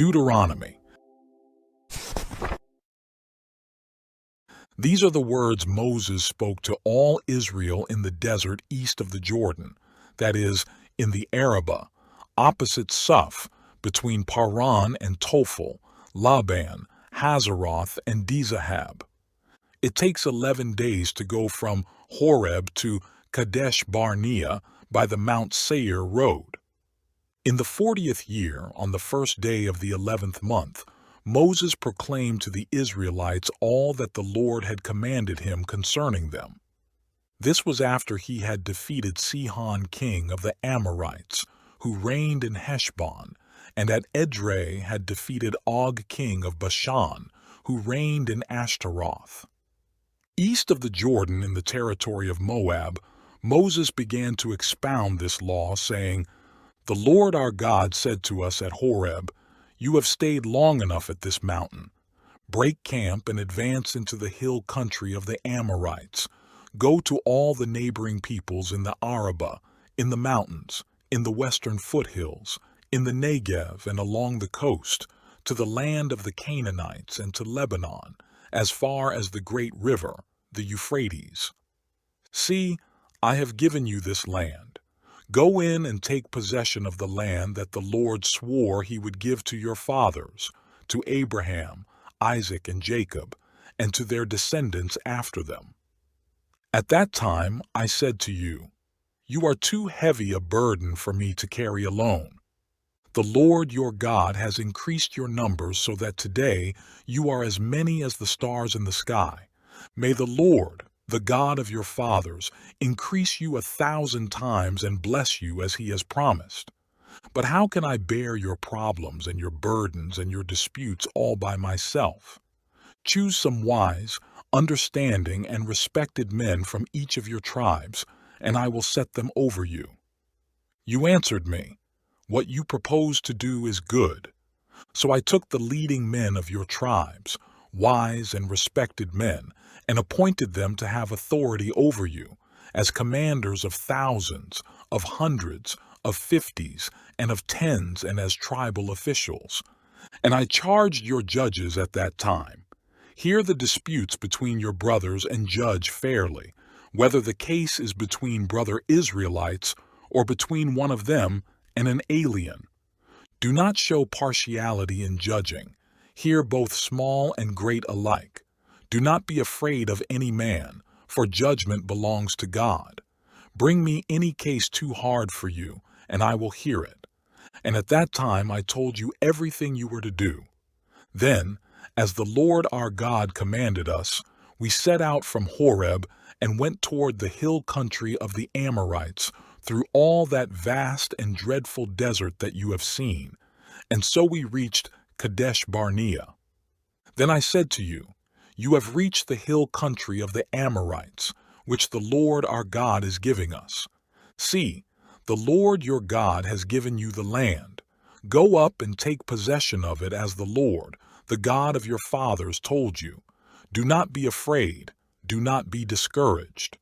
Deuteronomy. These are the words Moses spoke to all Israel in the desert east of the Jordan, that is, in the Arabah, opposite Suph, between Paran and Tophel, Laban, Hazeroth, and Dizahab. It takes 11 days to go from Horeb to Kadesh Barnea by the Mount Seir road. In the 40th year, on the first day of the 11th month, Moses proclaimed to the Israelites all that the Lord had commanded him concerning them. This was after he had defeated Sihon king of the Amorites, who reigned in Heshbon, and at Edrei had defeated Og king of Bashan, who reigned in Ashtaroth. East of the Jordan in the territory of Moab, Moses began to expound this law, saying, "The Lord our God said to us at Horeb, 'You have stayed long enough at this mountain. Break camp and advance into the hill country of the Amorites. Go to all the neighboring peoples in the Arabah, in the mountains, in the western foothills, in the Negev and along the coast, to the land of the Canaanites and to Lebanon, as far as the great river, the Euphrates. See, I have given you this land. Go in and take possession of the land that the Lord swore he would give to your fathers, to Abraham, Isaac, and Jacob, and to their descendants after them.' At that time I said to you, 'You are too heavy a burden for me to carry alone. The Lord your God has increased your numbers so that today you are as many as the stars in the sky. May the Lord, the God of your fathers, increase you 1,000 times and bless you as he has promised. But how can I bear your problems and your burdens and your disputes all by myself? Choose some wise, understanding, and respected men from each of your tribes, and I will set them over you.' You answered me, 'What you propose to do is good.' So I took the leading men of your tribes, wise and respected men, and appointed them to have authority over you, as commanders of thousands, of hundreds, of fifties, and of tens, and as tribal officials. And I charged your judges at that time, 'Hear the disputes between your brothers and judge fairly, whether the case is between brother Israelites or between one of them and an alien. Do not show partiality in judging. Hear both small and great alike. Do not be afraid of any man, for judgment belongs to God. Bring me any case too hard for you, and I will hear it.' And at that time I told you everything you were to do. Then, as the Lord our God commanded us, we set out from Horeb and went toward the hill country of the Amorites, through all that vast and dreadful desert that you have seen, and so we reached Kadesh Barnea. Then I said to you, 'You have reached the hill country of the Amorites, which the Lord our God is giving us. See, the Lord your God has given you the land. Go up and take possession of it as the Lord, the God of your fathers, told you. Do not be afraid. Do not be discouraged.'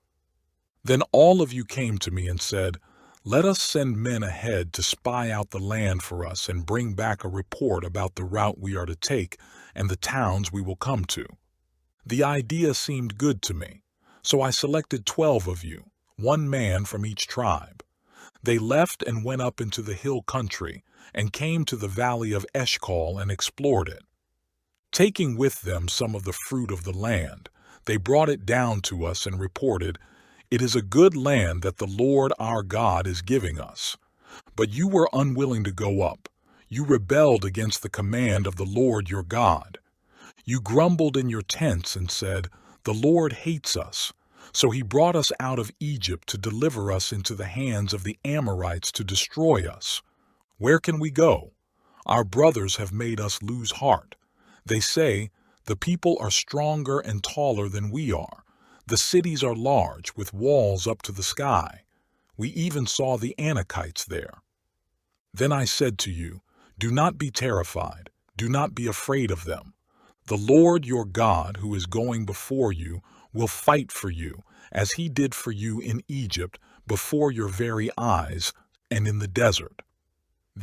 Then all of you came to me and said, 'Let us send men ahead to spy out the land for us and bring back a report about the route we are to take and the towns we will come to.' The idea seemed good to me, so I selected 12 of you, one man from each tribe. They left and went up into the hill country and came to the valley of Eshcol and explored it. Taking with them some of the fruit of the land, they brought it down to us and reported, 'It is a good land that the Lord our God is giving us. But you were unwilling to go up. You rebelled against the command of the Lord your God. You grumbled in your tents and said, "The Lord hates us." So he brought us out of Egypt to deliver us into the hands of the Amorites to destroy us. Where can we go? Our brothers have made us lose heart. They say, "The people are stronger and taller than we are. The cities are large, with walls up to the sky. We even saw the Anakites there." Then I said to you, "Do not be terrified. Do not be afraid of them. The Lord your God, who is going before you, will fight for you, as he did for you in Egypt, before your very eyes, and in the desert."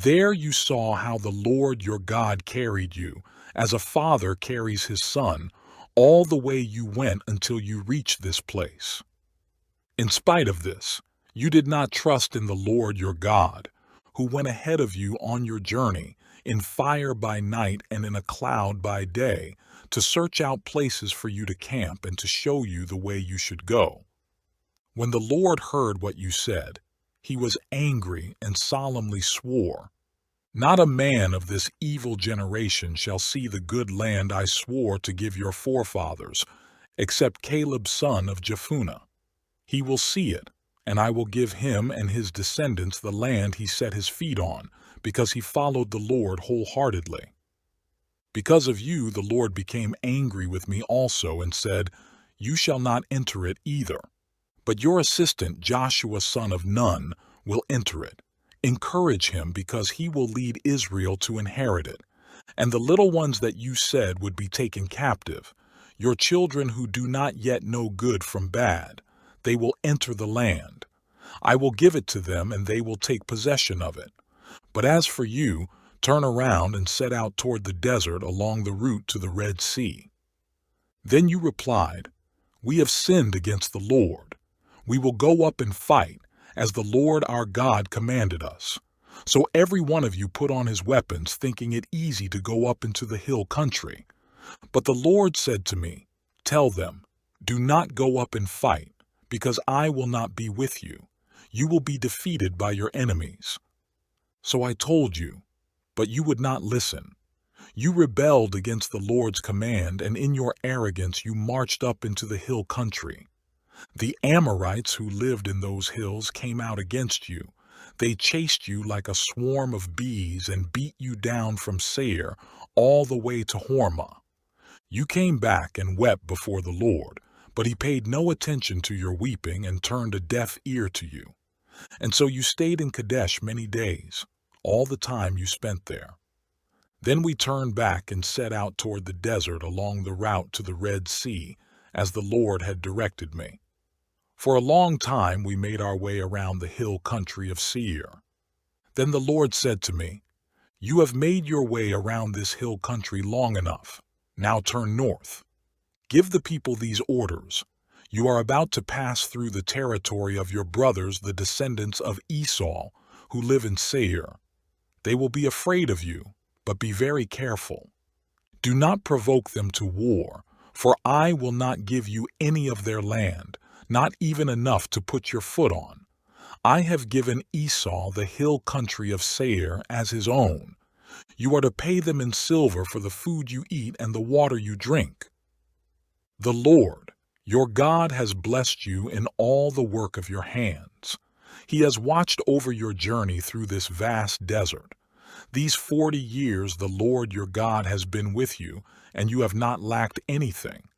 There you saw how the Lord your God carried you, as a father carries his son, all the way you went until you reached this place. In spite of this, you did not trust in the Lord your God, who went ahead of you on your journey, in fire by night and in a cloud by day, to search out places for you to camp and to show you the way you should go. When the Lord heard what you said, he was angry and solemnly swore, "Not a man of this evil generation shall see the good land I swore to give your forefathers, except Caleb son of Jephunneh. He will see it, and I will give him and his descendants the land he set his feet on, because he followed the Lord wholeheartedly." Because of you, the Lord became angry with me also and said, "You shall not enter it either. But your assistant Joshua son of Nun will enter it. Encourage him, because he will lead Israel to inherit it. And the little ones that you said would be taken captive, your children who do not yet know good from bad, they will enter the land. I will give it to them, and they will take possession of it. But as for you, turn around and set out toward the desert along the route to the Red Sea." Then you replied, "We have sinned against the Lord. We will go up and fight, as the Lord our God commanded us." So every one of you put on his weapons, thinking it easy to go up into the hill country. But the Lord said to me, "Tell them, do not go up and fight, because I will not be with you. You will be defeated by your enemies." So I told you, but you would not listen. You rebelled against the Lord's command, and in your arrogance you marched up into the hill country. The Amorites who lived in those hills came out against you. They chased you like a swarm of bees and beat you down from Seir all the way to Hormah. You came back and wept before the Lord, but he paid no attention to your weeping and turned a deaf ear to you. And so you stayed in Kadesh many days, all the time you spent there. Then we turned back and set out toward the desert along the route to the Red Sea, as the Lord had directed me. For a long time we made our way around the hill country of Seir. Then the Lord said to me, "You have made your way around this hill country long enough. Now turn north. Give the people these orders. You are about to pass through the territory of your brothers, the descendants of Esau, who live in Seir. They will be afraid of you, but be very careful. Do not provoke them to war, for I will not give you any of their land, not even enough to put your foot on. I have given Esau the hill country of Seir as his own. You are to pay them in silver for the food you eat and the water you drink. The Lord, your God, has blessed you in all the work of your hands. He has watched over your journey through this vast desert. These 40 years the Lord your God has been with you, and you have not lacked anything.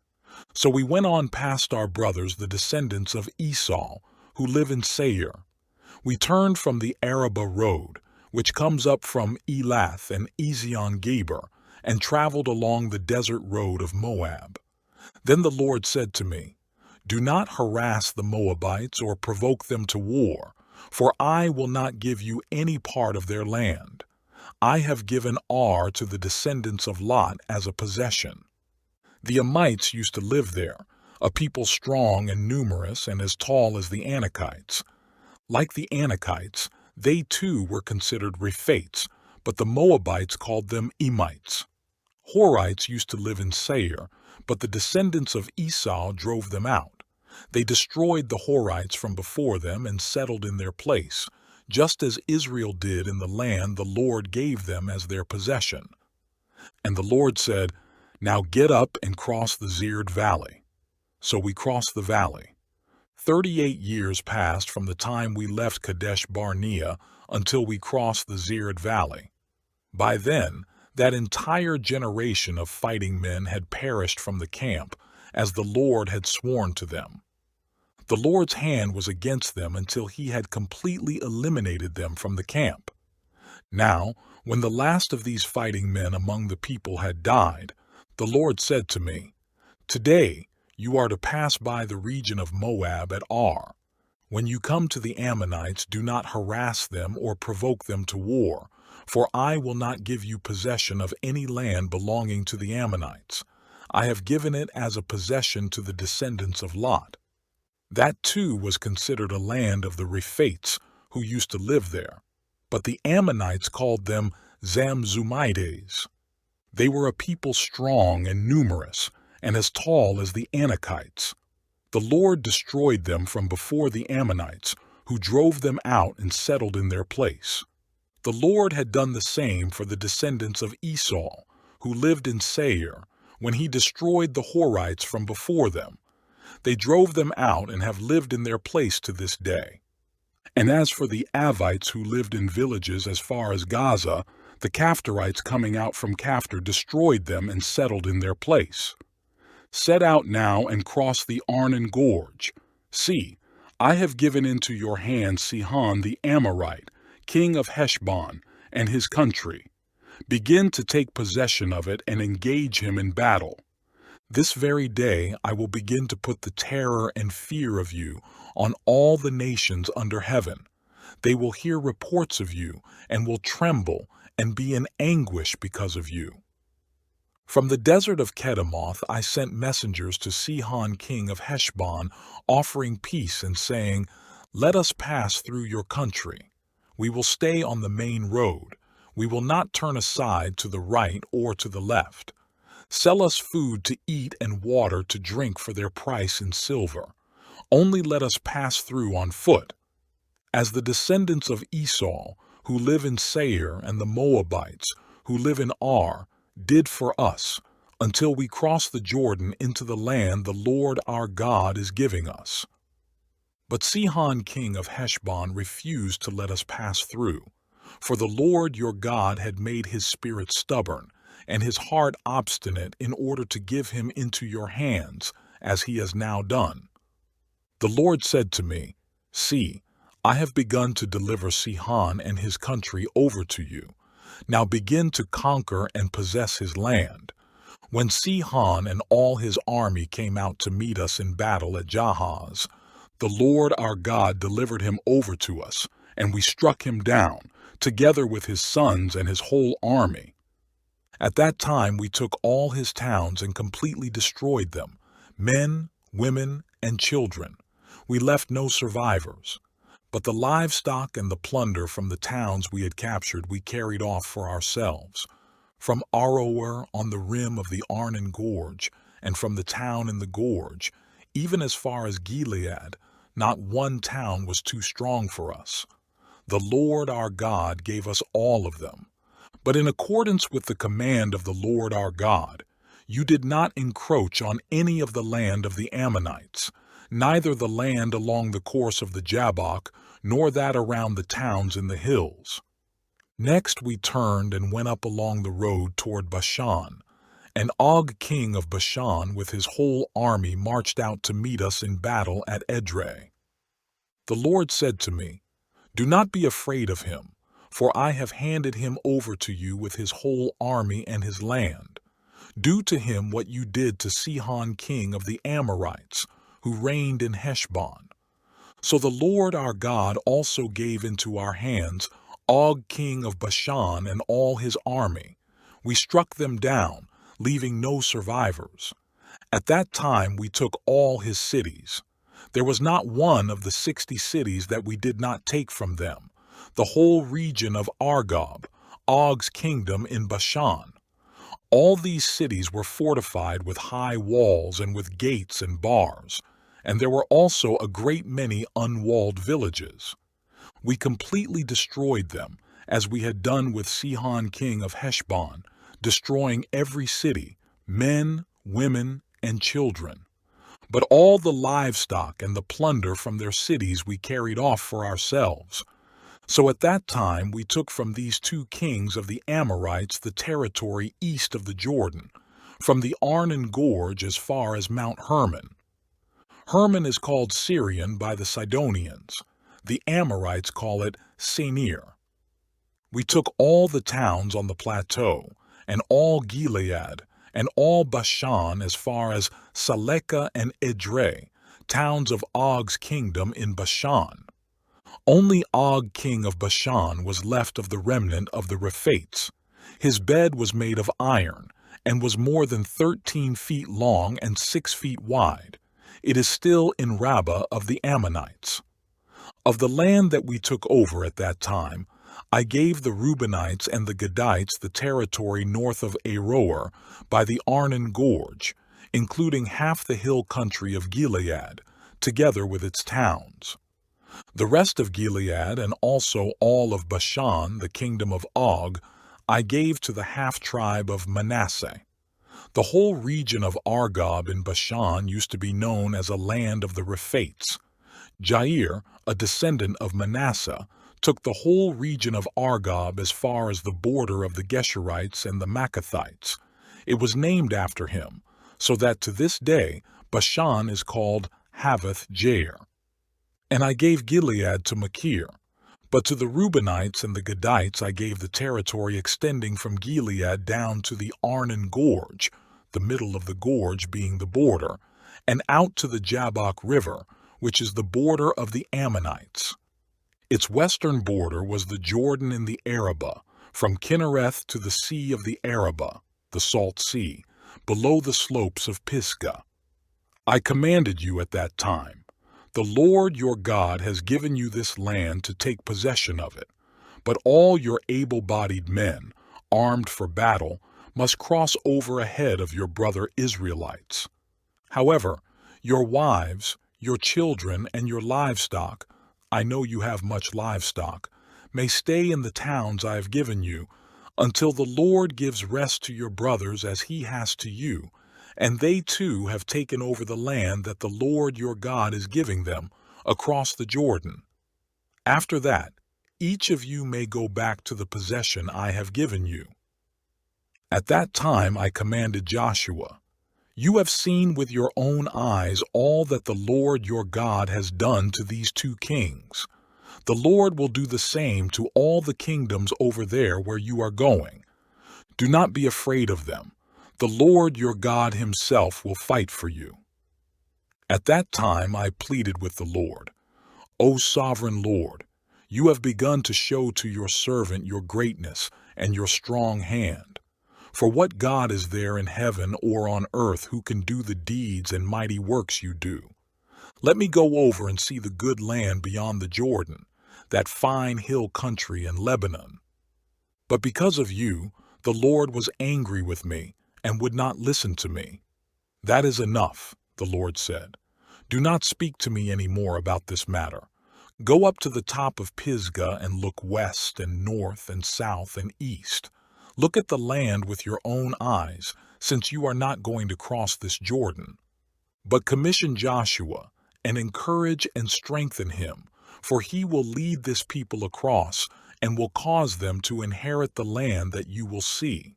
So we went on past our brothers, the descendants of Esau, who live in Seir. We turned from the Arabah road, which comes up from Elath and Ezion-Geber, and traveled along the desert road of Moab. Then the Lord said to me, "Do not harass the Moabites or provoke them to war, for I will not give you any part of their land. I have given Ar to the descendants of Lot as a possession." The Amites used to live there, a people strong and numerous and as tall as the Anakites. Like the Anakites, they too were considered Rephates, but the Moabites called them Emites. Horites used to live in Seir, but the descendants of Esau drove them out. They destroyed the Horites from before them and settled in their place, just as Israel did in the land the Lord gave them as their possession. And the Lord said, "Now get up and cross the Zered Valley." So we crossed the valley. 38 years passed from the time we left Kadesh Barnea until we crossed the Zered Valley. By then, that entire generation of fighting men had perished from the camp, as the Lord had sworn to them. The Lord's hand was against them until he had completely eliminated them from the camp. Now, when the last of these fighting men among the people had died, the Lord said to me, "Today you are to pass by the region of Moab at Ar. When you come to the Ammonites, do not harass them or provoke them to war, For I will not give you possession of any land belonging to the Ammonites. I have given it as a possession to the descendants of Lot. That too was considered a land of the Rephaites, who used to live there. But the Ammonites called them Zamzumites. They were a people strong and numerous, and as tall as the Anakites. The Lord destroyed them from before the Ammonites, who drove them out and settled in their place. The Lord had done the same for the descendants of Esau, who lived in Seir, when he destroyed the Horites from before them. They drove them out and have lived in their place to this day. And as for the Avites who lived in villages as far as Gaza, the Caphtorites coming out from Caphtor destroyed them and settled in their place. Set out now and cross the Arnon Gorge. See, I have given into your hand Sihon the Amorite, king of Heshbon, and his country. Begin to take possession of it and engage him in battle. This very day I will begin to put the terror and fear of you on all the nations under heaven. They will hear reports of you and will tremble and be in anguish because of you. From the desert of Kedemoth I sent messengers to Sihon king of Heshbon, offering peace and saying, Let us pass through your country. We will stay on the main road. We will not turn aside to the right or to the left. Sell us food to eat and water to drink for their price in silver. Only let us pass through on foot. As the descendants of Esau, who live in Seir, and the Moabites, who live in Ar, did for us, until we cross the Jordan into the land the Lord our God is giving us. But Sihon king of Heshbon refused to let us pass through, for the Lord your God had made his spirit stubborn, and his heart obstinate in order to give him into your hands, as he has now done. The Lord said to me, See, I have begun to deliver Sihon and his country over to you. Now begin to conquer and possess his land. When Sihon and all his army came out to meet us in battle at Jahaz, the Lord our God delivered him over to us, and we struck him down, together with his sons and his whole army. At that time we took all his towns and completely destroyed them, men, women, and children. We left no survivors. But the livestock and the plunder from the towns we had captured we carried off for ourselves. From Aroer on the rim of the Arnon Gorge, and from the town in the gorge, even as far as Gilead, not one town was too strong for us. The Lord our God gave us all of them. But in accordance with the command of the Lord our God, you did not encroach on any of the land of the Ammonites, neither the land along the course of the Jabbok, nor that around the towns in the hills. Next we turned and went up along the road toward Bashan, and Og king of Bashan with his whole army marched out to meet us in battle at Edrei. The Lord said to me, Do not be afraid of him, for I have handed him over to you with his whole army and his land. Do to him what you did to Sihon king of the Amorites, who reigned in Heshbon. So the Lord our God also gave into our hands Og king of Bashan and all his army. We struck them down, leaving no survivors. At that time we took all his cities. There was not one of the 60 cities that we did not take from them, the whole region of Argob, Og's kingdom in Bashan. All these cities were fortified with high walls and with gates and bars, and there were also a great many unwalled villages. We completely destroyed them, as we had done with Sihon king of Heshbon, destroying every city, men, women, and children. But all the livestock and the plunder from their cities we carried off for ourselves. So at that time we took from these 2 kings of the Amorites the territory east of the Jordan, from the Arnon Gorge as far as Mount Hermon. Hermon is called Syrian by the Sidonians. The Amorites call it Senir. We took all the towns on the plateau, and all Gilead, and all Bashan as far as Salekah and Edrei, towns of Og's kingdom in Bashan. Only Og king of Bashan was left of the remnant of the Rephaites. His bed was made of iron, and was more than 13 feet long and 6 feet wide. It is still in Rabbah of the Ammonites. Of the land that we took over at that time, I gave the Reubenites and the Gadites the territory north of Aroer by the Arnon Gorge, including half the hill country of Gilead, together with its towns. The rest of Gilead and also all of Bashan, the kingdom of Og, I gave to the half-tribe of Manasseh. The whole region of Argob in Bashan used to be known as a land of the Rephaites. Jair, a descendant of Manasseh, took the whole region of Argob as far as the border of the Geshurites and the Maccathites. It was named after him, so that to this day Bashan is called Havoth Jair. And I gave Gilead to Machir. But to the Reubenites and the Gadites I gave the territory extending from Gilead down to the Arnon Gorge, the middle of the gorge being the border, and out to the Jabbok River, which is the border of the Ammonites. Its western border was the Jordan in the Arabah, from Kinnereth to the Sea of the Arabah, the Salt Sea, below the slopes of Pisgah. I commanded you at that time, the Lord your God has given you this land to take possession of it, but all your able-bodied men, armed for battle, must cross over ahead of your brother Israelites. However, your wives, your children, and your livestock, I know you have much livestock, may stay in the towns I have given you, until the Lord gives rest to your brothers as he has to you, and they too have taken over the land that the Lord your God is giving them, across the Jordan. After that, each of you may go back to the possession I have given you. At that time I commanded Joshua, you have seen with your own eyes all that the Lord your God has done to these two kings. The Lord will do the same to all the kingdoms over there where you are going. Do not be afraid of them. The Lord your God himself will fight for you. At that time I pleaded with the Lord, O sovereign Lord, you have begun to show to your servant your greatness and your strong hand. For what God is there in heaven or on earth who can do the deeds and mighty works you do? Let me go over and see the good land beyond the Jordan, that fine hill country in Lebanon. But because of you, the Lord was angry with me and would not listen to me. That is enough, the Lord said. Do not speak to me any more about this matter. Go up to the top of Pisgah and look west and north and south and east. Look at the land with your own eyes, since you are not going to cross this Jordan. But commission Joshua and encourage and strengthen him, for he will lead this people across and will cause them to inherit the land that you will see.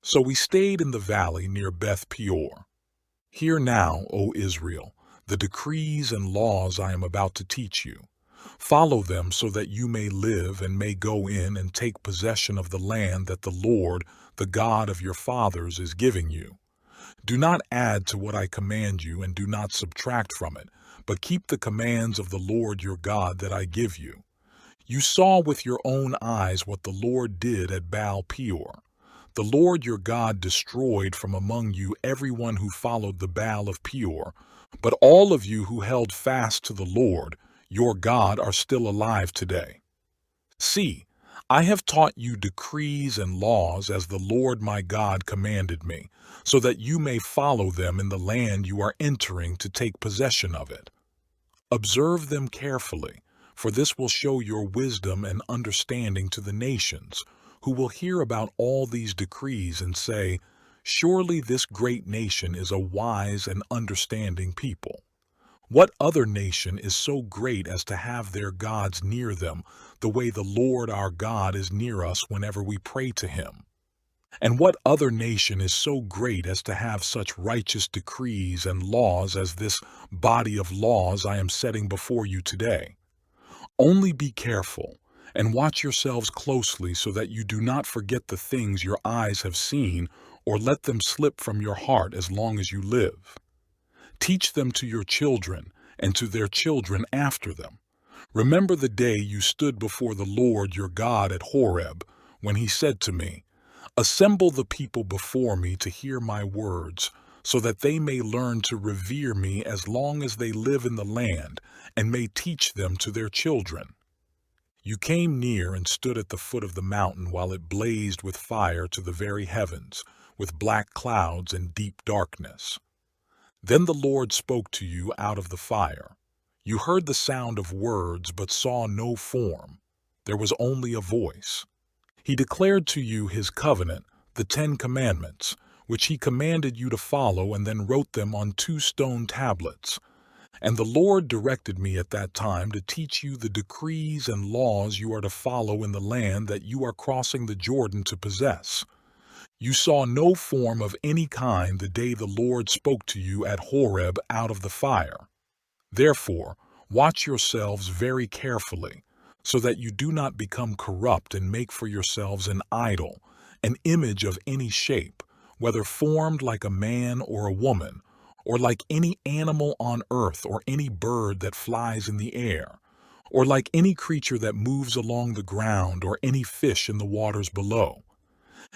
So we stayed in the valley near Beth Peor. Hear now, O Israel, the decrees and laws I am about to teach you. Follow them so that you may live and may go in and take possession of the land that the Lord, the God of your fathers, is giving you. Do not add to what I command you and do not subtract from it, but keep the commands of the Lord your God that I give you. You saw with your own eyes what the Lord did at Baal Peor. The Lord your God destroyed from among you everyone who followed the Baal of Peor, but all of you who held fast to the Lord, your God, are still alive today. See, I have taught you decrees and laws as the Lord my God commanded me, so that you may follow them in the land you are entering to take possession of it. Observe them carefully, for this will show your wisdom and understanding to the nations, who will hear about all these decrees and say, surely this great nation is a wise and understanding people. What other nation is so great as to have their gods near them, the way the Lord our God is near us whenever we pray to him? And what other nation is so great as to have such righteous decrees and laws as this body of laws I am setting before you today? Only be careful and watch yourselves closely so that you do not forget the things your eyes have seen or let them slip from your heart as long as you live. Teach them to your children and to their children after them. Remember the day you stood before the Lord your God at Horeb, when he said to me, "Assemble the people before me to hear my words, so that they may learn to revere me as long as they live in the land, and may teach them to their children." You came near and stood at the foot of the mountain while it blazed with fire to the very heavens, with black clouds and deep darkness. Then the Lord spoke to you out of the fire. You heard the sound of words but saw no form. There was only a voice. He declared to you his covenant, the 10 Commandments, which he commanded you to follow, and then wrote them on 2 stone tablets. And the Lord directed me at that time to teach you the decrees and laws you are to follow in the land that you are crossing the Jordan to possess. You saw no form of any kind the day the Lord spoke to you at Horeb out of the fire. Therefore, watch yourselves very carefully, so that you do not become corrupt and make for yourselves an idol, an image of any shape, whether formed like a man or a woman, or like any animal on earth, or any bird that flies in the air, or like any creature that moves along the ground, or any fish in the waters below.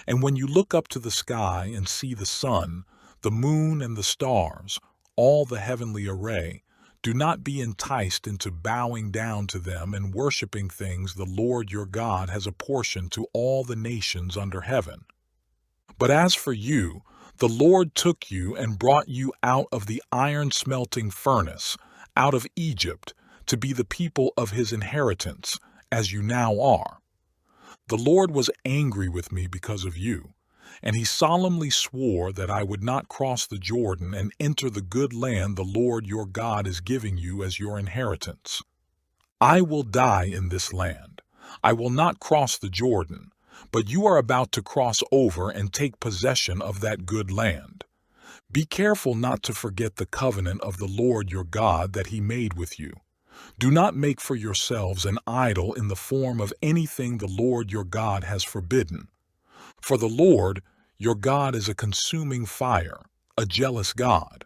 And when you look up to the sky and see the sun, the moon, and the stars, all the heavenly array, do not be enticed into bowing down to them and worshiping things the Lord your God has apportioned to all the nations under heaven. But as for you, the Lord took you and brought you out of the iron-smelting furnace, out of Egypt, to be the people of his inheritance, as you now are. The Lord was angry with me because of you, and he solemnly swore that I would not cross the Jordan and enter the good land the Lord your God is giving you as your inheritance. I will die in this land. I will not cross the Jordan, but you are about to cross over and take possession of that good land. Be careful not to forget the covenant of the Lord your God that he made with you. Do not make for yourselves an idol in the form of anything the Lord your God has forbidden. For the Lord your God is a consuming fire, a jealous God.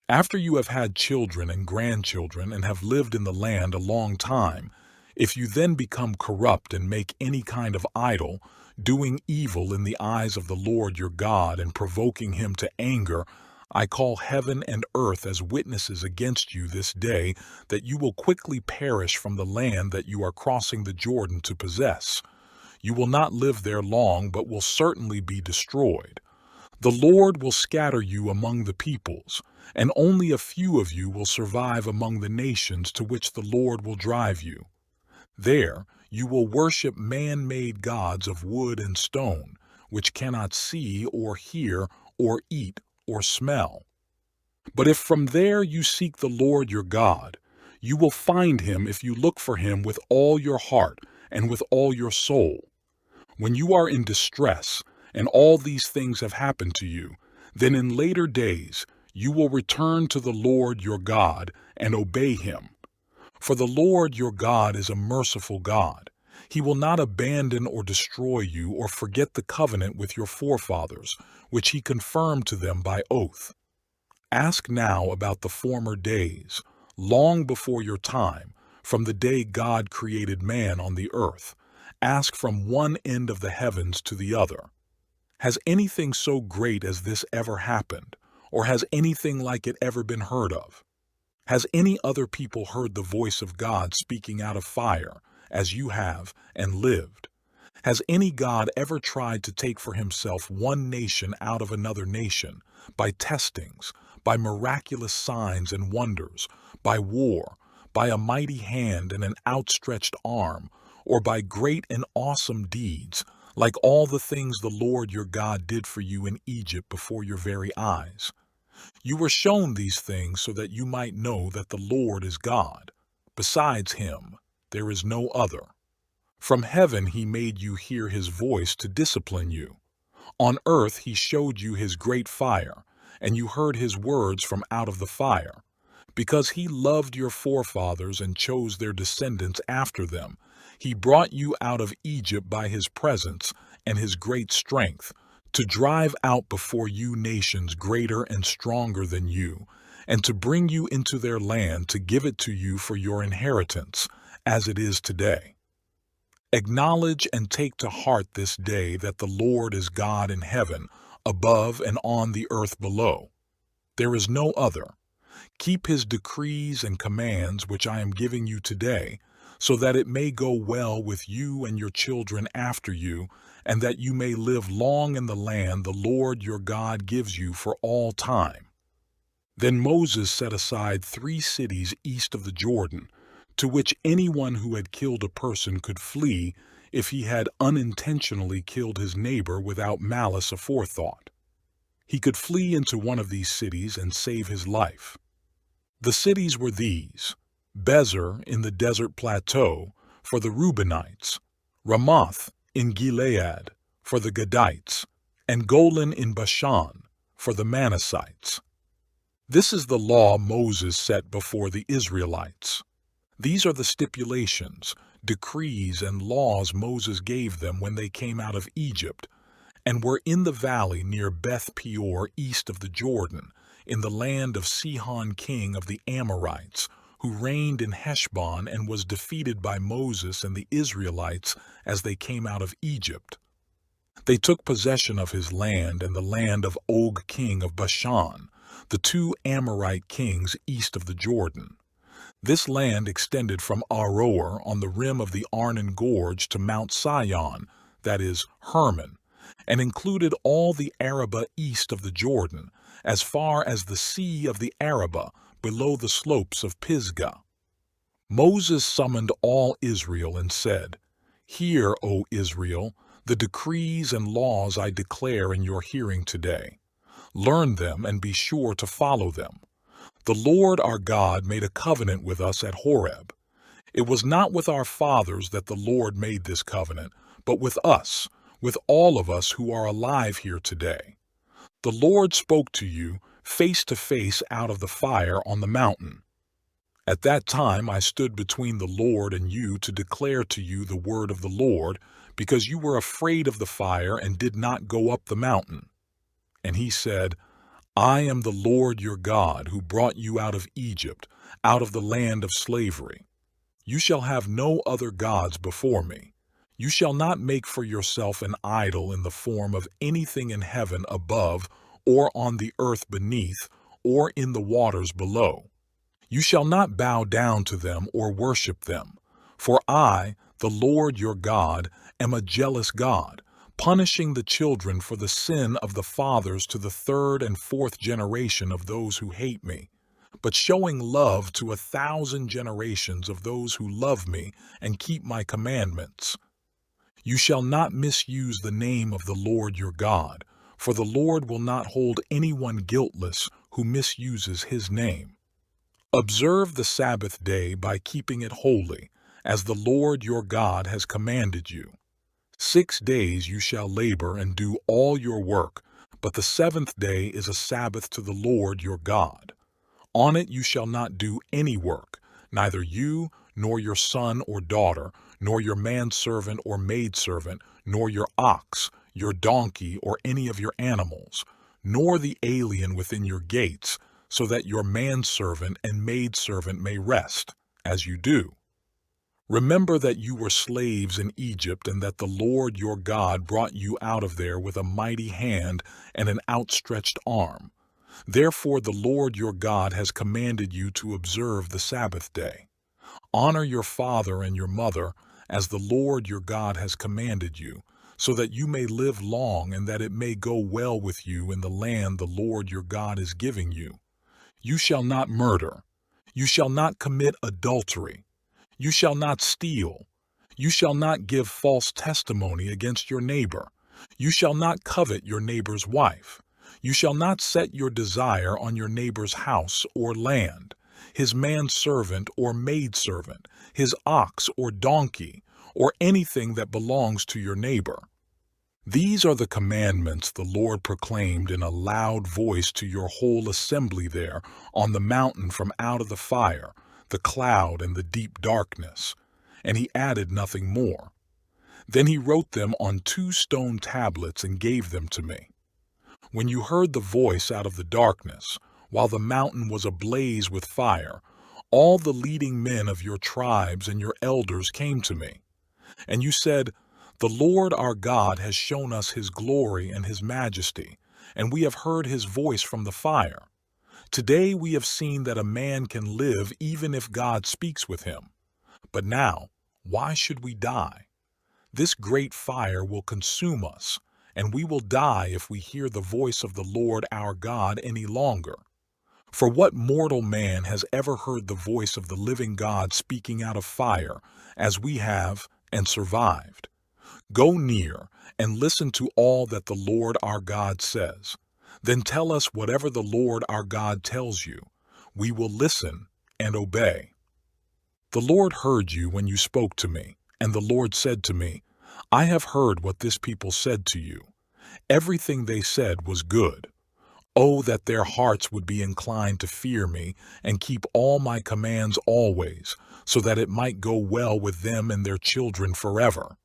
After you have had children and grandchildren and have lived in the land a long time, if you then become corrupt and make any kind of idol, doing evil in the eyes of the Lord your God and provoking him to anger, I call heaven and earth as witnesses against you this day that you will quickly perish from the land that you are crossing the Jordan to possess. You will not live there long, but will certainly be destroyed. The Lord will scatter you among the peoples, and only a few of you will survive among the nations to which the Lord will drive you. There you will worship man-made gods of wood and stone, which cannot see or hear or eat or smell. But if from there you seek the Lord your God, you will find him if you look for him with all your heart and with all your soul. When you are in distress and all these things have happened to you, then in later days you will return to the Lord your God and obey him. For the Lord your God is a merciful God. He will not abandon or destroy you or forget the covenant with your forefathers, which he confirmed to them by oath. Ask now about the former days, long before your time, from the day God created man on the earth. Ask from one end of the heavens to the other. Has anything so great as this ever happened, or has anything like it ever been heard of? Has any other people heard the voice of God speaking out of fire, as you have, and lived? Has any God ever tried to take for himself one nation out of another nation, by testings, by miraculous signs and wonders, by war, by a mighty hand and an outstretched arm, or by great and awesome deeds, like all the things the Lord your God did for you in Egypt before your very eyes? You were shown these things so that you might know that the Lord is God. Besides him, there is no other. From heaven he made you hear his voice to discipline you. On earth he showed you his great fire, and you heard his words from out of the fire. Because he loved your forefathers and chose their descendants after them, he brought you out of Egypt by his presence and his great strength, to drive out before you nations greater and stronger than you, and to bring you into their land to give it to you for your inheritance, as it is today. Acknowledge and take to heart this day that the Lord is God in heaven, above and on the earth below. There is no other. Keep his decrees and commands which I am giving you today, so that it may go well with you and your children after you, and that you may live long in the land the Lord your God gives you for all time. Then Moses set aside 3 cities east of the Jordan, to which anyone who had killed a person could flee if he had unintentionally killed his neighbor without malice aforethought. He could flee into one of these cities and save his life. The cities were these: Bezer in the desert plateau for the Reubenites, Ramoth in Gilead for the Gadites, and Golan in Bashan for the Manassites. This is the law Moses set before the Israelites. These are the stipulations, decrees, and laws Moses gave them when they came out of Egypt, and were in the valley near Beth Peor east of the Jordan, in the land of Sihon king of the Amorites, who reigned in Heshbon and was defeated by Moses and the Israelites as they came out of Egypt. They took possession of his land and the land of Og king of Bashan, the 2 Amorite kings east of the Jordan. This land extended from Aroer on the rim of the Arnon Gorge to Mount Sion, that is, Hermon, and included all the Arabah east of the Jordan, as far as the Sea of the Arabah below the slopes of Pisgah. Moses summoned all Israel and said, "Hear, O Israel, the decrees and laws I declare in your hearing today. Learn them and be sure to follow them. The Lord our God made a covenant with us at Horeb. It was not with our fathers that the Lord made this covenant, but with us, with all of us who are alive here today. The Lord spoke to you face to face out of the fire on the mountain. At that time I stood between the Lord and you to declare to you the word of the Lord, because you were afraid of the fire and did not go up the mountain." And he said, "I am the Lord your God who brought you out of Egypt, out of the land of slavery. You shall have no other gods before me. You shall not make for yourself an idol in the form of anything in heaven above, or on the earth beneath, or in the waters below. You shall not bow down to them or worship them. For I, the Lord your God, am a jealous God, punishing the children for the sin of the fathers to the 3rd and 4th generation of those who hate me, but showing love to 1,000 generations of those who love me and keep my commandments. You shall not misuse the name of the Lord your God, for the Lord will not hold anyone guiltless who misuses his name. Observe the Sabbath day by keeping it holy, as the Lord your God has commanded you. 6 days you shall labor and do all your work, but the 7th day is a Sabbath to the Lord your God. On it you shall not do any work, neither you, nor your son or daughter, nor your manservant or maidservant, nor your ox, your donkey, or any of your animals, nor the alien within your gates, so that your manservant and maidservant may rest, as you do. Remember that you were slaves in Egypt, and that the Lord your God brought you out of there with a mighty hand and an outstretched arm. Therefore the Lord your God has commanded you to observe the Sabbath day. Honor your father and your mother, as the Lord your God has commanded you, so that you may live long and that it may go well with you in the land the Lord your God is giving you. You shall not murder. You shall not commit adultery. You shall not steal. You shall not give false testimony against your neighbor. You shall not covet your neighbor's wife. You shall not set your desire on your neighbor's house or land, his manservant or maidservant, his ox or donkey, or anything that belongs to your neighbor. These are the commandments the Lord proclaimed in a loud voice to your whole assembly there on the mountain from out of the fire, the cloud, and the deep darkness. And he added nothing more. Then he wrote them on 2 stone tablets and gave them to me. When you heard the voice out of the darkness, while the mountain was ablaze with fire, all the leading men of your tribes and your elders came to me. And you said, "The Lord our God has shown us his glory and his majesty, and we have heard his voice from the fire. Today we have seen that a man can live even if God speaks with him. But now, why should we die? This great fire will consume us, and we will die if we hear the voice of the Lord our God any longer. For what mortal man has ever heard the voice of the living God speaking out of fire, as we have, and survived? Go near and listen to all that the Lord our God says. Then tell us whatever the Lord our God tells you. We will listen and obey." The Lord heard you when you spoke to me, and the Lord said to me, "I have heard what this people said to you. Everything they said was good. Oh, that their hearts would be inclined to fear me and keep all my commands always, so that it might go well with them and their children forever.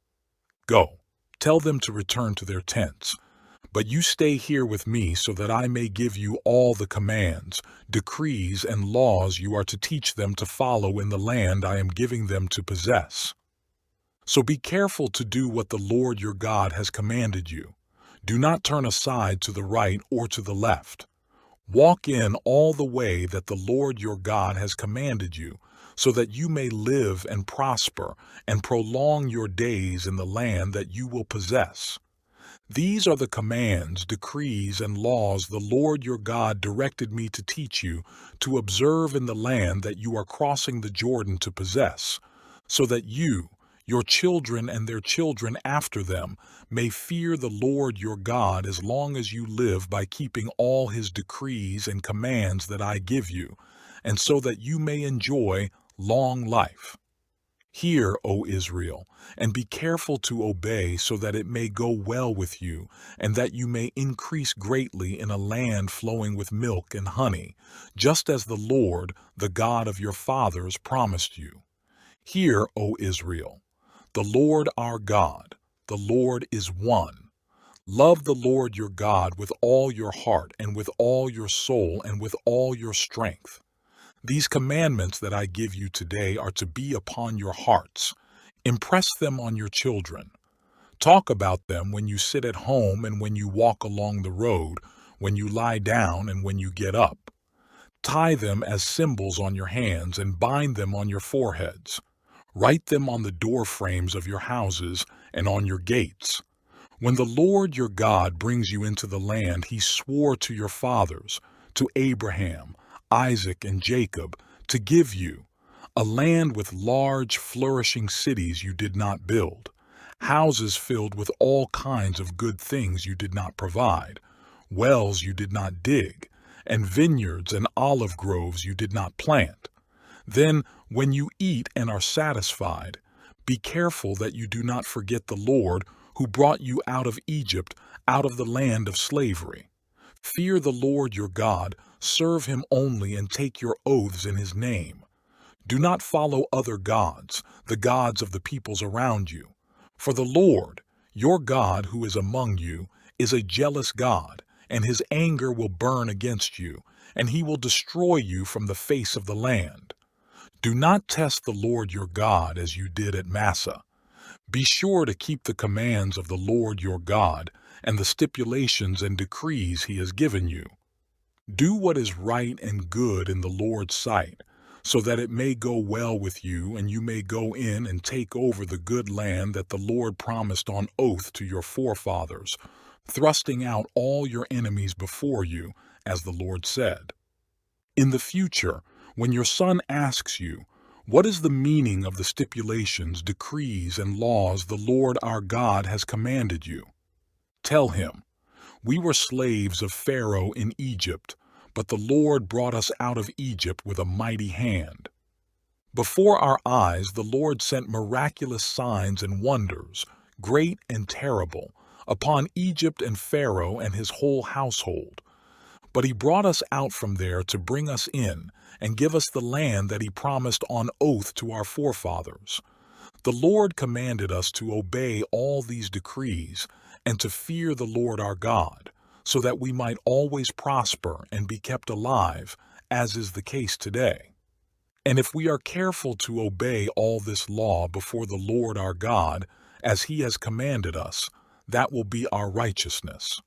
Go, tell them to return to their tents. But you stay here with me so that I may give you all the commands, decrees, and laws you are to teach them to follow in the land I am giving them to possess. So be careful to do what the Lord your God has commanded you. Do not turn aside to the right or to the left. Walk in all the way that the Lord your God has commanded you, so that you may live and prosper and prolong your days in the land that you will possess. These are the commands, decrees, and laws the Lord your God directed me to teach you to observe in the land that you are crossing the Jordan to possess, so that you, your children and their children after them, may fear the Lord your God as long as you live by keeping all his decrees and commands that I give you, and so that you may enjoy long life. Hear, O Israel, and be careful to obey so that it may go well with you, and that you may increase greatly in a land flowing with milk and honey, just as the Lord, the God of your fathers, promised you. Hear, O Israel, the Lord our God, the Lord is one. Love the Lord your God with all your heart and with all your soul and with all your strength. These commandments that I give you today are to be upon your hearts. Impress them on your children. Talk about them when you sit at home and when you walk along the road, when you lie down and when you get up. Tie them as symbols on your hands and bind them on your foreheads. Write them on the door frames of your houses and on your gates. When the Lord your God brings you into the land he swore to your fathers, to Abraham, Isaac, and Jacob, to give you, a land with large, flourishing cities you did not build, houses filled with all kinds of good things you did not provide, wells you did not dig, and vineyards and olive groves you did not plant. Then, when you eat and are satisfied, be careful that you do not forget the Lord who brought you out of Egypt, out of the land of slavery. Fear the Lord your God, serve him only, and take your oaths in his name. Do not follow other gods, the gods of the peoples around you. For the Lord, your God who is among you, is a jealous God, and his anger will burn against you, and he will destroy you from the face of the land. Do not test the Lord your God as you did at Massah. Be sure to keep the commands of the Lord your God and the stipulations and decrees he has given you. Do what is right and good in the Lord's sight, so that it may go well with you and you may go in and take over the good land that the Lord promised on oath to your forefathers, thrusting out all your enemies before you, as the Lord said. In the future, when your son asks you, "What is the meaning of the stipulations, decrees, and laws the Lord our God has commanded you?" Tell him, "We were slaves of Pharaoh in Egypt, but the Lord brought us out of Egypt with a mighty hand. Before our eyes the Lord sent miraculous signs and wonders, great and terrible, upon Egypt and Pharaoh and his whole household. But he brought us out from there to bring us in and give us the land that he promised on oath to our forefathers. The Lord commanded us to obey all these decrees and to fear the Lord our God, so that we might always prosper and be kept alive, as is the case today. And if we are careful to obey all this law before the Lord our God, as he has commanded us, that will be our righteousness.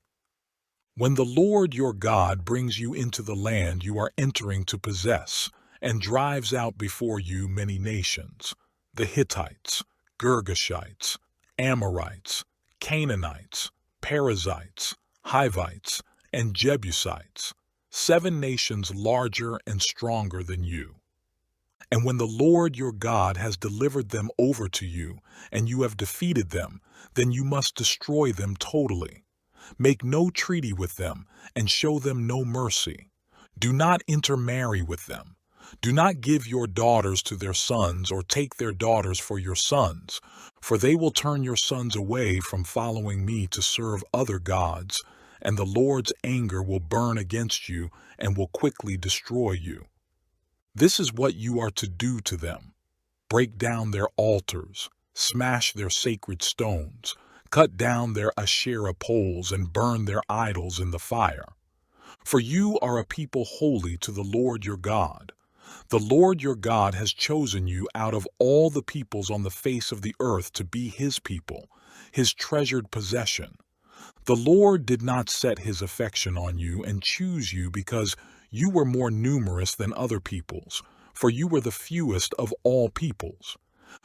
When the Lord your God brings you into the land you are entering to possess, and drives out before you many nations, the Hittites, Girgashites, Amorites, Canaanites, Perizzites, Hivites, and Jebusites, 7 nations larger and stronger than you. And when the Lord your God has delivered them over to you, and you have defeated them, then you must destroy them totally. Make no treaty with them, and show them no mercy. Do not intermarry with them. Do not give your daughters to their sons, or take their daughters for your sons, for they will turn your sons away from following me to serve other gods, and the Lord's anger will burn against you and will quickly destroy you. This is what you are to do to them. Break down their altars, smash their sacred stones, cut down their Asherah poles, and burn their idols in the fire. For you are a people holy to the Lord your God. The Lord your God has chosen you out of all the peoples on the face of the earth to be his people, his treasured possession. The Lord did not set his affection on you and choose you because you were more numerous than other peoples, for you were the fewest of all peoples.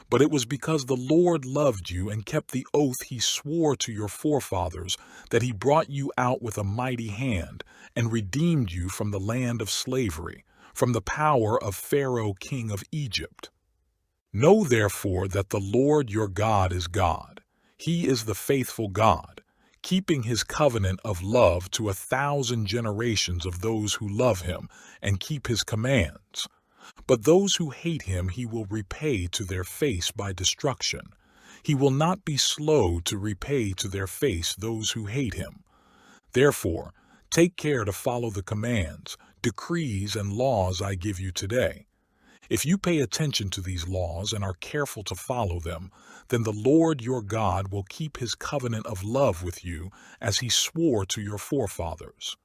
But it was because the Lord loved you and kept the oath he swore to your forefathers that he brought you out with a mighty hand and redeemed you from the land of slavery, from the power of Pharaoh king of Egypt. Know therefore that the Lord your God is God. He is the faithful God, keeping his covenant of love to 1,000 generations of those who love him and keep his commands. But those who hate him he will repay to their face by destruction. He will not be slow to repay to their face those who hate him. Therefore, take care to follow the commands, decrees, and laws I give you today. If you pay attention to these laws and are careful to follow them, then the Lord your God will keep his covenant of love with you as he swore to your forefathers.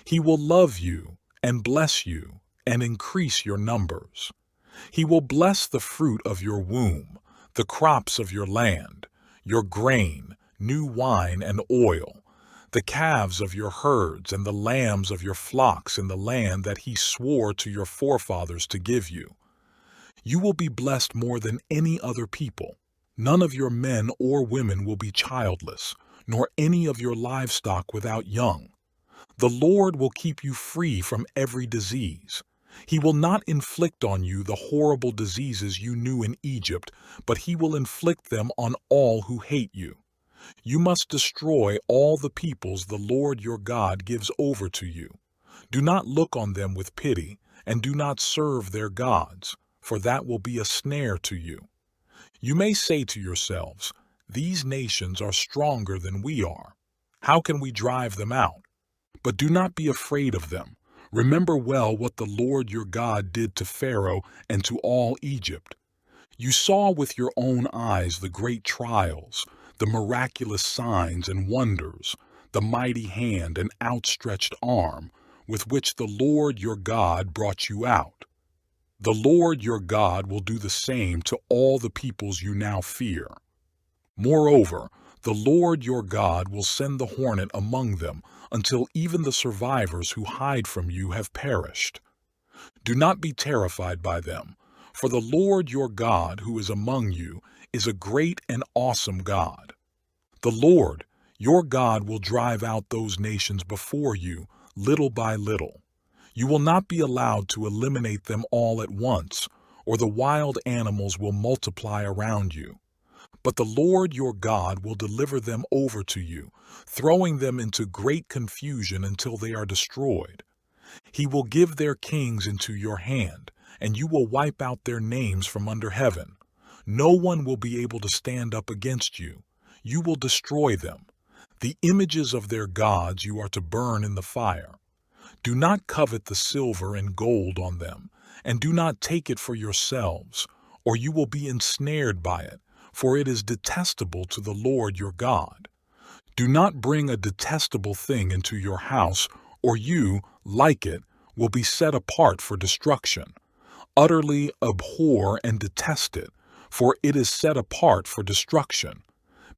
He will love you and bless you and increase your numbers. He will bless the fruit of your womb, the crops of your land, your grain, new wine and oil, the calves of your herds and the lambs of your flocks in the land that he swore to your forefathers to give you. You will be blessed more than any other people. None of your men or women will be childless, nor any of your livestock without young. The Lord will keep you free from every disease. He will not inflict on you the horrible diseases you knew in Egypt, but he will inflict them on all who hate you. You must destroy all the peoples the Lord your God gives over to you. Do not look on them with pity, and do not serve their gods, for that will be a snare to you. You may say to yourselves, "These nations are stronger than we are. How can we drive them out?" But do not be afraid of them. Remember well what the Lord your God did to Pharaoh and to all Egypt. You saw with your own eyes the great trials, the miraculous signs and wonders, the mighty hand and outstretched arm with which the Lord your God brought you out. The Lord your God will do the same to all the peoples you now fear. Moreover, the Lord your God will send the hornet among them until even the survivors who hide from you have perished. Do not be terrified by them, for the Lord your God who is among you is a great and awesome God. The Lord, your God, will drive out those nations before you, little by little. You will not be allowed to eliminate them all at once, or the wild animals will multiply around you. But the Lord your God will deliver them over to you, throwing them into great confusion until they are destroyed. He will give their kings into your hand, and you will wipe out their names from under heaven. No one will be able to stand up against you. You will destroy them. The images of their gods you are to burn in the fire. Do not covet the silver and gold on them, and do not take it for yourselves, or you will be ensnared by it, for it is detestable to the Lord your God. Do not bring a detestable thing into your house, or you, like it, will be set apart for destruction. Utterly abhor and detest it, for it is set apart for destruction.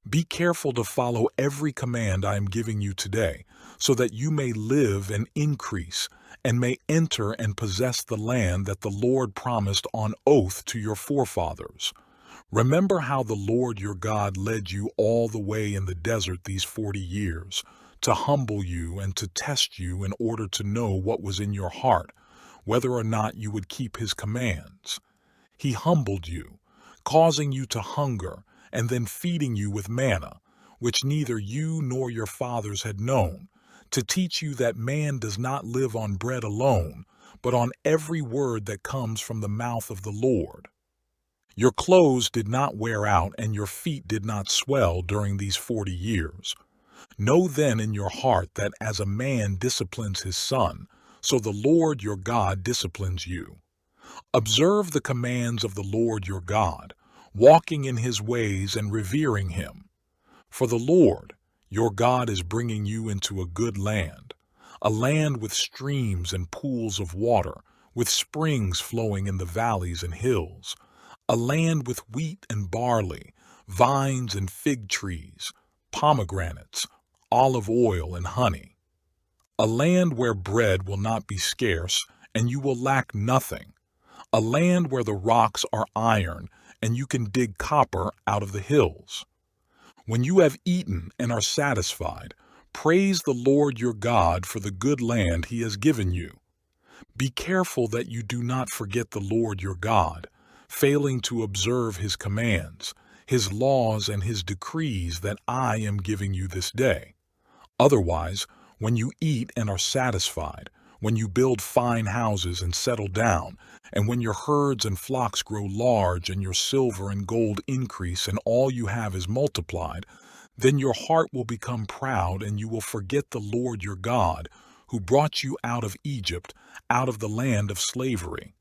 Be careful to follow every command I am giving you today, so that you may live and increase, and may enter and possess the land that the Lord promised on oath to your forefathers. Remember how the Lord your God led you all the way in the desert these 40 years, to humble you and to test you in order to know what was in your heart, whether or not you would keep his commands. He humbled you, causing you to hunger, and then feeding you with manna, which neither you nor your fathers had known, to teach you that man does not live on bread alone, but on every word that comes from the mouth of the Lord. Your clothes did not wear out, and your feet did not swell during these 40 years. Know then in your heart that as a man disciplines his son, so the Lord your God disciplines you. Observe the commands of the Lord your God, walking in his ways and revering him. For the Lord, your God, is bringing you into a good land, a land with streams and pools of water, with springs flowing in the valleys and hills, a land with wheat and barley, vines and fig trees, pomegranates, olive oil and honey. A land where bread will not be scarce, and you will lack nothing. A land where the rocks are iron, and you can dig copper out of the hills. When you have eaten and are satisfied, praise the Lord your God for the good land he has given you. Be careful that you do not forget the Lord your God, failing to observe his commands, his laws, and his decrees that I am giving you this day. Otherwise, when you eat and are satisfied, when you build fine houses and settle down, and when your herds and flocks grow large and your silver and gold increase and all you have is multiplied, then your heart will become proud and you will forget the Lord your God, who brought you out of Egypt, out of the land of slavery.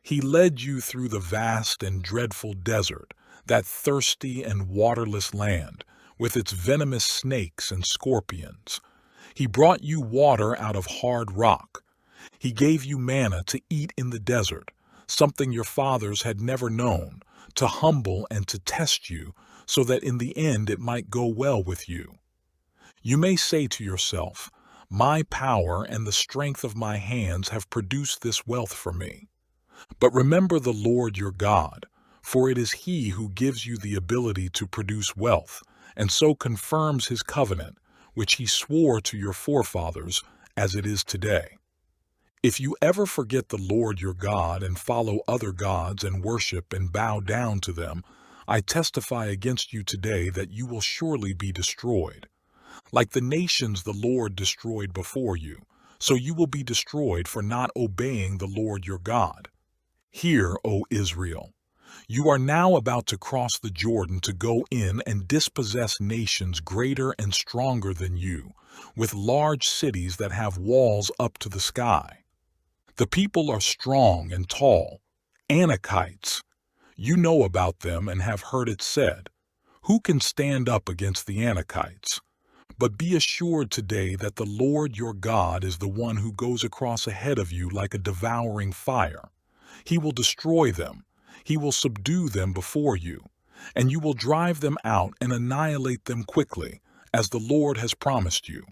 He led you through the vast and dreadful desert, that thirsty and waterless land, with its venomous snakes and scorpions. He brought you water out of hard rock. He gave you manna to eat in the desert, something your fathers had never known, to humble and to test you, so that in the end it might go well with you. You may say to yourself, "My power and the strength of my hands have produced this wealth for me." But remember the Lord your God, for it is he who gives you the ability to produce wealth, and so confirms his covenant, which he swore to your forefathers, as it is today. If you ever forget the Lord your God and follow other gods and worship and bow down to them, I testify against you today that you will surely be destroyed. Like the nations the Lord destroyed before you, so you will be destroyed for not obeying the Lord your God. Hear, O Israel, you are now about to cross the Jordan to go in and dispossess nations greater and stronger than you, with large cities that have walls up to the sky. The people are strong and tall, Anakites. You know about them and have heard it said, "Who can stand up against the Anakites?" But be assured today that the Lord your God is the one who goes across ahead of you like a devouring fire. He will destroy them. He will subdue them before you, and you will drive them out and annihilate them quickly, as the Lord has promised you.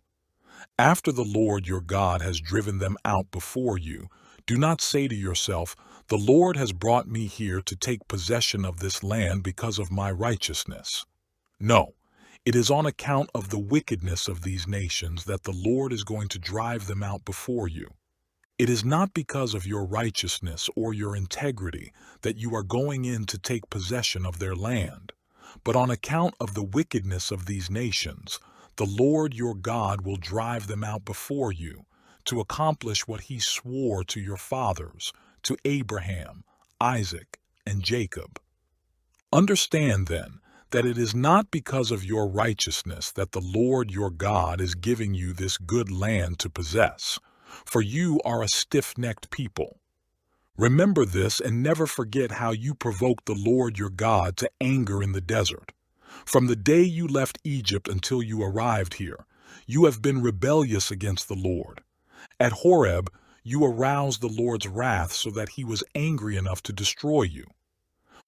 After the Lord your God has driven them out before you, do not say to yourself, "The Lord has brought me here to take possession of this land because of my righteousness." No, it is on account of the wickedness of these nations that the Lord is going to drive them out before you. It is not because of your righteousness or your integrity that you are going in to take possession of their land, but on account of the wickedness of these nations, the Lord your God will drive them out before you to accomplish what he swore to your fathers, to Abraham, Isaac, and Jacob. Understand then that it is not because of your righteousness that the Lord your God is giving you this good land to possess, for you are a stiff-necked people. Remember this and never forget how you provoked the Lord your God to anger in the desert. From the day you left Egypt until you arrived here, you have been rebellious against the Lord. At Horeb, you aroused the Lord's wrath so that he was angry enough to destroy you.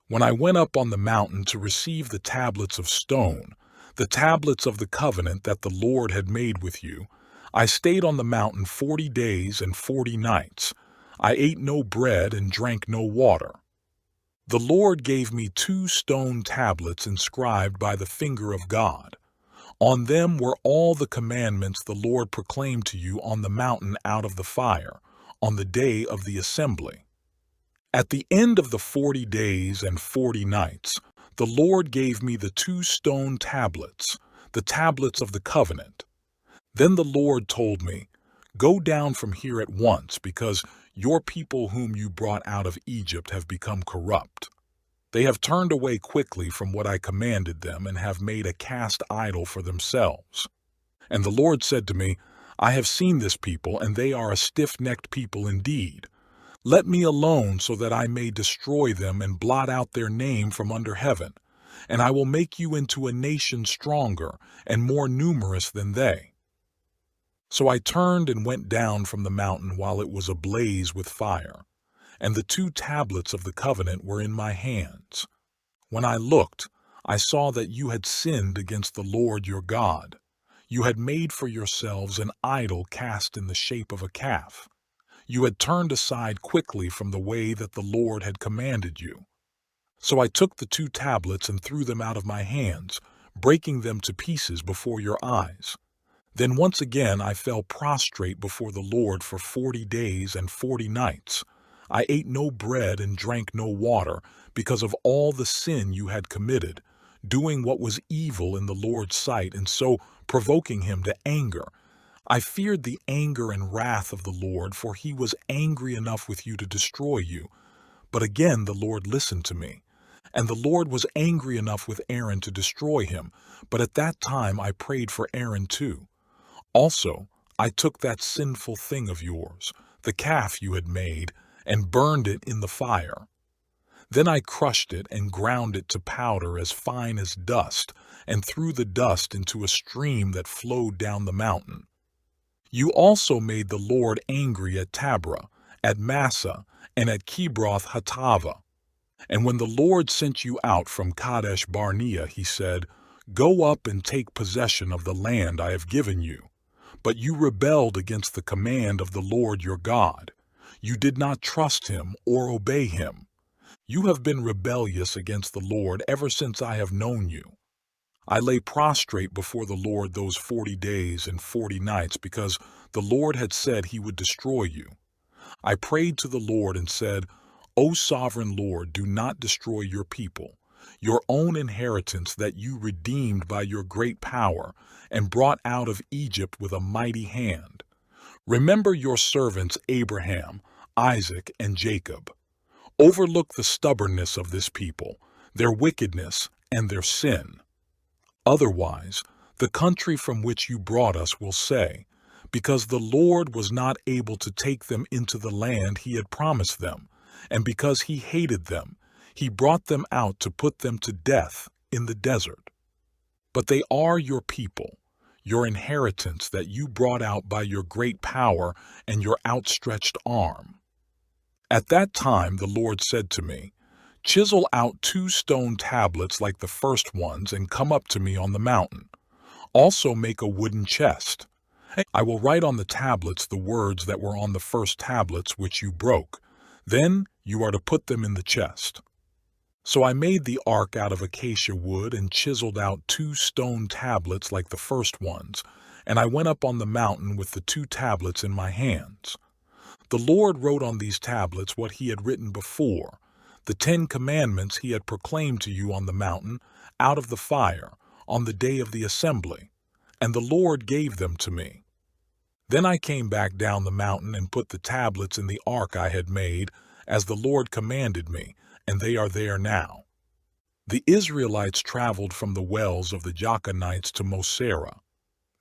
When I went up on the mountain to receive the tablets of stone, the tablets of the covenant that the Lord had made with you, I stayed on the mountain 40 days and 40 nights. I ate no bread and drank no water. The Lord gave me 2 stone tablets inscribed by the finger of God. On them were all the commandments the Lord proclaimed to you on the mountain out of the fire, on the day of the assembly. At the end of the 40 days and 40 nights, the Lord gave me the 2 stone tablets, the tablets of the covenant. Then the Lord told me, "Go down from here at once, because your people whom you brought out of Egypt have become corrupt. They have turned away quickly from what I commanded them and have made a cast idol for themselves." And the Lord said to me, "I have seen this people, and they are a stiff-necked people indeed. Let me alone so that I may destroy them and blot out their name from under heaven, and I will make you into a nation stronger and more numerous than they." So I turned and went down from the mountain while it was ablaze with fire, and the 2 tablets of the covenant were in my hands. When I looked, I saw that you had sinned against the Lord your God. You had made for yourselves an idol cast in the shape of a calf. You had turned aside quickly from the way that the Lord had commanded you. So I took the 2 tablets and threw them out of my hands, breaking them to pieces before your eyes. Then once again I fell prostrate before the Lord for 40 days and 40 nights. I ate no bread and drank no water because of all the sin you had committed, doing what was evil in the Lord's sight and so provoking him to anger. I feared the anger and wrath of the Lord, for he was angry enough with you to destroy you. But again the Lord listened to me. And the Lord was angry enough with Aaron to destroy him, but at that time I prayed for Aaron too. Also, I took that sinful thing of yours, the calf you had made, and burned it in the fire. Then I crushed it and ground it to powder as fine as dust, and threw the dust into a stream that flowed down the mountain. You also made the Lord angry at Taberah, at Massa, and at Kibroth Hattava. And when the Lord sent you out from Kadesh Barnea, he said, "Go up and take possession of the land I have given you." But you rebelled against the command of the Lord your God. You did not trust him or obey him. You have been rebellious against the Lord ever since I have known you. I lay prostrate before the Lord those 40 days and 40 nights because the Lord had said he would destroy you. I prayed to the Lord and said, "O sovereign Lord, do not destroy your people, your own inheritance that you redeemed by your great power and brought out of Egypt with a mighty hand. Remember your servants Abraham, Isaac, and Jacob. Overlook the stubbornness of this people, their wickedness, and their sin. Otherwise, the country from which you brought us will say, because the Lord was not able to take them into the land he had promised them, and because he hated them, he brought them out to put them to death in the desert. But they are your people, your inheritance that you brought out by your great power and your outstretched arm." At that time the Lord said to me, "Chisel out 2 stone tablets like the first ones and come up to me on the mountain. Also make a wooden chest. I will write on the tablets the words that were on the first tablets which you broke. Then you are to put them in the chest." So I made the ark out of acacia wood and chiseled out 2 stone tablets like the first ones, and I went up on the mountain with the 2 tablets in my hands. The Lord wrote on these tablets what he had written before, the 10 commandments he had proclaimed to you on the mountain, out of the fire, on the day of the assembly, and the Lord gave them to me. Then I came back down the mountain and put the tablets in the ark I had made, as the Lord commanded me, and they are there now. The Israelites traveled from the wells of the Jachanites to Mosera.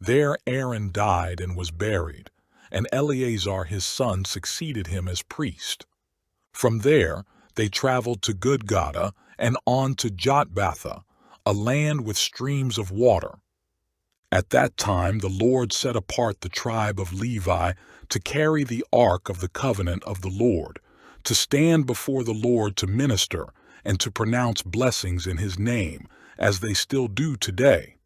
There Aaron died and was buried, and Eleazar his son succeeded him as priest. From there they traveled to Gudgodah and on to Jotbatha, a land with streams of water. At that time the Lord set apart the tribe of Levi to carry the ark of the covenant of the Lord, to stand before the Lord to minister and to pronounce blessings in his name, as they still do today.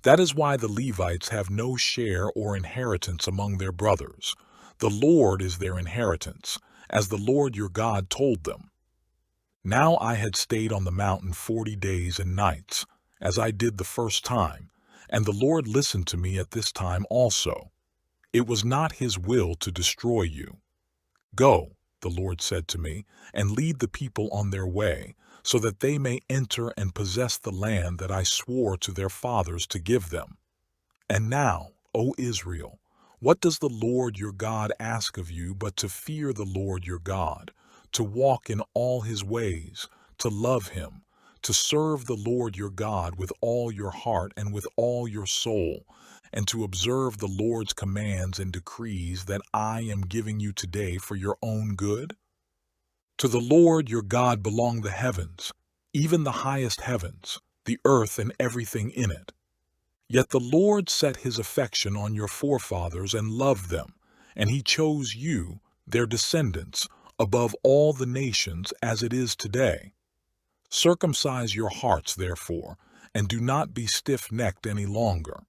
That is why the Levites have no share or inheritance among their brothers. The Lord is their inheritance, as the Lord your God told them. Now I had stayed on the mountain 40 days and nights, as I did the first time, and the Lord listened to me at this time also. It was not his will to destroy you. Go, the Lord said to me, and lead the people on their way, so that they may enter and possess the land that I swore to their fathers to give them. And now, O Israel, what does the Lord your God ask of you but to fear the Lord your God, to walk in all his ways, to love him, to serve the Lord your God with all your heart and with all your soul, and to observe the Lord's commands and decrees that I am giving you today for your own good? To the Lord your God belong the heavens, even the highest heavens, the earth and everything in it. Yet the Lord set his affection on your forefathers and loved them, and he chose you, their descendants, above all the nations as it is today. Circumcise your hearts, therefore, and do not be stiff-necked any longer.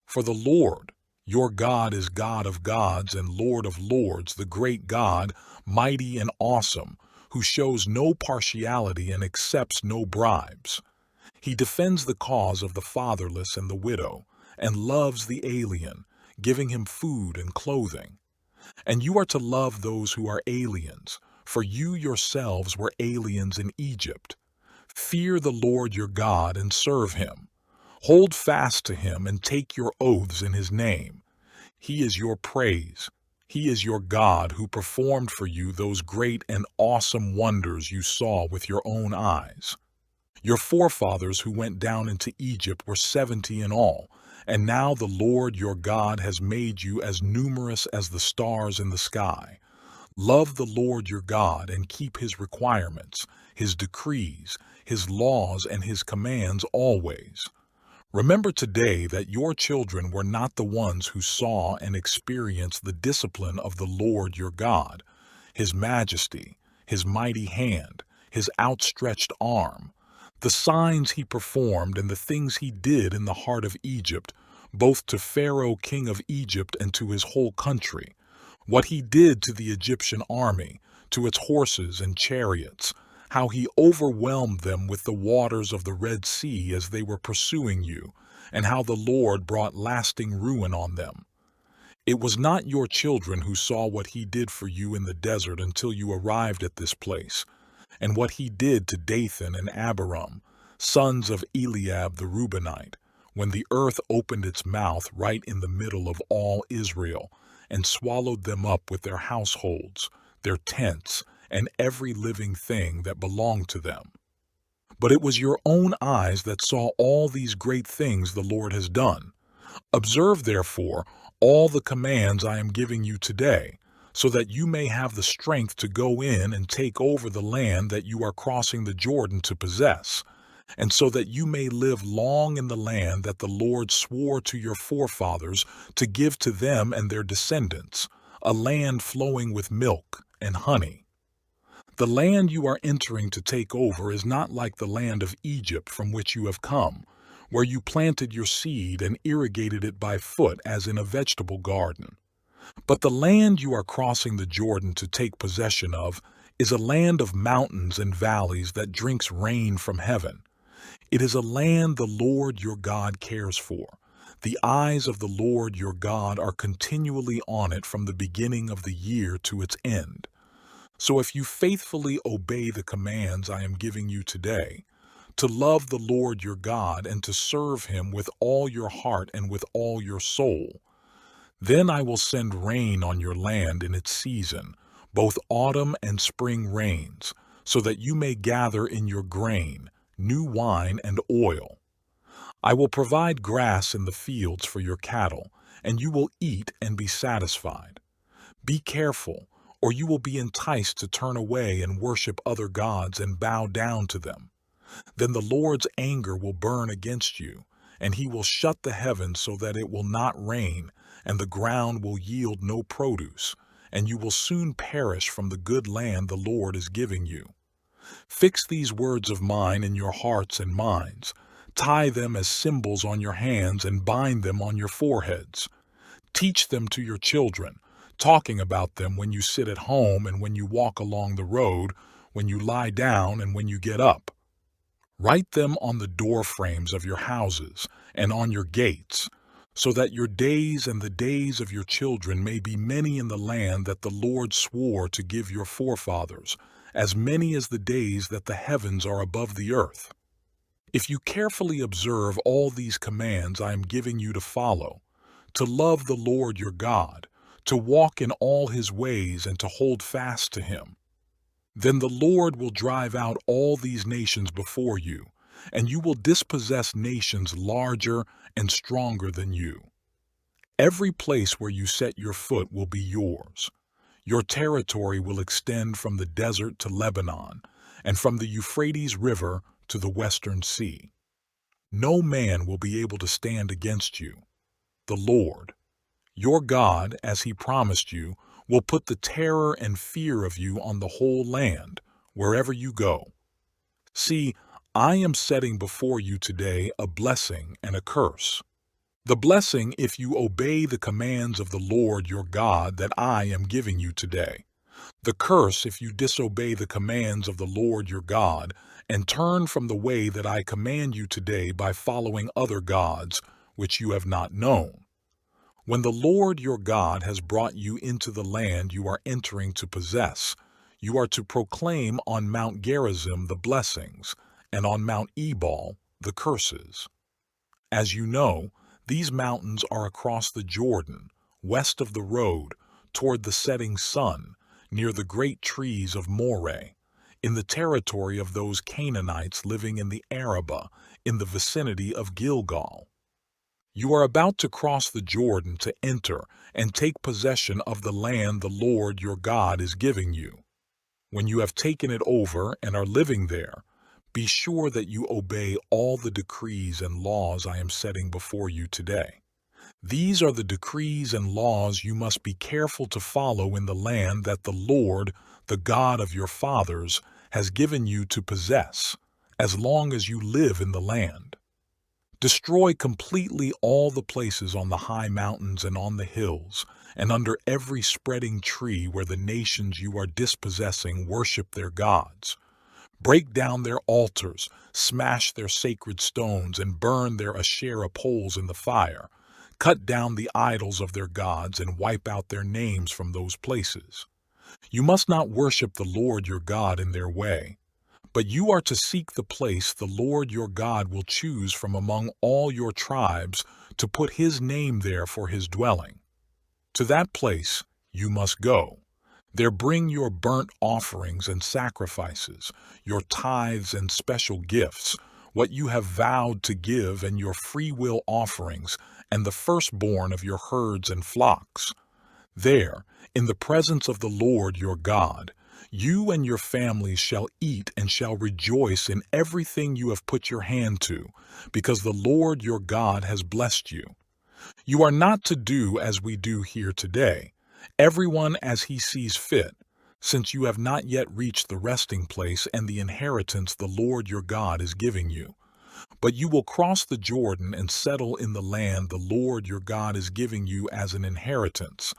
For the Lord, your God, is God of gods and Lord of lords, the great God, mighty and awesome, who shows no partiality and accepts no bribes. He defends the cause of the fatherless and the widow, and loves the alien, giving him food and clothing. And you are to love those who are aliens, for you yourselves were aliens in Egypt. Fear the Lord your God and serve him. Hold fast to him and take your oaths in his name. He is your praise. He is your God who performed for you those great and awesome wonders you saw with your own eyes. Your forefathers who went down into Egypt were 70 in all, and now the Lord your God has made you as numerous as the stars in the sky. Love the Lord your God and keep his requirements, his decrees, his laws, and his commands always. Remember today that your children were not the ones who saw and experienced the discipline of the Lord your God, his majesty, his mighty hand, his outstretched arm, the signs he performed and the things he did in the heart of Egypt, both to Pharaoh king of Egypt and to his whole country, what he did to the Egyptian army, to its horses and chariots, how he overwhelmed them with the waters of the Red Sea as they were pursuing you, and how the Lord brought lasting ruin on them. It was not your children who saw what he did for you in the desert until you arrived at this place, and what he did to Dathan and Abiram, sons of Eliab the Reubenite, when the earth opened its mouth right in the middle of all Israel, and swallowed them up with their households, their tents, and every living thing that belonged to them. But it was your own eyes that saw all these great things the Lord has done. Observe, therefore, all the commands I am giving you today, so that you may have the strength to go in and take over the land that you are crossing the Jordan to possess, and so that you may live long in the land that the Lord swore to your forefathers to give to them and their descendants, a land flowing with milk and honey. The land you are entering to take over is not like the land of Egypt from which you have come, where you planted your seed and irrigated it by foot as in a vegetable garden. But the land you are crossing the Jordan to take possession of is a land of mountains and valleys that drinks rain from heaven. It is a land the Lord your God cares for. The eyes of the Lord your God are continually on it from the beginning of the year to its end. So if you faithfully obey the commands I am giving you today, to love the Lord your God and to serve him with all your heart and with all your soul, then I will send rain on your land in its season, both autumn and spring rains, so that you may gather in your grain, new wine and oil. I will provide grass in the fields for your cattle, and you will eat and be satisfied. Be careful, or you will be enticed to turn away and worship other gods and bow down to them. Then the Lord's anger will burn against you, and he will shut the heavens so that it will not rain, and the ground will yield no produce, and you will soon perish from the good land the Lord is giving you. Fix these words of mine in your hearts and minds. Tie them as symbols on your hands and bind them on your foreheads. Teach them to your children, talking about them when you sit at home and when you walk along the road, when you lie down and when you get up. Write them on the door frames of your houses and on your gates, so that your days and the days of your children may be many in the land that the Lord swore to give your forefathers, as many as the days that the heavens are above the earth. If you carefully observe all these commands I am giving you to follow, to love the Lord your God, to walk in all his ways and to hold fast to him, then the Lord will drive out all these nations before you, and you will dispossess nations larger and stronger than you. Every place where you set your foot will be yours. Your territory will extend from the desert to Lebanon, and from the Euphrates River to the western sea. No man will be able to stand against you. The Lord, your God, as he promised you, will put the terror and fear of you on the whole land, wherever you go. See, I am setting before you today a blessing and a curse. The blessing if you obey the commands of the Lord your God that I am giving you today. The curse if you disobey the commands of the Lord your God and turn from the way that I command you today by following other gods, which you have not known. When the Lord your God has brought you into the land you are entering to possess, you are to proclaim on Mount Gerizim the blessings, and on Mount Ebal the curses. As you know, these mountains are across the Jordan, west of the road, toward the setting sun, near the great trees of Moreh, in the territory of those Canaanites living in the Arabah, in the vicinity of Gilgal. You are about to cross the Jordan to enter and take possession of the land the Lord your God is giving you. When you have taken it over and are living there, be sure that you obey all the decrees and laws I am setting before you today. These are the decrees and laws you must be careful to follow in the land that the Lord, the God of your fathers, has given you to possess, as long as you live in the land. Destroy completely all the places on the high mountains and on the hills, and under every spreading tree where the nations you are dispossessing worship their gods. Break down their altars, smash their sacred stones, and burn their Asherah poles in the fire. Cut down the idols of their gods and wipe out their names from those places. You must not worship the Lord your God in their way, but you are to seek the place the Lord your God will choose from among all your tribes to put his name there for his dwelling. To that place you must go. There bring your burnt offerings and sacrifices, your tithes and special gifts, what you have vowed to give, and your freewill offerings, and the firstborn of your herds and flocks. There, in the presence of the Lord your God, you and your families shall eat and shall rejoice in everything you have put your hand to, because the Lord your God has blessed you. You are not to do as we do here today, everyone as he sees fit, since you have not yet reached the resting place and the inheritance the Lord your God is giving you. But you will cross the Jordan and settle in the land the Lord your God is giving you as an inheritance,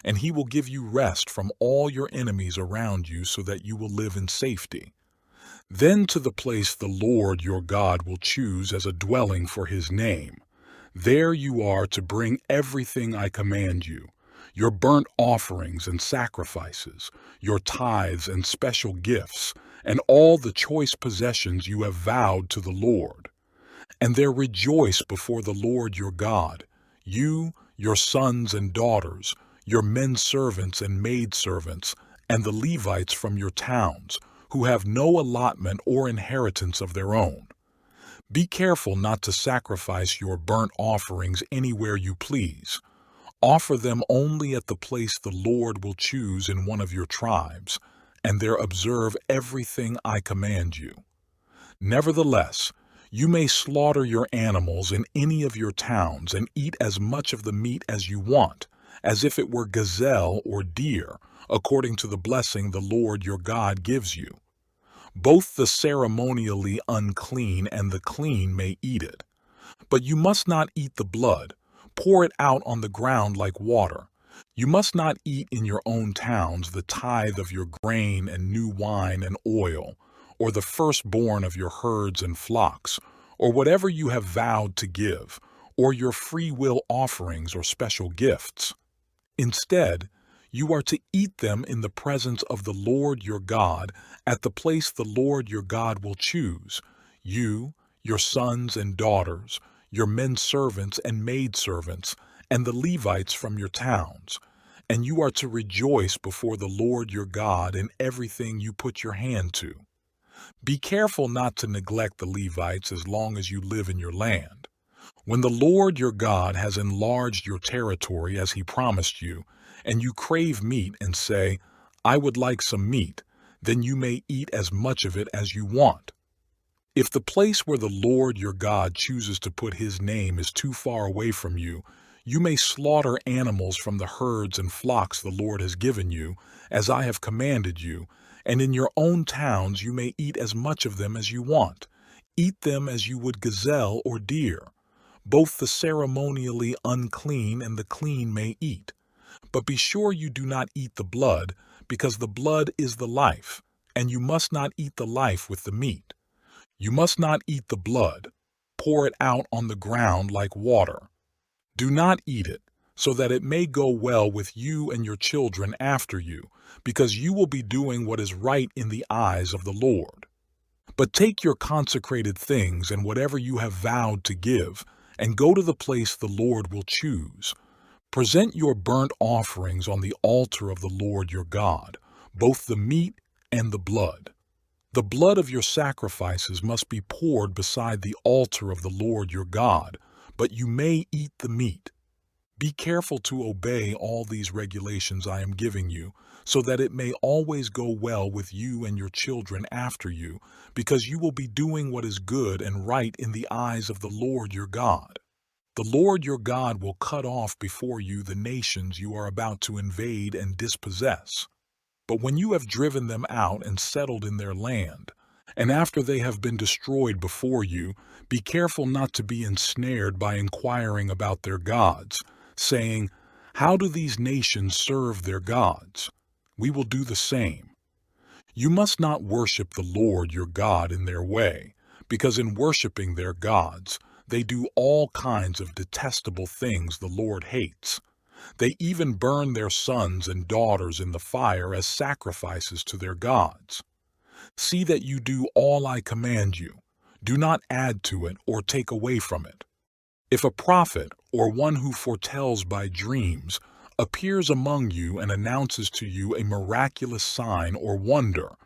and he will give you rest from all your enemies around you so that you will live in safety. Then to the place the Lord your God will choose as a dwelling for his name. There you are to bring everything I command you, your burnt offerings and sacrifices, your tithes and special gifts, and all the choice possessions you have vowed to the Lord. And there rejoice before the Lord your God, you, your sons and daughters, your men servants and maid servants, and the Levites from your towns, who have no allotment or inheritance of their own. Be careful not to sacrifice your burnt offerings anywhere you please. Offer them only at the place the Lord will choose in one of your tribes, and there observe everything I command you. Nevertheless, you may slaughter your animals in any of your towns and eat as much of the meat as you want, as if it were gazelle or deer, according to the blessing the Lord your God gives you. Both the ceremonially unclean and the clean may eat it. But you must not eat the blood. Pour it out on the ground like water. You must not eat in your own towns the tithe of your grain and new wine and oil, or the firstborn of your herds and flocks, or whatever you have vowed to give, or your free will offerings or special gifts. Instead, you are to eat them in the presence of the Lord your God at the place the Lord your God will choose, you, your sons and daughters, your men servants and maidservants, and the Levites from your towns. And you are to rejoice before the Lord your God in everything you put your hand to. Be careful not to neglect the Levites as long as you live in your land. When the Lord your God has enlarged your territory as he promised you, and you crave meat and say, I would like some meat, then you may eat as much of it as you want. If the place where the Lord your God chooses to put his name is too far away from you, you may slaughter animals from the herds and flocks the Lord has given you, as I have commanded you, and in your own towns you may eat as much of them as you want. Eat them as you would gazelle or deer. Both the ceremonially unclean and the clean may eat. But be sure you do not eat the blood, because the blood is the life, and you must not eat the life with the meat. You must not eat the blood. Pour it out on the ground like water. Do not eat it, so that it may go well with you and your children after you, because you will be doing what is right in the eyes of the Lord. But take your consecrated things and whatever you have vowed to give, and go to the place the Lord will choose. Present your burnt offerings on the altar of the Lord your God, both the meat and the blood. The blood of your sacrifices must be poured beside the altar of the Lord your God, but you may eat the meat. Be careful to obey all these regulations I am giving you, so that it may always go well with you and your children after you, because you will be doing what is good and right in the eyes of the Lord your God. The Lord your God will cut off before you the nations you are about to invade and dispossess. But when you have driven them out and settled in their land, and after they have been destroyed before you, be careful not to be ensnared by inquiring about their gods, saying, How do these nations serve their gods? We will do the same. You must not worship the Lord your God in their way, because in worshiping their gods, they do all kinds of detestable things the Lord hates. They even burn their sons and daughters in the fire as sacrifices to their gods. See that you do all I command you. Do not add to it or take away from it. If a prophet or one who foretells by dreams appears among you and announces to you a miraculous sign or wonder,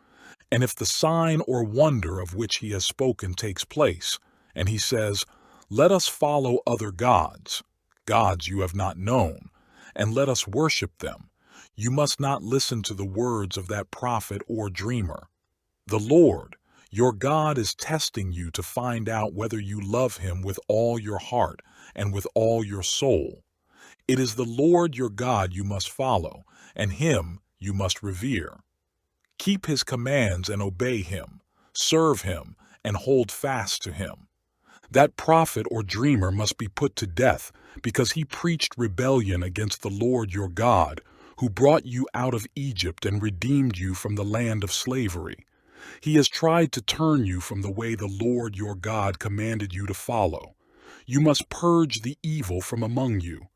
and if the sign or wonder of which he has spoken takes place, and he says, Let us follow other gods, gods you have not known, and let us worship them, you must not listen to the words of that prophet or dreamer. The Lord, your God, is testing you to find out whether you love him with all your heart and with all your soul. It is the Lord your God you must follow, and him you must revere. Keep his commands and obey him, serve him, and hold fast to him. That prophet or dreamer must be put to death because he preached rebellion against the Lord your God, who brought you out of Egypt and redeemed you from the land of slavery. He has tried to turn you from the way the Lord your God commanded you to follow. You must purge the evil from among you.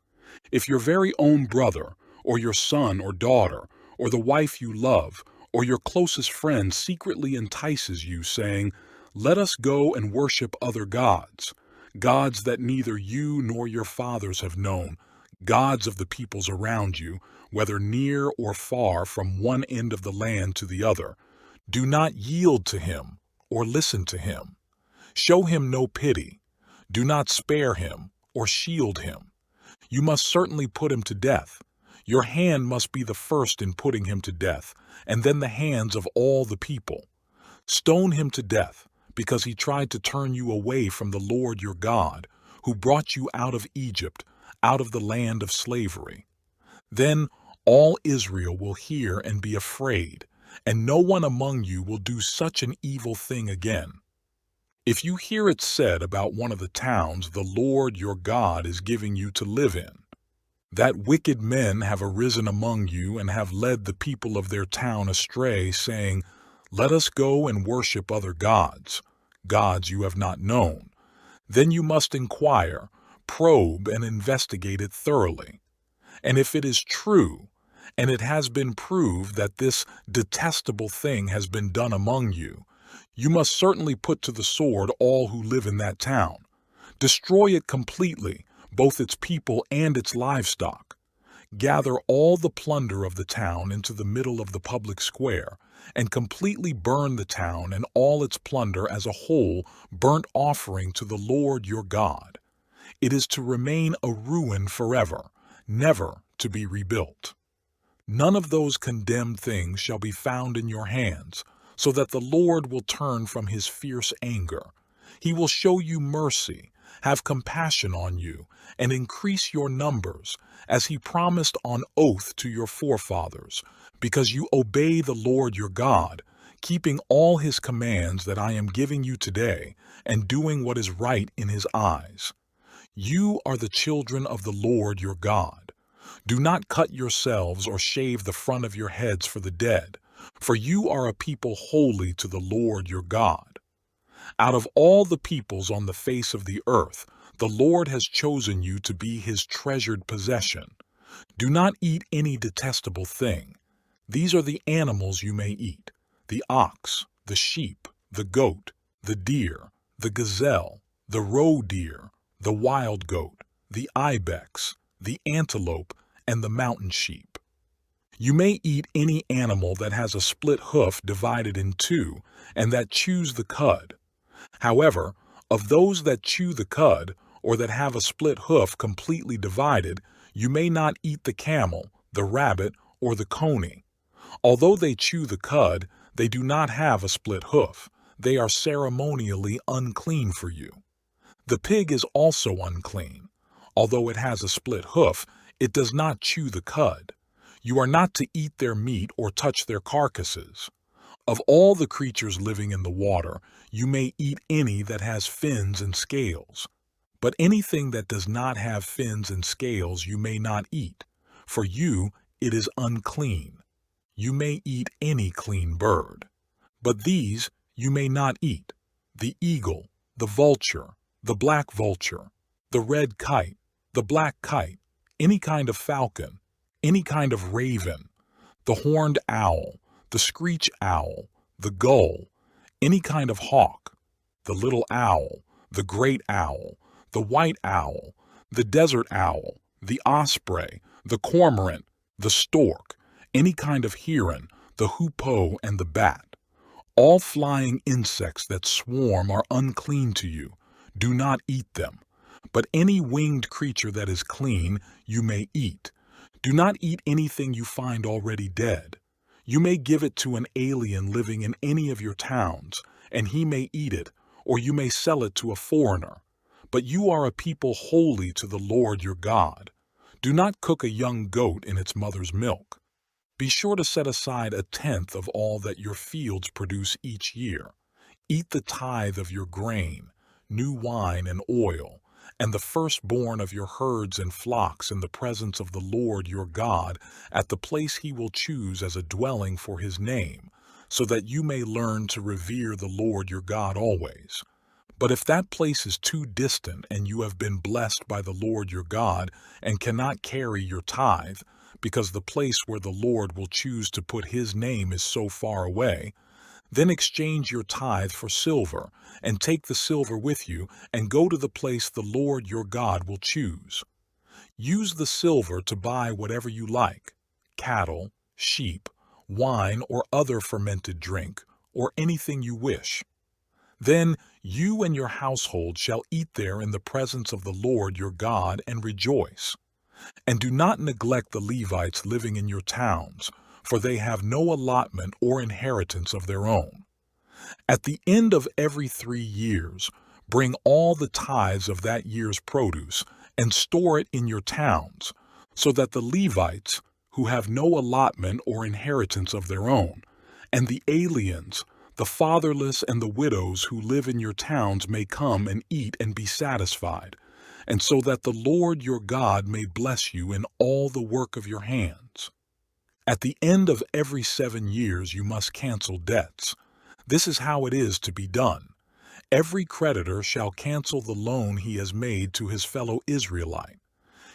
If your very own brother, or your son or daughter, or the wife you love, or your closest friend secretly entices you, saying, Let us go and worship other gods, gods that neither you nor your fathers have known, gods of the peoples around you, whether near or far from one end of the land to the other, do not yield to him or listen to him. Show him no pity. Do not spare him or shield him. You must certainly put him to death. Your hand must be the first in putting him to death, and then the hands of all the people. Stone him to death, because he tried to turn you away from the Lord your God, who brought you out of Egypt, out of the land of slavery. Then all Israel will hear and be afraid, and no one among you will do such an evil thing again. If you hear it said about one of the towns the Lord your God is giving you to live in, that wicked men have arisen among you and have led the people of their town astray, saying, "Let us go and worship other gods, gods you have not known," then you must inquire, probe, and investigate it thoroughly. And if it is true, and it has been proved that this detestable thing has been done among you, you must certainly put to the sword all who live in that town. Destroy it completely, both its people and its livestock. Gather all the plunder of the town into the middle of the public square, and completely burn the town and all its plunder as a whole burnt offering to the Lord your God. It is to remain a ruin forever, never to be rebuilt. None of those condemned things shall be found in your hands, so that the Lord will turn from his fierce anger. He will show you mercy, have compassion on you, and increase your numbers, as he promised on oath to your forefathers, because you obey the Lord your God, keeping all his commands that I am giving you today, and doing what is right in his eyes. You are the children of the Lord your God. Do not cut yourselves or shave the front of your heads for the dead, for you are a people holy to the Lord your God. Out of all the peoples on the face of the earth, the Lord has chosen you to be his treasured possession. Do not eat any detestable thing. These are the animals you may eat: the ox, the sheep, the goat, the deer, the gazelle, the roe deer, the wild goat, the ibex, the antelope, and the mountain sheep. You may eat any animal that has a split hoof divided in two, and that chews the cud. However, of those that chew the cud, or that have a split hoof completely divided, you may not eat the camel, the rabbit, or the coney. Although they chew the cud, they do not have a split hoof. They are ceremonially unclean for you. The pig is also unclean. Although it has a split hoof, it does not chew the cud. You are not to eat their meat or touch their carcasses. Of all the creatures living in the water, you may eat any that has fins and scales. But anything that does not have fins and scales you may not eat. For you it is unclean. You may eat any clean bird. But these you may not eat: the eagle, the vulture, the black vulture, the red kite, the black kite, any kind of falcon, any kind of raven, the horned owl, the screech owl, the gull, any kind of hawk, the little owl, the great owl, the white owl, the desert owl, the osprey, the cormorant, the stork, any kind of heron, the hoopoe, and the bat. All flying insects that swarm are unclean to you. Do not eat them. But any winged creature that is clean you may eat. Do not eat anything you find already dead. You may give it to an alien living in any of your towns, and he may eat it, or you may sell it to a foreigner. But you are a people holy to the Lord your God. Do not cook a young goat in its mother's milk. Be sure to set aside 1/10 of all that your fields produce each year. Eat the tithe of your grain, new wine and oil, and the firstborn of your herds and flocks in the presence of the Lord your God at the place he will choose as a dwelling for his name, so that you may learn to revere the Lord your God always. But if that place is too distant and you have been blessed by the Lord your God and cannot carry your tithe, because the place where the Lord will choose to put his name is so far away, then exchange your tithe for silver, and take the silver with you, and go to the place the Lord your God will choose. Use the silver to buy whatever you like: cattle, sheep, wine, or other fermented drink, or anything you wish. Then you and your household shall eat there in the presence of the Lord your God and rejoice. And do not neglect the Levites living in your towns, for they have no allotment or inheritance of their own. At the end of every 3 years, bring all the tithes of that year's produce and store it in your towns, so that the Levites, who have no allotment or inheritance of their own, and the aliens, the fatherless and the widows who live in your towns may come and eat and be satisfied, and so that the Lord your God may bless you in all the work of your hands. At the end of every 7 years you must cancel debts. This is how it is to be done. Every creditor shall cancel the loan he has made to his fellow Israelite.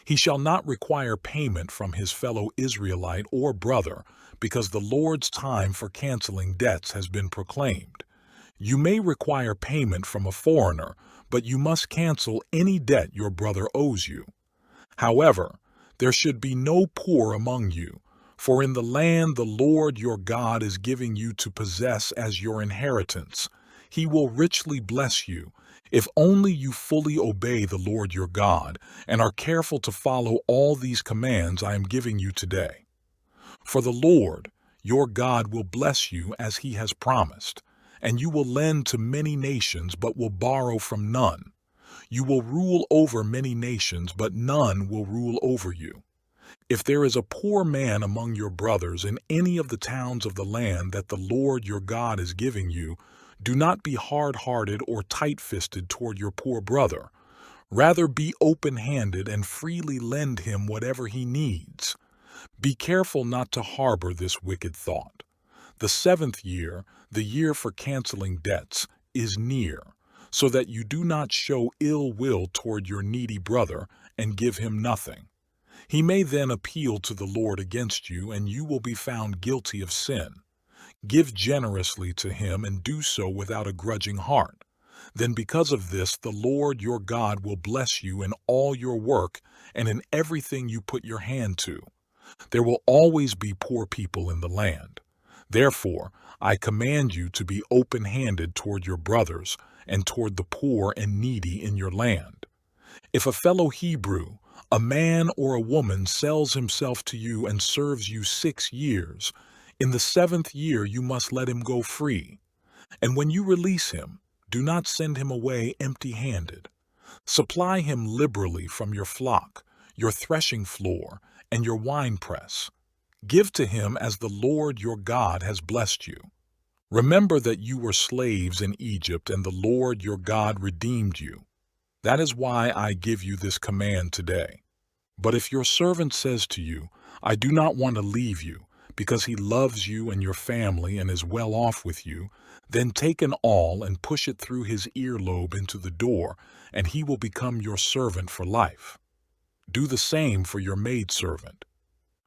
He shall not require payment from his fellow Israelite or brother, because the Lord's time for canceling debts has been proclaimed. You may require payment from a foreigner, but you must cancel any debt your brother owes you. However, there should be no poor among you, for in the land the Lord your God is giving you to possess as your inheritance, He will richly bless you, if only you fully obey the Lord your God and are careful to follow all these commands I am giving you today. For the Lord your God will bless you as He has promised, and you will lend to many nations but will borrow from none. You will rule over many nations, but none will rule over you. If there is a poor man among your brothers in any of the towns of the land that the Lord your God is giving you, do not be hard-hearted or tight-fisted toward your poor brother. Rather be open-handed and freely lend him whatever he needs. Be careful not to harbor this wicked thought. The 7th year, the year for canceling debts, is near, so that you do not show ill will toward your needy brother and give him nothing. He may then appeal to the Lord against you, and you will be found guilty of sin. Give generously to him and do so without a grudging heart. Then because of this, the Lord your God will bless you in all your work and in everything you put your hand to. There will always be poor people in the land. Therefore, I command you to be open-handed toward your brothers and toward the poor and needy in your land. If a fellow Hebrew, a man or a woman, sells himself to you and serves you 6 years, in the 7th year you must let him go free. And when you release him, do not send him away empty-handed. Supply him liberally from your flock, your threshing floor, and your winepress. Give to him as the Lord your God has blessed you. Remember that you were slaves in Egypt, and the Lord your God redeemed you. That is why I give you this command today. But if your servant says to you, I do not want to leave you, because he loves you and your family and is well off with you, then take an awl and push it through his earlobe into the door, and he will become your servant for life. Do the same for your maidservant.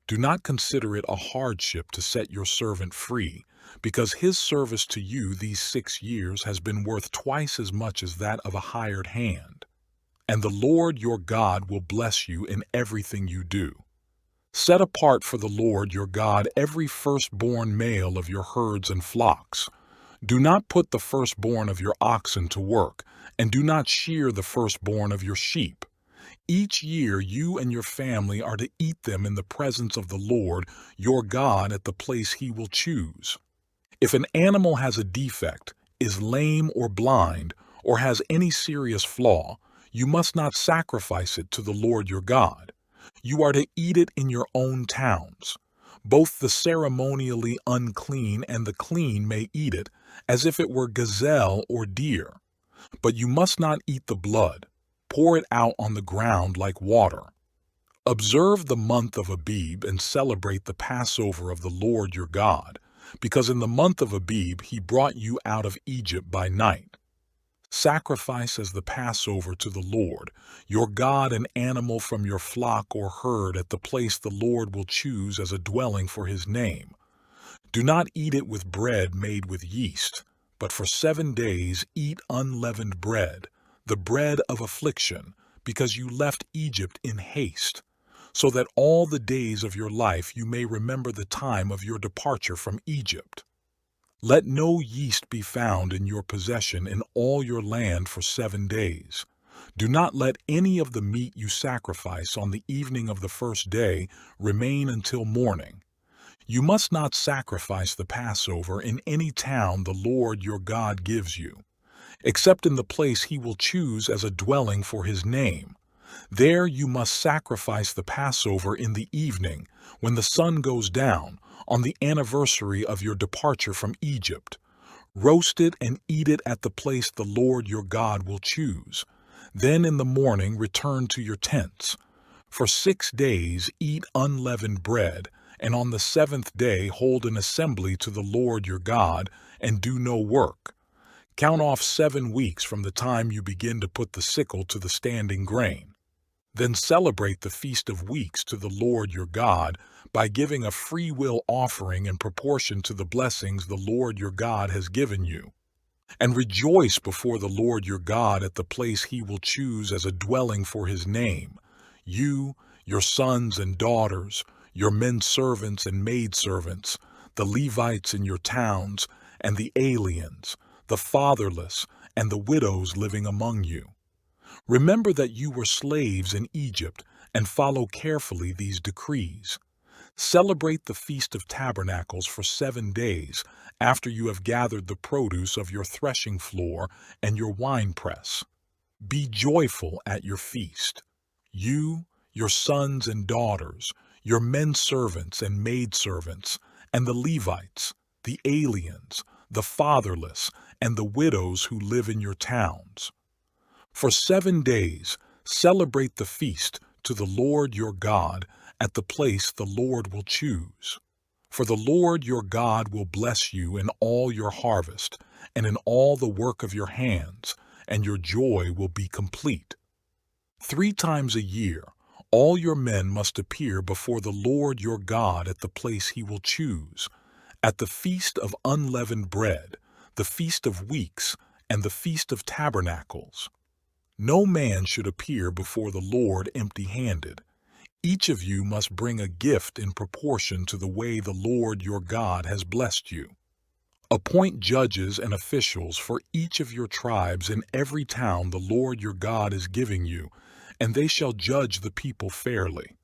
Do not consider it a hardship to set your servant free, because his service to you these 6 years has been worth twice as much as that of a hired hand. And the Lord your God will bless you in everything you do. Set apart for the Lord your God every firstborn male of your herds and flocks. Do not put the firstborn of your oxen to work, and do not shear the firstborn of your sheep. Each year you and your family are to eat them in the presence of the Lord your God at the place He will choose. If an animal has a defect, is lame or blind, or has any serious flaw, you must not sacrifice it to the Lord your God. You are to eat it in your own towns. Both the ceremonially unclean and the clean may eat it, as if it were gazelle or deer. But you must not eat the blood. Pour it out on the ground like water. Observe the month of Abib and celebrate the Passover of the Lord your God, because in the month of Abib He brought you out of Egypt by night. Sacrifice as the Passover to the Lord your God an animal from your flock or herd at the place the Lord will choose as a dwelling for His name. Do not eat it with bread made with yeast, but for 7 days eat unleavened bread, the bread of affliction, because you left Egypt in haste, so that all the days of your life you may remember the time of your departure from Egypt. Let no yeast be found in your possession in all your land for 7 days. Do not let any of the meat you sacrifice on the evening of the first day remain until morning. You must not sacrifice the Passover in any town the Lord your God gives you, except in the place he will choose as a dwelling for his name. There you must sacrifice the Passover in the evening, when the sun goes down, on the anniversary of your departure from Egypt. Roast it and eat it at the place the Lord your God will choose. Then in the morning return to your tents. For 6 days eat unleavened bread, and on the 7th day hold an assembly to the Lord your God, and do no work. Count off 7 weeks from the time you begin to put the sickle to the standing grain. Then celebrate the Feast of Weeks to the Lord your God by giving a free will offering in proportion to the blessings the Lord your God has given you. And rejoice before the Lord your God at the place he will choose as a dwelling for his name. You, your sons and daughters, your men servants and maidservants, the Levites in your towns, and the aliens, the fatherless, and the widows living among you. Remember that you were slaves in Egypt, and follow carefully these decrees. Celebrate the Feast of Tabernacles for 7 days after you have gathered the produce of your threshing floor and your winepress. Be joyful at your feast. You, your sons and daughters, your men servants and maidservants, and the Levites, the aliens, the fatherless, and the widows who live in your towns. For 7 days celebrate the feast to the Lord your God at the place the Lord will choose. For the Lord your God will bless you in all your harvest and in all the work of your hands, and your joy will be complete. 3 times a year all your men must appear before the Lord your God at the place he will choose, at the Feast of Unleavened Bread, the Feast of Weeks, and the Feast of Tabernacles. No man should appear before the Lord empty-handed. Each of you must bring a gift in proportion to the way the Lord your God has blessed you. Appoint judges and officials for each of your tribes in every town the Lord your God is giving you, and they shall judge the people fairly.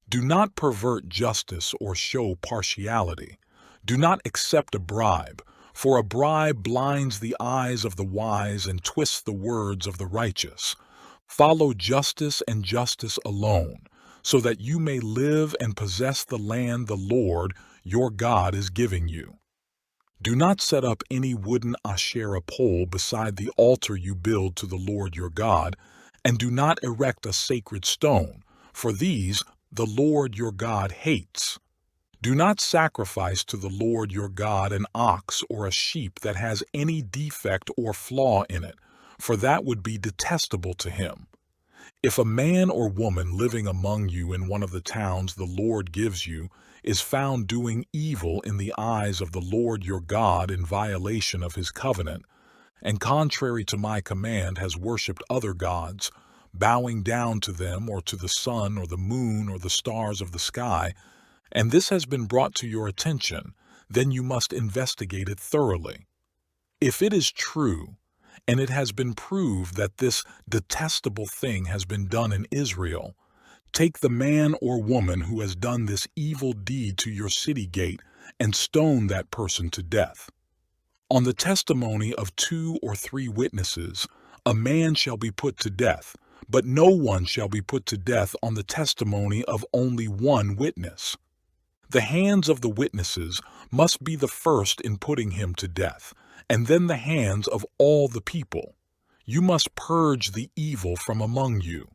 Do not pervert justice or show partiality. Do not accept a bribe, for a bribe blinds the eyes of the wise and twists the words of the righteous. Follow justice and justice alone, so that you may live and possess the land the Lord your God is giving you. Do not set up any wooden Asherah pole beside the altar you build to the Lord your God, and do not erect a sacred stone, for these the Lord your God hates. Do not sacrifice to the Lord your God an ox or a sheep that has any defect or flaw in it, for that would be detestable to him. If a man or woman living among you in one of the towns the Lord gives you is found doing evil in the eyes of the Lord your God in violation of his covenant, and contrary to my command has worshipped other gods, bowing down to them or to the sun or the moon or the stars of the sky, and this has been brought to your attention, then you must investigate it thoroughly. If it is true, and it has been proved that this detestable thing has been done in Israel, take the man or woman who has done this evil deed to your city gate and stone that person to death. On the testimony of 2 or 3 witnesses, a man shall be put to death, but no one shall be put to death on the testimony of only 1 witness. The hands of the witnesses must be the first in putting him to death, and then the hands of all the people. You must purge the evil from among you.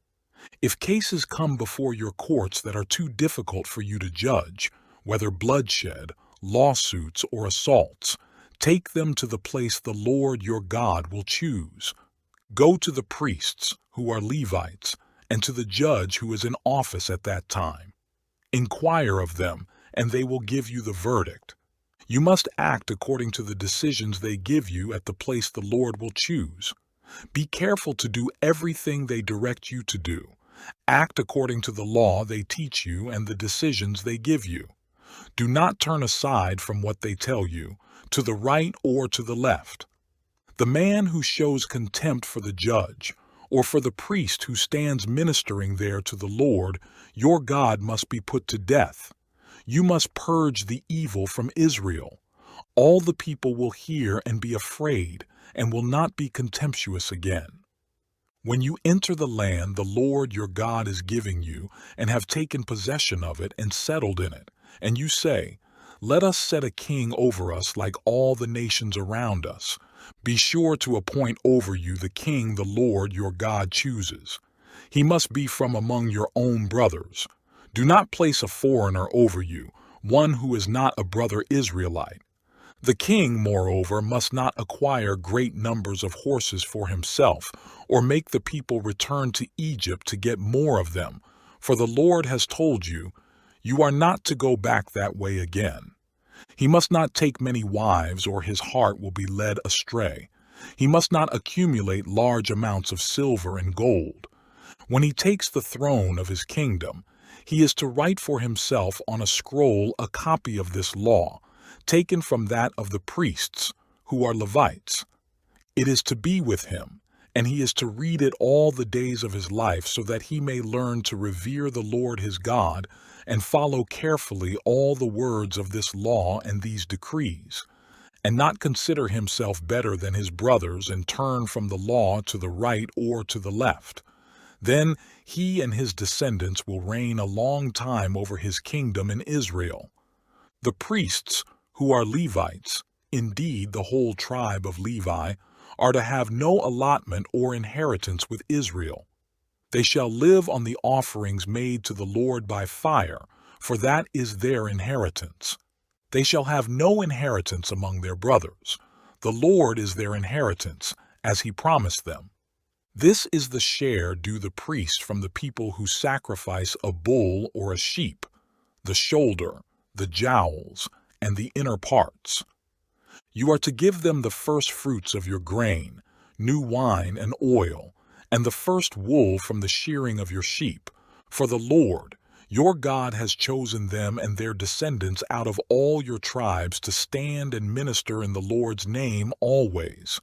If cases come before your courts that are too difficult for you to judge, whether bloodshed, lawsuits, or assaults, take them to the place the Lord your God will choose. Go to the priests, who are Levites, and to the judge who is in office at that time. Inquire of them, and they will give you the verdict. You must act according to the decisions they give you at the place the Lord will choose. Be careful to do everything they direct you to do. Act according to the law they teach you and the decisions they give you. Do not turn aside from what they tell you, to the right or to the left. The man who shows contempt for the judge, or for the priest who stands ministering there to the Lord, your God must be put to death. You must purge the evil from Israel. All the people will hear and be afraid, and will not be contemptuous again. When you enter the land the Lord your God is giving you, and have taken possession of it and settled in it, and you say, "Let us set a king over us like all the nations around us," be sure to appoint over you the king the Lord your God chooses. He must be from among your own brothers. Do not place a foreigner over you, one who is not a brother Israelite. The king, moreover, must not acquire great numbers of horses for himself, or make the people return to Egypt to get more of them, for the Lord has told you, "You are not to go back that way again." He must not take many wives, or his heart will be led astray. He must not accumulate large amounts of silver and gold. When he takes the throne of his kingdom, he is to write for himself on a scroll a copy of this law, taken from that of the priests, who are Levites. It is to be with him, and he is to read it all the days of his life, so that he may learn to revere the Lord his God and follow carefully all the words of this law and these decrees, and not consider himself better than his brothers and turn from the law to the right or to the left. Then he and his descendants will reign a long time over his kingdom in Israel. The priests, who are Levites, indeed the whole tribe of Levi, are to have no allotment or inheritance with Israel. They shall live on the offerings made to the Lord by fire, for that is their inheritance. They shall have no inheritance among their brothers. The Lord is their inheritance, as he promised them. This is the share due the priest from the people who sacrifice a bull or a sheep, the shoulder, the jowls, and the inner parts. You are to give them the first fruits of your grain, new wine and oil, and the first wool from the shearing of your sheep, for the Lord, your God, has chosen them and their descendants out of all your tribes to stand and minister in the Lord's name always.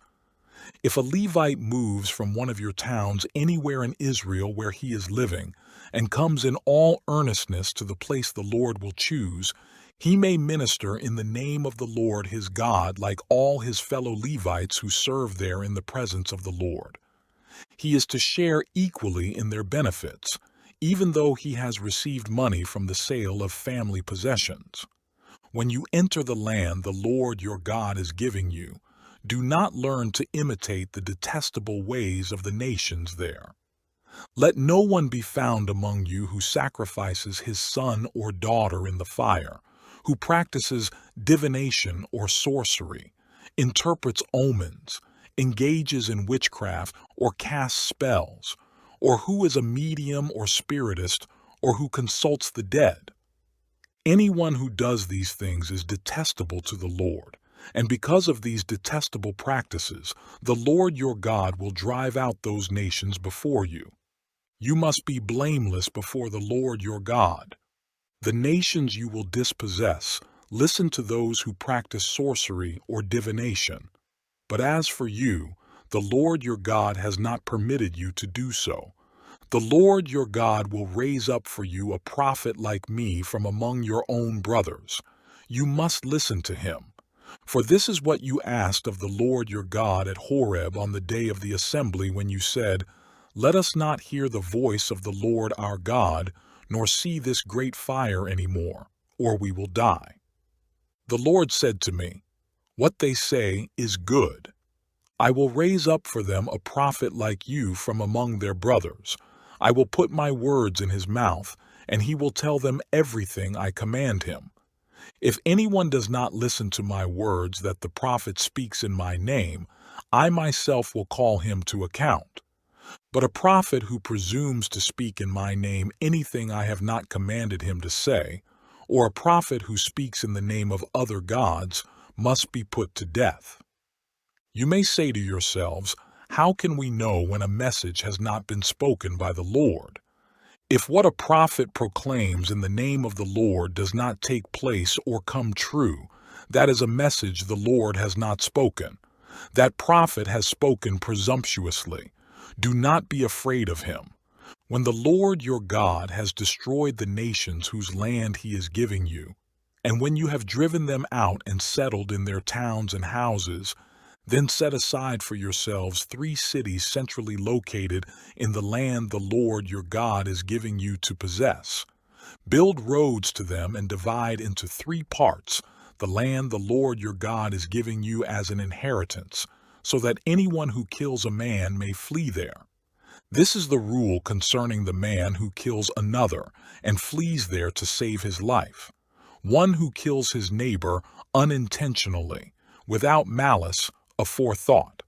If a Levite moves from one of your towns anywhere in Israel where he is living, and comes in all earnestness to the place the Lord will choose, he may minister in the name of the Lord his God like all his fellow Levites who serve there in the presence of the Lord. He is to share equally in their benefits, even though he has received money from the sale of family possessions. When you enter the land the Lord your God is giving you, do not learn to imitate the detestable ways of the nations there. Let no one be found among you who sacrifices his son or daughter in the fire, who practices divination or sorcery, interprets omens, engages in witchcraft or casts spells, or who is a medium or spiritist, or who consults the dead. Anyone who does these things is detestable to the Lord, and because of these detestable practices, the Lord your God will drive out those nations before you. You must be blameless before the Lord your God. The nations you will dispossess listen to those who practice sorcery or divination. But as for you, the Lord your God has not permitted you to do so. The Lord your God will raise up for you a prophet like me from among your own brothers. You must listen to him. For this is what you asked of the Lord your God at Horeb on the day of the assembly, when you said, "Let us not hear the voice of the Lord our God, nor see this great fire any more, or we will die." The Lord said to me, "What they say is good. I will raise up for them a prophet like you from among their brothers. I will put my words in his mouth, and he will tell them everything I command him. If anyone does not listen to my words that the prophet speaks in my name, I myself will call him to account. But a prophet who presumes to speak in my name anything I have not commanded him to say, or a prophet who speaks in the name of other gods, must be put to death." You may say to yourselves, "How can we know when a message has not been spoken by the Lord?" If what a prophet proclaims in the name of the Lord does not take place or come true, that is a message the Lord has not spoken. That prophet has spoken presumptuously. Do not be afraid of him. When the Lord your God has destroyed the nations whose land he is giving you, and when you have driven them out and settled in their towns and houses, then set aside for yourselves 3 cities centrally located in the land the Lord your God is giving you to possess. Build roads to them and divide into 3 parts the land the Lord your God is giving you as an inheritance, so that anyone who kills a man may flee there. This is the rule concerning the man who kills another and flees there to save his life. One who kills his neighbor unintentionally, without malice aforethought.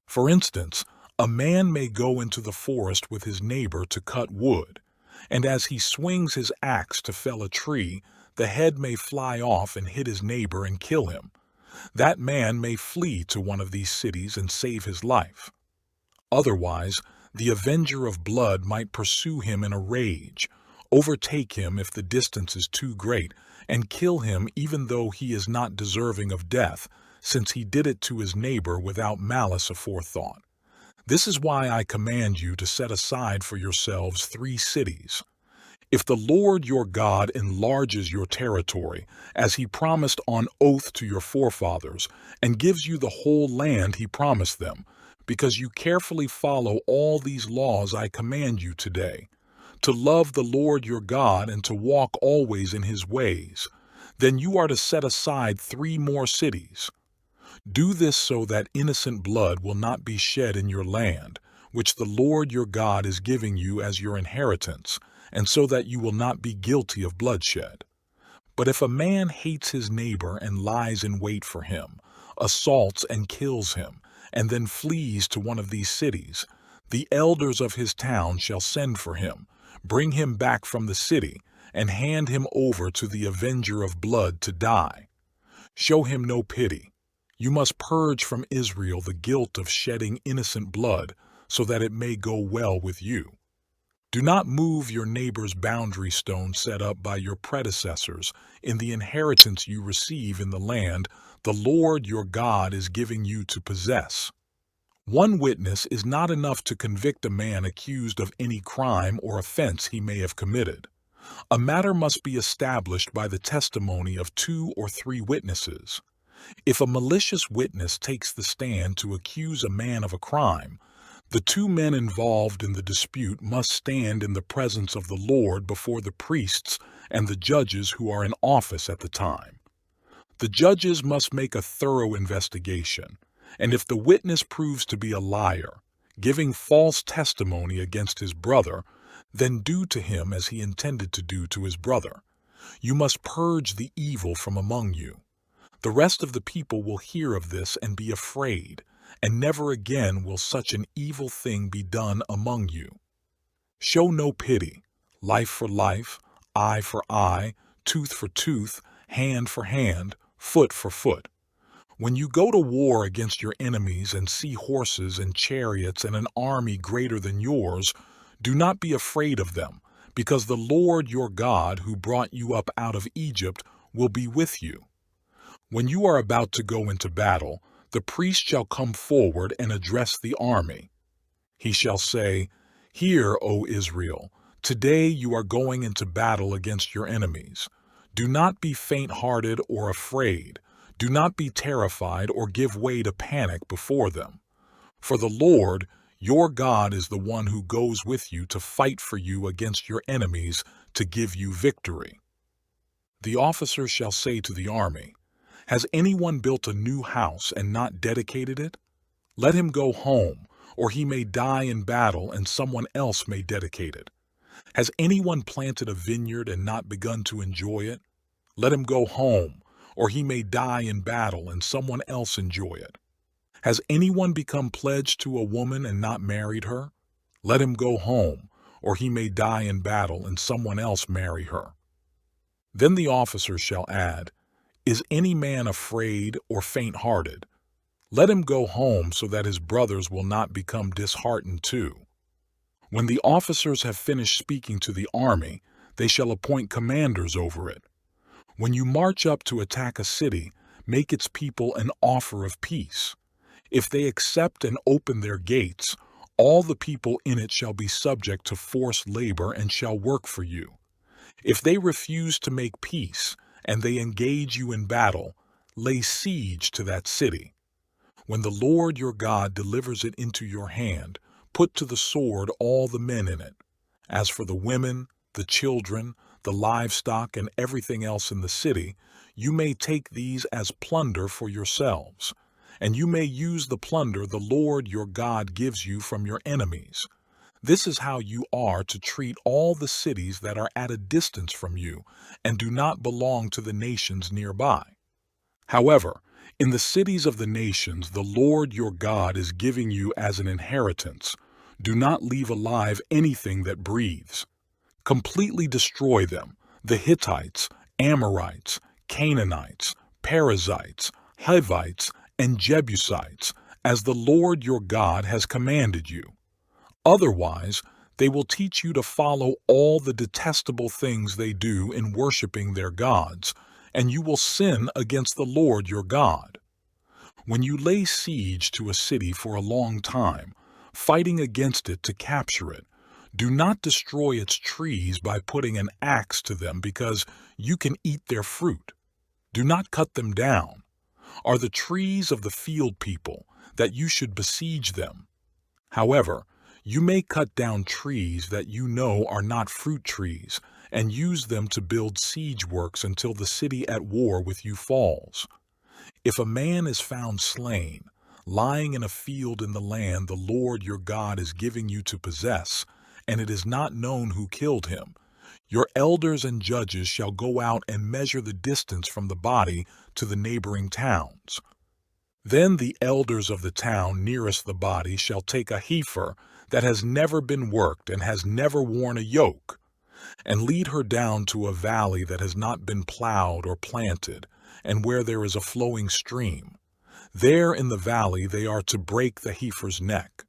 For instance, a man may go into the forest with his neighbor to cut wood, and as he swings his axe to fell a tree, the head may fly off and hit his neighbor and kill him. That man may flee to one of these cities and save his life. Otherwise, the avenger of blood might pursue him in a rage, overtake him if the distance is too great, and kill him even though he is not deserving of death, since he did it to his neighbor without malice aforethought. This is why I command you to set aside for yourselves 3 cities. If the Lord your God enlarges your territory, as he promised on oath to your forefathers, and gives you the whole land he promised them, because you carefully follow all these laws I command you today, to love the Lord your God and to walk always in his ways, then you are to set aside 3 more cities. Do this so that innocent blood will not be shed in your land, which the Lord your God is giving you as your inheritance, and so that you will not be guilty of bloodshed. But if a man hates his neighbor and lies in wait for him, assaults and kills him, and then flees to one of these cities, the elders of his town shall send for him, bring him back from the city, and hand him over to the avenger of blood to die. Show him no pity. You must purge from Israel the guilt of shedding innocent blood, so that it may go well with you. Do not move your neighbor's boundary stone set up by your predecessors in the inheritance you receive in the land the Lord your God is giving you to possess. One witness is not enough to convict a man accused of any crime or offense he may have committed. A matter must be established by the testimony of 2 or 3 witnesses. If a malicious witness takes the stand to accuse a man of a crime, the 2 men involved in the dispute must stand in the presence of the Lord before the priests and the judges who are in office at the time. The judges must make a thorough investigation, and if the witness proves to be a liar, giving false testimony against his brother, then do to him as he intended to do to his brother. You must purge the evil from among you. The rest of the people will hear of this and be afraid, and never again will such an evil thing be done among you. Show no pity, life for life, eye for eye, tooth for tooth, hand for hand, foot for foot. When you go to war against your enemies and see horses and chariots and an army greater than yours, do not be afraid of them, because the Lord your God who brought you up out of Egypt will be with you. When you are about to go into battle, the priest shall come forward and address the army. He shall say, "Hear, O Israel, today you are going into battle against your enemies. Do not be faint-hearted or afraid. Do not be terrified or give way to panic before them. For the Lord, your God, is the one who goes with you to fight for you against your enemies to give you victory." The officer shall say to the army, "Has anyone built a new house and not dedicated it? Let him go home, or he may die in battle and someone else may dedicate it. Has anyone planted a vineyard and not begun to enjoy it? Let him go home, or he may die in battle and someone else enjoy it. Has anyone become pledged to a woman and not married her? Let him go home, or he may die in battle and someone else marry her." Then the officer shall add, "Is any man afraid or faint-hearted? Let him go home so that his brothers will not become disheartened too." When the officers have finished speaking to the army, they shall appoint commanders over it. When you march up to attack a city, make its people an offer of peace. If they accept and open their gates, All the people in it shall be subject to forced labor and shall work for you. If they refuse to make peace, and they engage you in battle, lay siege to that city. When the Lord your God delivers it into your hand, put to the sword all the men in it. As for the women, the children, the livestock, and everything else in the city, you may take these as plunder for yourselves, and you may use the plunder the Lord your God gives you from your enemies. This is how you are to treat all the cities that are at a distance from you and do not belong to the nations nearby. However, in the cities of the nations the Lord your God is giving you as an inheritance, do not leave alive anything that breathes. Completely destroy them, the Hittites, Amorites, Canaanites, Perizzites, Hivites, and Jebusites, as the Lord your God has commanded you. Otherwise, they will teach you to follow all the detestable things they do in worshiping their gods, and you will sin against the Lord your God. When you lay siege to a city for a long time, fighting against it to capture it, do not destroy its trees by putting an axe to them because you can eat their fruit. Do not cut them down. Are the trees of the field people that you should besiege them? However, you may cut down trees that you know are not fruit trees and use them to build siege works until the city at war with you falls. If a man is found slain, lying in a field in the land the Lord your God is giving you to possess, and it is not known who killed him, your elders and judges shall go out and measure the distance from the body to the neighboring towns. Then the elders of the town nearest the body shall take a heifer that has never been worked and has never worn a yoke, and lead her down to a valley that has not been plowed or planted, and where there is a flowing stream. There in the valley they are to break the heifer's neck.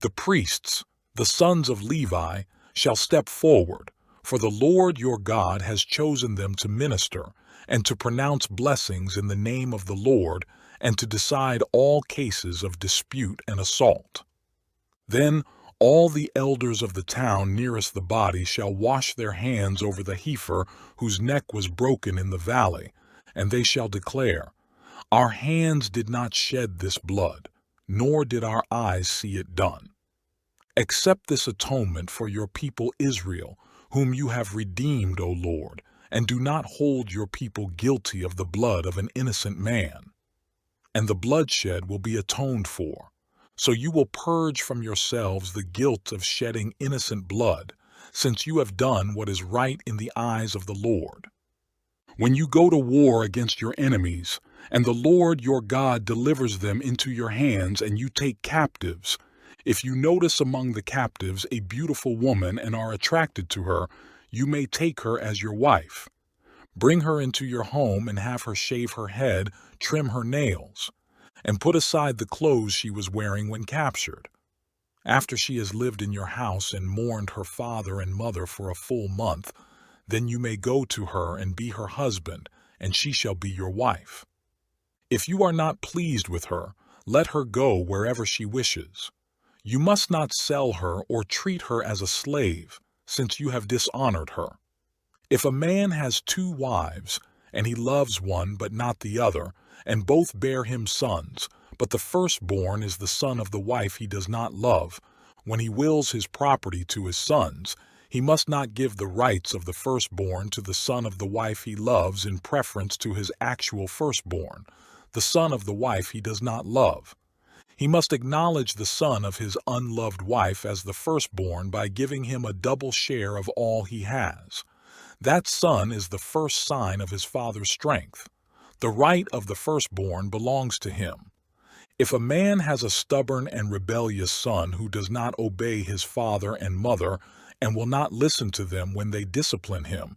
The priests, the sons of Levi, shall step forward, for the Lord your God has chosen them to minister and to pronounce blessings in the name of the Lord and to decide all cases of dispute and assault. Then all the elders of the town nearest the body shall wash their hands over the heifer whose neck was broken in the valley, and they shall declare, Our hands did not shed this blood, nor did our eyes see it done. Accept this atonement for your people Israel, whom you have redeemed, O Lord, and do not hold your people guilty of the blood of an innocent man. And the bloodshed will be atoned for. So you will purge from yourselves the guilt of shedding innocent blood, since you have done what is right in the eyes of the Lord. When you go to war against your enemies, and the Lord your God delivers them into your hands, and you take captives, if you notice among the captives a beautiful woman and are attracted to her, you may take her as your wife. Bring her into your home and have her shave her head, trim her nails, and put aside the clothes she was wearing when captured. After she has lived in your house and mourned her father and mother for a full month, then you may go to her and be her husband, and she shall be your wife. If you are not pleased with her, let her go wherever she wishes. You must not sell her or treat her as a slave, since you have dishonored her. If a man has 2 wives, and he loves one but not the other, and both bear him sons, but the firstborn is the son of the wife he does not love, when he wills his property to his sons, he must not give the rights of the firstborn to the son of the wife he loves in preference to his actual firstborn, the son of the wife he does not love. He must acknowledge the son of his unloved wife as the firstborn by giving him a double share of all he has. That son is the first sign of his father's strength. The right of the firstborn belongs to him. If a man has a stubborn and rebellious son who does not obey his father and mother and will not listen to them when they discipline him,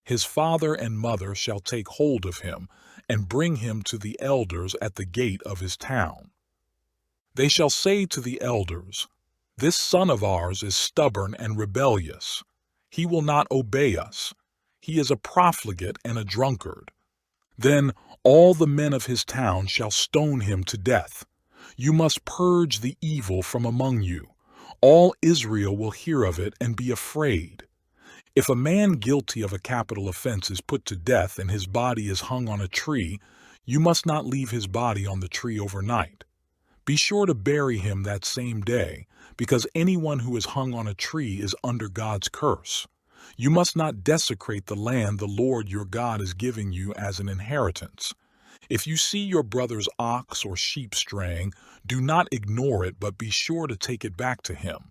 his father and mother shall take hold of him and bring him to the elders at the gate of his town. They shall say to the elders, This son of ours is stubborn and rebellious. He will not obey us. He is a profligate and a drunkard. Then all the men of his town shall stone him to death. You must purge the evil from among you, All Israel will hear of it and be afraid. If a man guilty of a capital offense is put to death and his body is hung on a tree, you must not leave his body on the tree overnight. Be sure to bury him that same day, because anyone who is hung on a tree is under God's curse. You must not desecrate the land the Lord your God is giving you as an inheritance. If you see your brother's ox or sheep straying, do not ignore it, but be sure to take it back to him.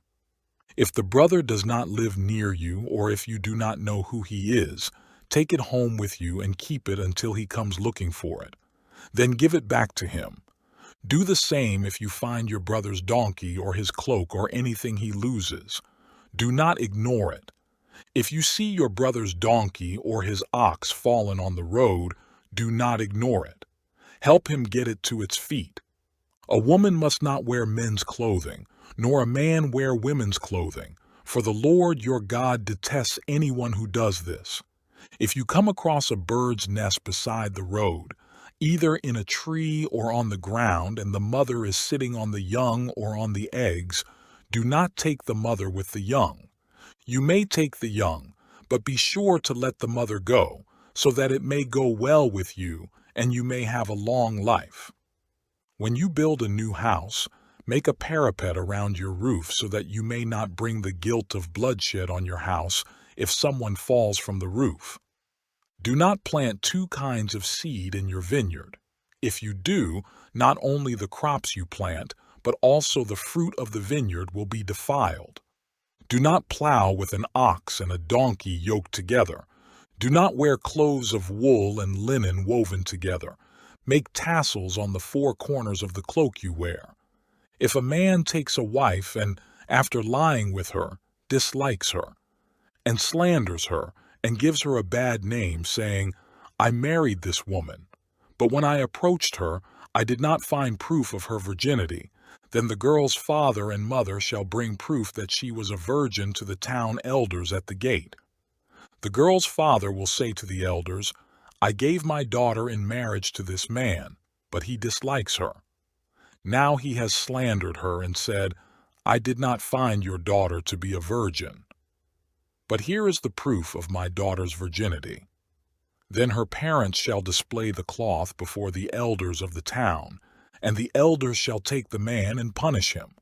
If the brother does not live near you, or if you do not know who he is, take it home with you and keep it until he comes looking for it. Then give it back to him. Do the same if you find your brother's donkey or his cloak or anything he loses. Do not ignore it. If you see your brother's donkey or his ox fallen on the road, do not ignore it. Help him get it to its feet. A woman must not wear men's clothing, nor a man wear women's clothing, for the Lord your God detests anyone who does this. If you come across a bird's nest beside the road, either in a tree or on the ground, and the mother is sitting on the young or on the eggs, do not take the mother with the young. You may take the young, but be sure to let the mother go, so that it may go well with you and you may have a long life. When you build a new house, make a parapet around your roof so that you may not bring the guilt of bloodshed on your house if someone falls from the roof. Do not plant two kinds of seed in your vineyard. If you do, not only the crops you plant, but also the fruit of the vineyard will be defiled. Do not plow with an ox and a donkey yoked together. Do not wear clothes of wool and linen woven together. Make tassels on the four corners of the cloak you wear. If a man takes a wife and, after lying with her, dislikes her, and slanders her, and gives her a bad name, saying, "I married this woman, but when I approached her, I did not find proof of her virginity," then the girl's father and mother shall bring proof that she was a virgin to the town elders at the gate. The girl's father will say to the elders, "I gave my daughter in marriage to this man, but he dislikes her. Now he has slandered her and said, 'I did not find your daughter to be a virgin.' But here is the proof of my daughter's virginity." Then her parents shall display the cloth before the elders of the town, and the elders shall take the man and punish him.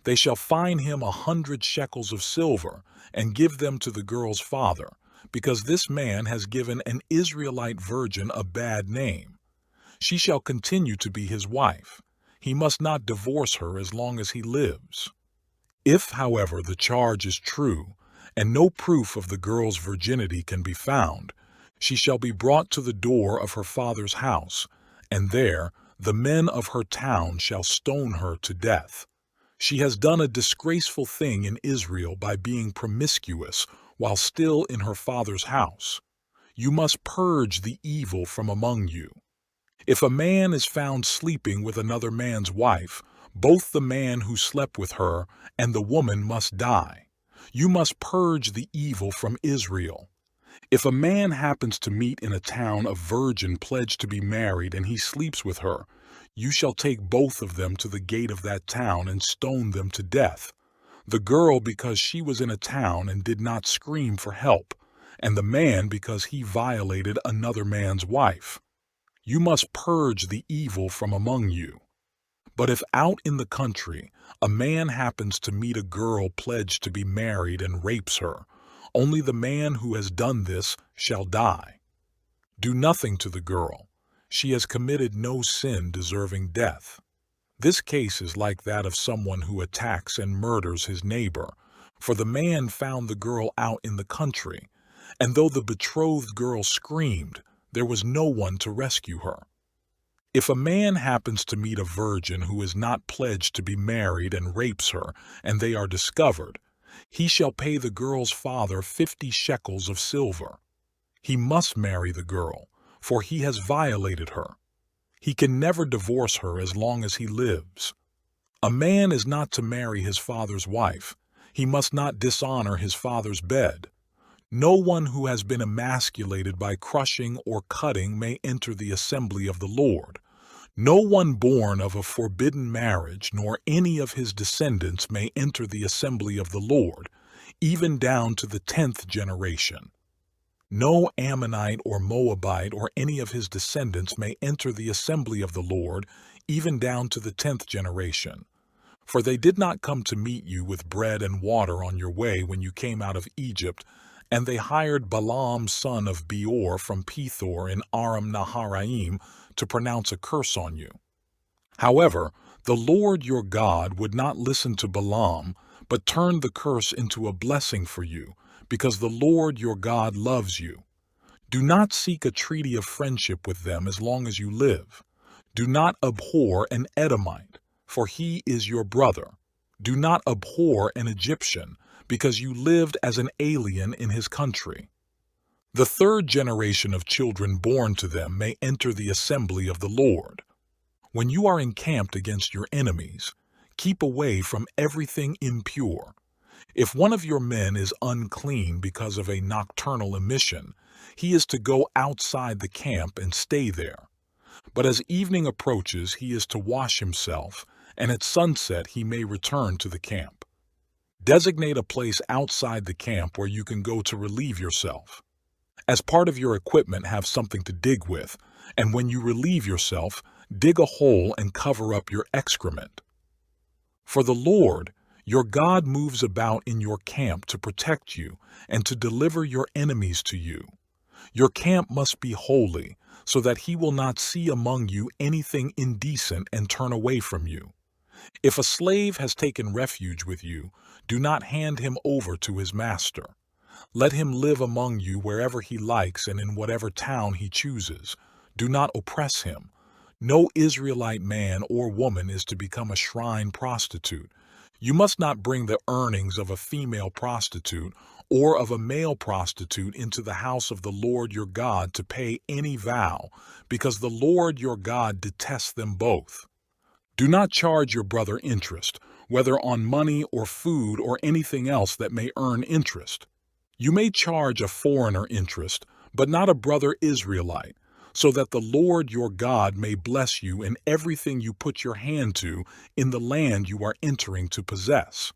They shall fine him 100 shekels of silver and give them to the girl's father, because this man has given an Israelite virgin a bad name. She shall continue to be his wife. He must not divorce her as long as he lives. If, however, the charge is true, and no proof of the girl's virginity can be found, she shall be brought to the door of her father's house, and there the men of her town shall stone her to death. She has done a disgraceful thing in Israel by being promiscuous while still in her father's house. You must purge the evil from among you. If a man is found sleeping with another man's wife, both the man who slept with her and the woman must die. You must purge the evil from Israel. If a man happens to meet in a town a virgin pledged to be married and he sleeps with her, you shall take both of them to the gate of that town and stone them to death. The girl because she was in a town and did not scream for help, and the man because he violated another man's wife. You must purge the evil from among you. But if out in the country a man happens to meet a girl pledged to be married and rapes her, only the man who has done this shall die. Do nothing to the girl. She has committed no sin deserving death. This case is like that of someone who attacks and murders his neighbor, for the man found the girl out in the country, and though the betrothed girl screamed, there was no one to rescue her. If a man happens to meet a virgin who is not pledged to be married and rapes her, and they are discovered, he shall pay the girl's father 50 shekels of silver. He must marry the girl, for he has violated her. He can never divorce her as long as he lives. A man is not to marry his father's wife. He must not dishonor his father's bed. No one who has been emasculated by crushing or cutting may enter the assembly of the Lord, No one born of a forbidden marriage nor any of his descendants may enter the assembly of the Lord, even down to the 10th generation. No Ammonite or Moabite or any of his descendants may enter the assembly of the Lord, even down to the 10th generation. For they did not come to meet you with bread and water on your way when you came out of Egypt, and they hired Balaam son of Beor from Pethor in Aram Naharaim to pronounce a curse on you. However, the Lord your God would not listen to Balaam, but turned the curse into a blessing for you, because the Lord your God loves you. Do not seek a treaty of friendship with them as long as you live. Do not abhor an Edomite, for he is your brother. Do not abhor an Egyptian, because you lived as an alien in his country. The 3rd generation of children born to them may enter the assembly of the Lord. When you are encamped against your enemies, keep away from everything impure. If one of your men is unclean because of a nocturnal emission, he is to go outside the camp and stay there. But as evening approaches, he is to wash himself, and at sunset he may return to the camp. Designate a place outside the camp where you can go to relieve yourself. As part of your equipment, have something to dig with, and when you relieve yourself, dig a hole and cover up your excrement. For the Lord, your God, moves about in your camp to protect you and to deliver your enemies to you. Your camp must be holy, so that he will not see among you anything indecent and turn away from you. If a slave has taken refuge with you, do not hand him over to his master. Let him live among you wherever he likes and in whatever town he chooses. Do not oppress him. No Israelite man or woman is to become a shrine prostitute. You must not bring the earnings of a female prostitute or of a male prostitute into the house of the Lord your God to pay any vow, because the Lord your God detests them both. Do not charge your brother interest, whether on money or food or anything else that may earn interest. You may charge a foreigner interest, but not a brother Israelite, so that the Lord your God may bless you in everything you put your hand to in the land you are entering to possess.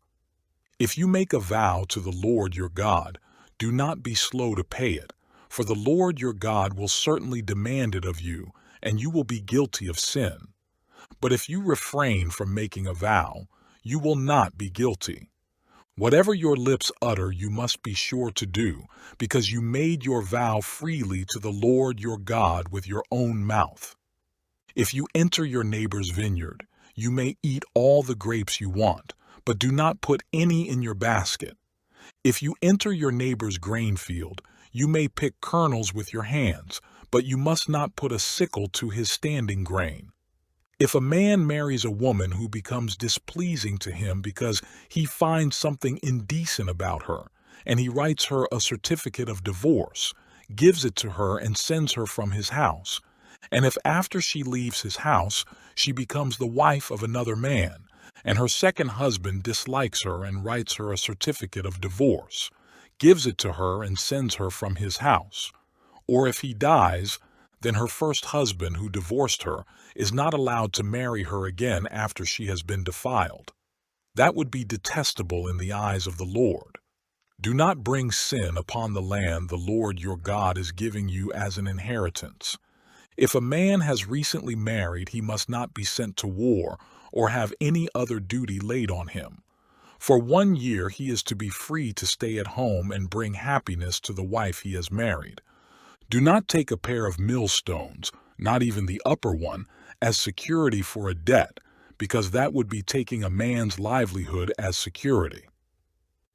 If you make a vow to the Lord your God, do not be slow to pay it, for the Lord your God will certainly demand it of you, and you will be guilty of sin. But if you refrain from making a vow, you will not be guilty. Whatever your lips utter, you must be sure to do, because you made your vow freely to the Lord your God with your own mouth. If you enter your neighbor's vineyard, you may eat all the grapes you want, but do not put any in your basket. If you enter your neighbor's grain field, you may pick kernels with your hands, but you must not put a sickle to his standing grain. If a man marries a woman who becomes displeasing to him because he finds something indecent about her, and he writes her a certificate of divorce, gives it to her and sends her from his house, and if after she leaves his house she becomes the wife of another man, and her second husband dislikes her and writes her a certificate of divorce, gives it to her and sends her from his house, or if he dies, then her first husband who divorced her is not allowed to marry her again after she has been defiled. That would be detestable in the eyes of the Lord. Do not bring sin upon the land the Lord your God is giving you as an inheritance. If a man has recently married, he must not be sent to war or have any other duty laid on him. For 1 year he is to be free to stay at home and bring happiness to the wife he has married. Do not take a pair of millstones, not even the upper one, as security for a debt, because that would be taking a man's livelihood as security.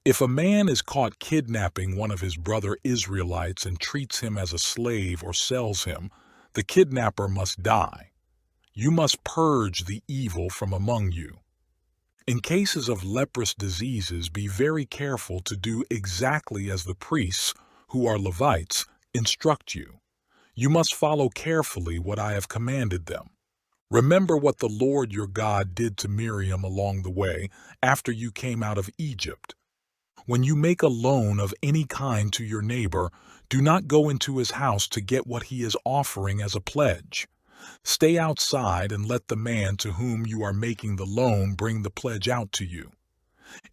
If a man is caught kidnapping one of his brother Israelites and treats him as a slave or sells him, the kidnapper must die. You must purge the evil from among you. In cases of leprous diseases, be very careful to do exactly as the priests, who are Levites, instruct you. You must follow carefully what I have commanded them. Remember what the Lord your God did to Miriam along the way after you came out of Egypt. When you make a loan of any kind to your neighbor, do not go into his house to get what he is offering as a pledge. Stay outside and let the man to whom you are making the loan bring the pledge out to you.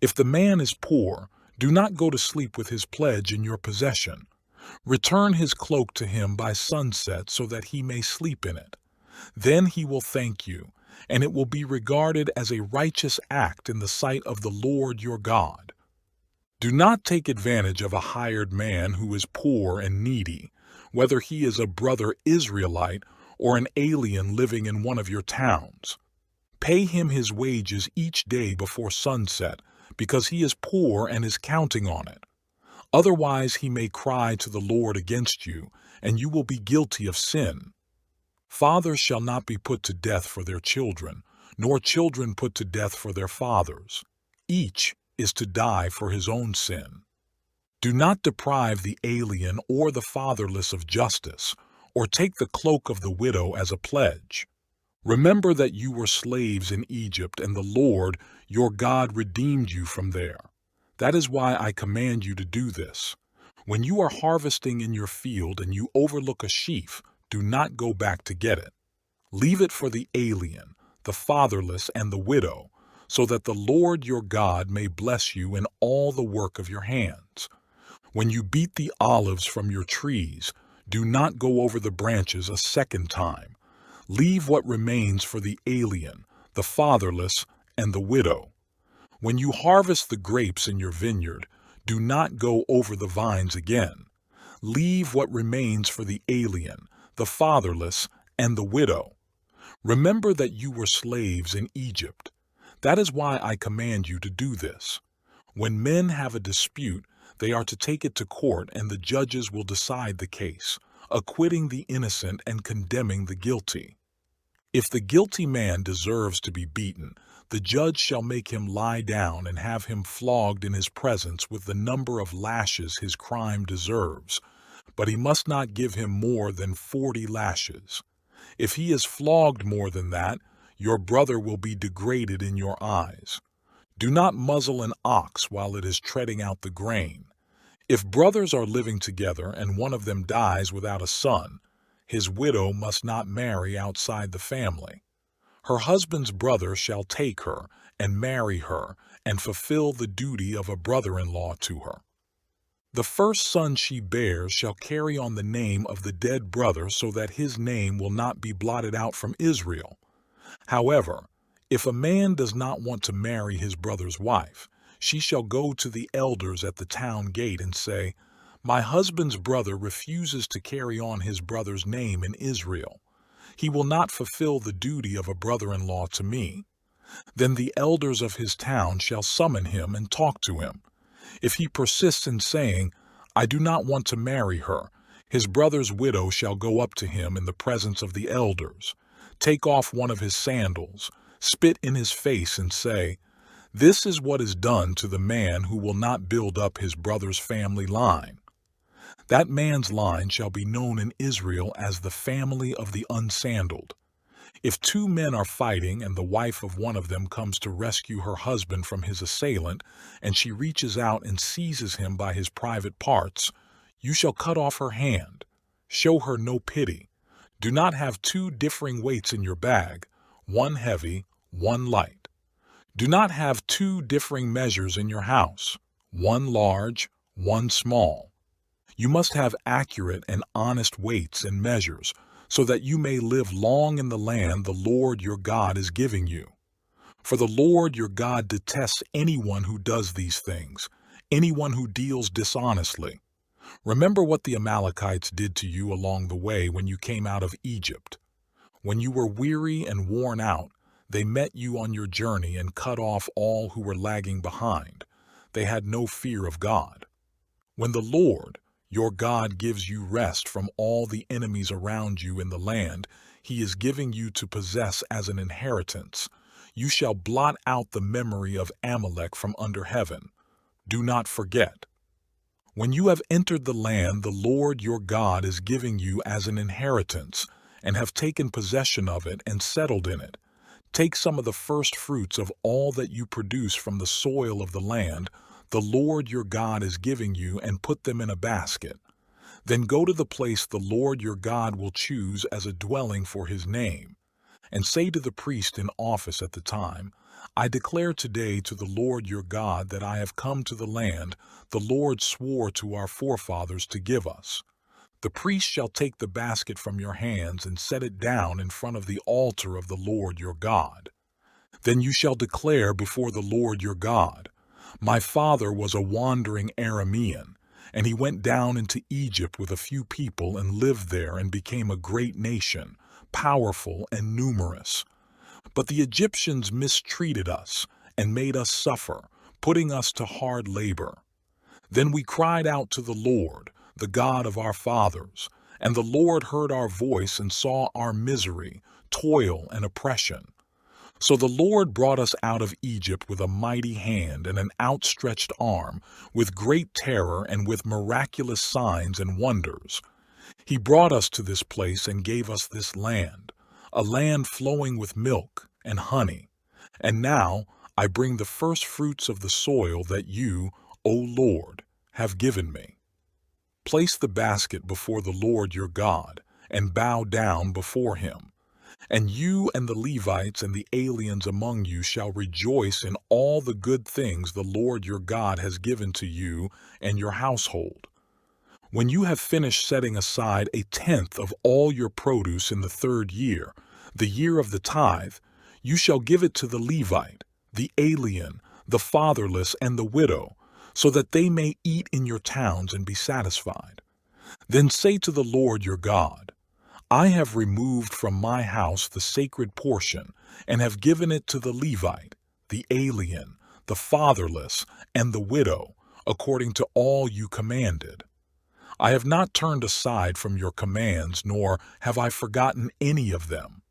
If the man is poor, do not go to sleep with his pledge in your possession. Return his cloak to him by sunset so that he may sleep in it. Then he will thank you, and it will be regarded as a righteous act in the sight of the Lord your God. Do not take advantage of a hired man who is poor and needy, whether he is a brother Israelite or an alien living in one of your towns. Pay him his wages each day before sunset, because he is poor and is counting on it. Otherwise he may cry to the Lord against you, and you will be guilty of sin. Fathers shall not be put to death for their children, nor children put to death for their fathers. Each is to die for his own sin. Do not deprive the alien or the fatherless of justice, or take the cloak of the widow as a pledge. Remember that you were slaves in Egypt, and the Lord, your God, redeemed you from there. That is why I command you to do this. When you are harvesting in your field and you overlook a sheaf, do not go back to get it. Leave it for the alien, the fatherless, and the widow, so that the Lord your God may bless you in all the work of your hands. When you beat the olives from your trees, do not go over the branches a second time. Leave what remains for the alien, the fatherless, and the widow. When you harvest the grapes in your vineyard, do not go over the vines again. Leave what remains for the alien, the fatherless, and the widow. Remember that you were slaves in Egypt. That is why I command you to do this. When men have a dispute, they are to take it to court, and the judges will decide the case, acquitting the innocent and condemning the guilty. If the guilty man deserves to be beaten, the judge shall make him lie down and have him flogged in his presence with the number of lashes his crime deserves, but he must not give him more than 40 lashes. If he is flogged more than that, your brother will be degraded in your eyes. Do not muzzle an ox while it is treading out the grain. If brothers are living together and one of them dies without a son, his widow must not marry outside the family. Her husband's brother shall take her and marry her and fulfill the duty of a brother-in-law to her. The first son she bears shall carry on the name of the dead brother so that his name will not be blotted out from Israel. However, if a man does not want to marry his brother's wife, she shall go to the elders at the town gate and say, "My husband's brother refuses to carry on his brother's name in Israel. He will not fulfill the duty of a brother-in-law to me." Then the elders of his town shall summon him and talk to him. If he persists in saying, "I do not want to marry her," his brother's widow shall go up to him in the presence of the elders, take off one of his sandals, spit in his face, and say, "This is what is done to the man who will not build up his brother's family line." That man's line shall be known in Israel as the family of the unsandaled. If two men are fighting and the wife of one of them comes to rescue her husband from his assailant, and she reaches out and seizes him by his private parts, you shall cut off her hand. Show her no pity. Do not have two differing weights in your bag, one heavy, one light. Do not have two differing measures in your house, one large, one small. You must have accurate and honest weights and measures, so that you may live long in the land the Lord your God is giving you. For the Lord your God detests anyone who does these things, anyone who deals dishonestly. Remember what the Amalekites did to you along the way when you came out of Egypt. When you were weary and worn out, they met you on your journey and cut off all who were lagging behind. They had no fear of God. When the Lord, your God, gives you rest from all the enemies around you in the land he is giving you to possess as an inheritance, you shall blot out the memory of Amalek from under heaven. Do not forget. When you have entered the land the Lord your God is giving you as an inheritance, and have taken possession of it and settled in it, take some of the first fruits of all that you produce from the soil of the land the Lord your God is giving you, and put them in a basket. Then go to the place the Lord your God will choose as a dwelling for his name, and say to the priest in office at the time, I declare today to the Lord your God that I have come to the land the Lord swore to our forefathers to give us. The priest shall take the basket from your hands and set it down in front of the altar of the Lord your God. Then you shall declare before the Lord your God, My father was a wandering Aramean, and he went down into Egypt with a few people and lived there and became a great nation, powerful and numerous. But the Egyptians mistreated us and made us suffer, putting us to hard labor. Then we cried out to the Lord, the God of our fathers, and the Lord heard our voice and saw our misery, toil, and oppression. So the Lord brought us out of Egypt with a mighty hand and an outstretched arm, with great terror and with miraculous signs and wonders. He brought us to this place and gave us this land, a land flowing with milk and honey. And now I bring the first fruits of the soil that you, O Lord, have given me. Place the basket before the Lord your God, and bow down before him. And you and the Levites and the aliens among you shall rejoice in all the good things the Lord your God has given to you and your household. When you have finished setting aside a tenth of all your produce in the 3rd year, the year of the tithe, you shall give it to the Levite, the alien, the fatherless, and the widow, so that they may eat in your towns and be satisfied. Then say to the Lord your God, I have removed from my house the sacred portion, and have given it to the Levite, the alien, the fatherless, and the widow, according to all you commanded. I have not turned aside from your commands, nor have I forgotten any of them.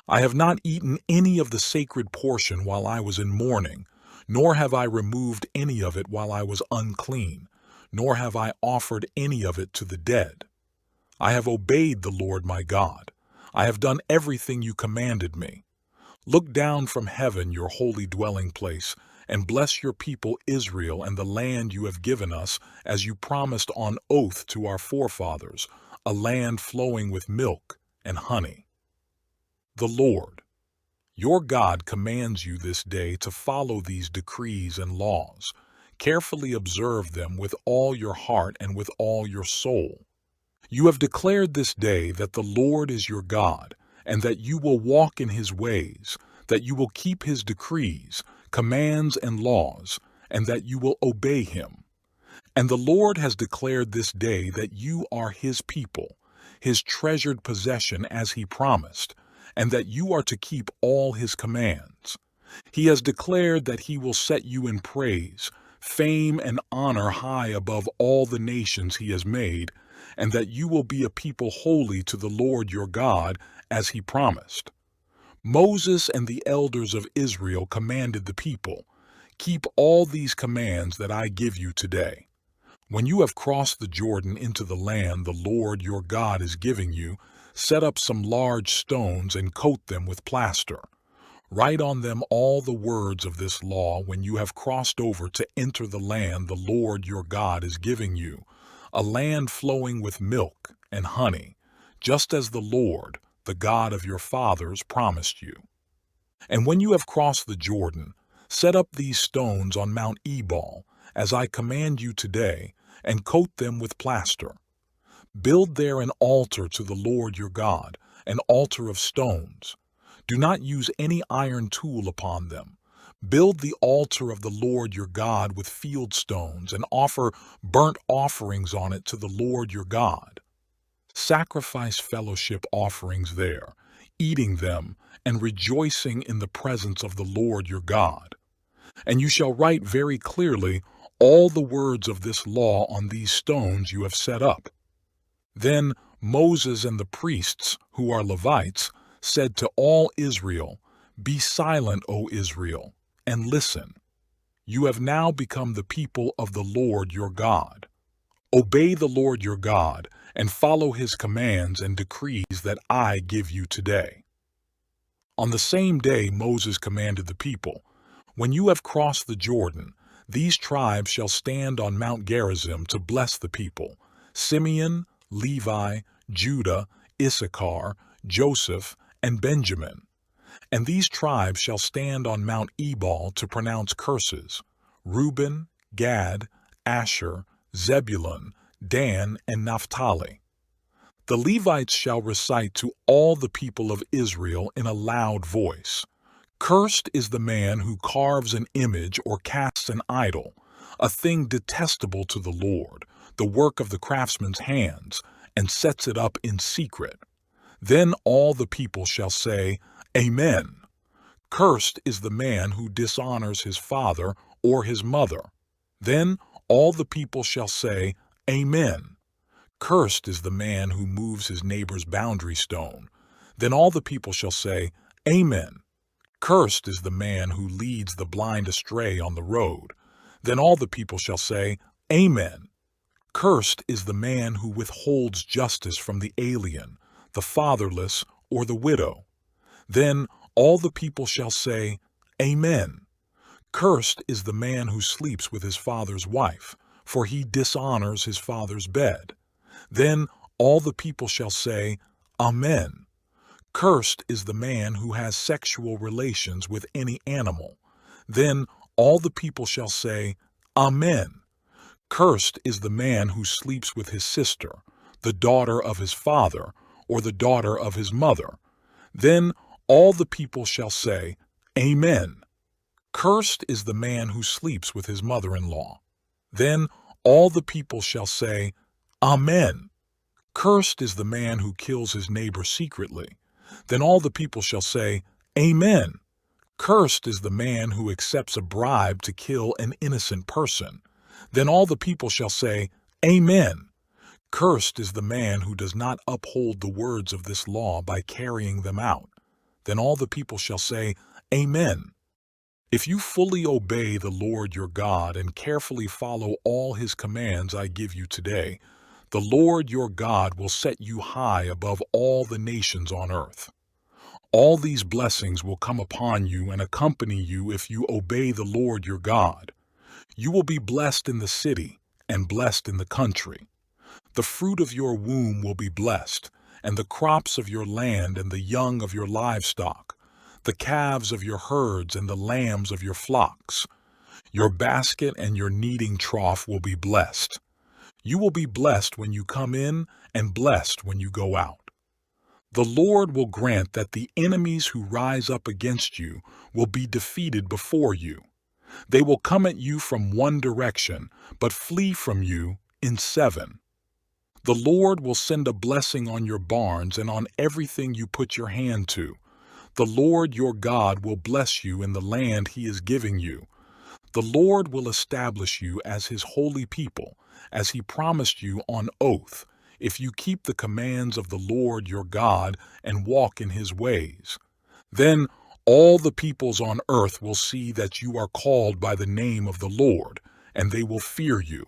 I have not eaten any of the sacred portion while I was in mourning, nor have I removed any of it while I was unclean, nor have I offered any of it to the dead. I have obeyed the Lord my God. I have done everything you commanded me. Look down from heaven, your holy dwelling place, and bless your people Israel and the land you have given us, as you promised on oath to our forefathers, a land flowing with milk and honey. The Lord, your God, commands you this day to follow these decrees and laws. Carefully observe them with all your heart and with all your soul. You have declared this day that the Lord is your God, and that you will walk in his ways, that you will keep his decrees, commands, and laws, and that you will obey him. And the Lord has declared this day that you are his people, his treasured possession as he promised, and that you are to keep all his commands. He has declared that he will set you in praise, fame, and honor high above all the nations he has made, and that you will be a people holy to the Lord your God, as he promised. Moses and the elders of Israel commanded the people, Keep all these commands that I give you today. When you have crossed the Jordan into the land the Lord your God is giving you, set up some large stones and coat them with plaster. Write on them all the words of this law when you have crossed over to enter the land the Lord your God is giving you, a land flowing with milk and honey, just as the Lord, the God of your fathers, promised you. And when you have crossed the Jordan, set up these stones on Mount Ebal, as I command you today, and coat them with plaster. Build there an altar to the Lord your God, an altar of stones. Do not use any iron tool upon them. Build the altar of the Lord your God with field stones, and offer burnt offerings on it to the Lord your God. Sacrifice fellowship offerings there, eating them and rejoicing in the presence of the Lord your God. And you shall write very clearly all the words of this law on these stones you have set up. Then Moses and the priests, who are Levites, said to all Israel, Be silent, O Israel, and listen. You have now become the people of the Lord your God. Obey the Lord your God, and follow his commands and decrees that I give you today. On the same day Moses commanded the people, When you have crossed the Jordan, these tribes shall stand on Mount Gerizim to bless the people: Simeon, Levi, Judah, Issachar, Joseph, and Benjamin. And these tribes shall stand on Mount Ebal to pronounce curses: Reuben, Gad, Asher, Zebulun, Dan, and Naphtali. The Levites shall recite to all the people of Israel in a loud voice, "Cursed is the man who carves an image or casts an idol, a thing detestable to the Lord, the work of the craftsman's hands, and sets it up in secret." Then all the people shall say, "Amen." Cursed is the man who dishonors his father or his mother. Then all the people shall say, "Amen." Cursed is the man who moves his neighbor's boundary stone. Then all the people shall say, "Amen." Cursed is the man who leads the blind astray on the road. Then all the people shall say, "Amen." Cursed is the man who withholds justice from the alien, the fatherless, or the widow. Then all the people shall say, "Amen." Cursed is the man who sleeps with his father's wife, for he dishonors his father's bed. Then all the people shall say, "Amen." Cursed is the man who has sexual relations with any animal. Then all the people shall say, "Amen." Cursed is the man who sleeps with his sister, the daughter of his father, or the daughter of his mother. Then all the people shall say, "Amen." Cursed is the man who sleeps with his mother-in-law. Then all the people shall say, "Amen." Cursed is the man who kills his neighbor secretly. Then all the people shall say, "Amen." Cursed is the man who accepts a bribe to kill an innocent person. Then all the people shall say, "Amen." Cursed is the man who does not uphold the words of this law by carrying them out. Then all the people shall say, "Amen." If you fully obey the Lord your God and carefully follow all his commands I give you today, the Lord your God will set you high above all the nations on earth. All these blessings will come upon you and accompany you if you obey the Lord your God. You will be blessed in the city and blessed in the country. The fruit of your womb will be blessed, and the crops of your land and the young of your livestock, the calves of your herds and the lambs of your flocks. Your basket and your kneading trough will be blessed. You will be blessed when you come in and blessed when you go out. The Lord will grant that the enemies who rise up against you will be defeated before you. They will come at you from one direction, but flee from you in seven. The Lord will send a blessing on your barns and on everything you put your hand to. The Lord your God will bless you in the land he is giving you. The Lord will establish you as his holy people, as he promised you on oath, if you keep the commands of the Lord your God and walk in his ways. Then all the peoples on earth will see that you are called by the name of the Lord, and they will fear you.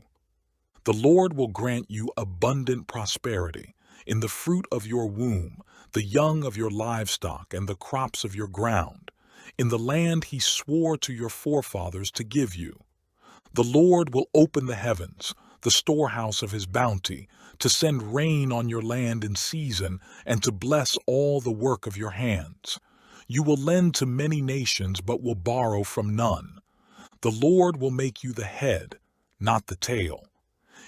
The Lord will grant you abundant prosperity in the fruit of your womb, the young of your livestock, and the crops of your ground, in the land he swore to your forefathers to give you. The Lord will open the heavens, the storehouse of his bounty, to send rain on your land in season, and to bless all the work of your hands. You will lend to many nations, but will borrow from none. The Lord will make you the head, not the tail.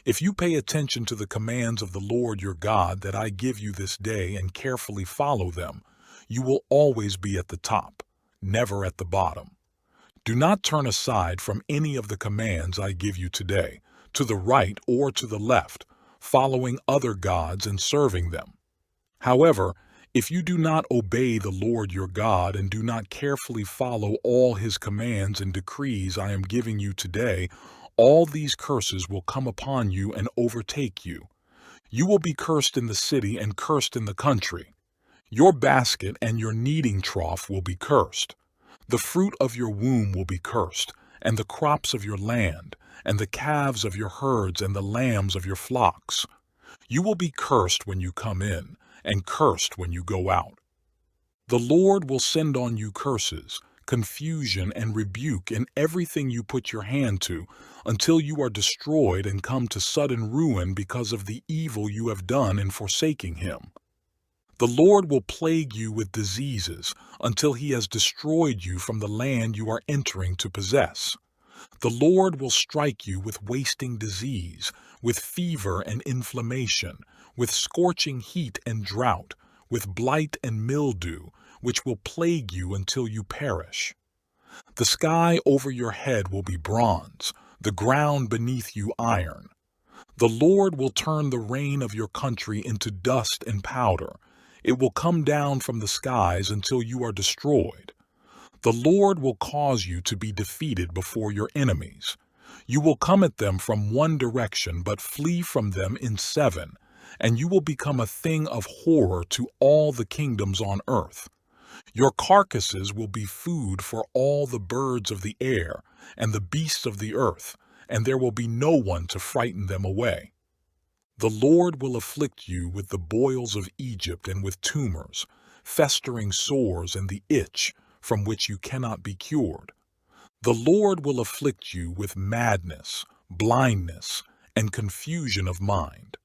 If you pay attention to the commands of the Lord your God that I give you this day and carefully follow them, you will always be at the top, never at the bottom. Do not turn aside from any of the commands I give you today, to the right or to the left, following other gods and serving them. However, if you do not obey the Lord your God and do not carefully follow all his commands and decrees I am giving you today, all these curses will come upon you and overtake you. You will be cursed in the city and cursed in the country. Your basket and your kneading trough will be cursed. The fruit of your womb will be cursed, and the crops of your land, and the calves of your herds and the lambs of your flocks. You will be cursed when you come in, and cursed when you go out. The Lord will send on you curses, confusion, and rebuke in everything you put your hand to, until you are destroyed and come to sudden ruin because of the evil you have done in forsaking him. The Lord will plague you with diseases until he has destroyed you from the land you are entering to possess. The Lord will strike you with wasting disease, with fever and inflammation, with scorching heat and drought, with blight and mildew, which will plague you until you perish. The sky over your head will be bronze, the ground beneath you iron. The Lord will turn the rain of your country into dust and powder. It will come down from the skies until you are destroyed. The Lord will cause you to be defeated before your enemies. You will come at them from one direction, but flee from them in seven, and you will become a thing of horror to all the kingdoms on earth. Your carcasses will be food for all the birds of the air and the beasts of the earth, and there will be no one to frighten them away. The Lord will afflict you with the boils of Egypt and with tumors, festering sores and the itch, from which you cannot be cured. The Lord will afflict you with madness, blindness, and confusion of mind.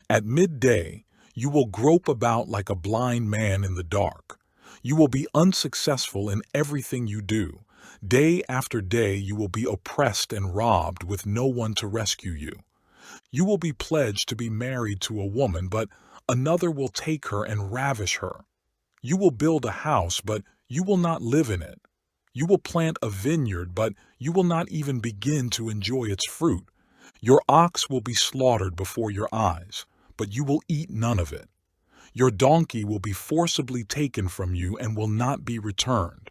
At midday, you will grope about like a blind man in the dark. You will be unsuccessful in everything you do. Day after day you will be oppressed and robbed with no one to rescue you. You will be pledged to be married to a woman, but another will take her and ravish her. You will build a house, but you will not live in it. You will plant a vineyard, but you will not even begin to enjoy its fruit. Your ox will be slaughtered before your eyes, but you will eat none of it. Your donkey will be forcibly taken from you and will not be returned.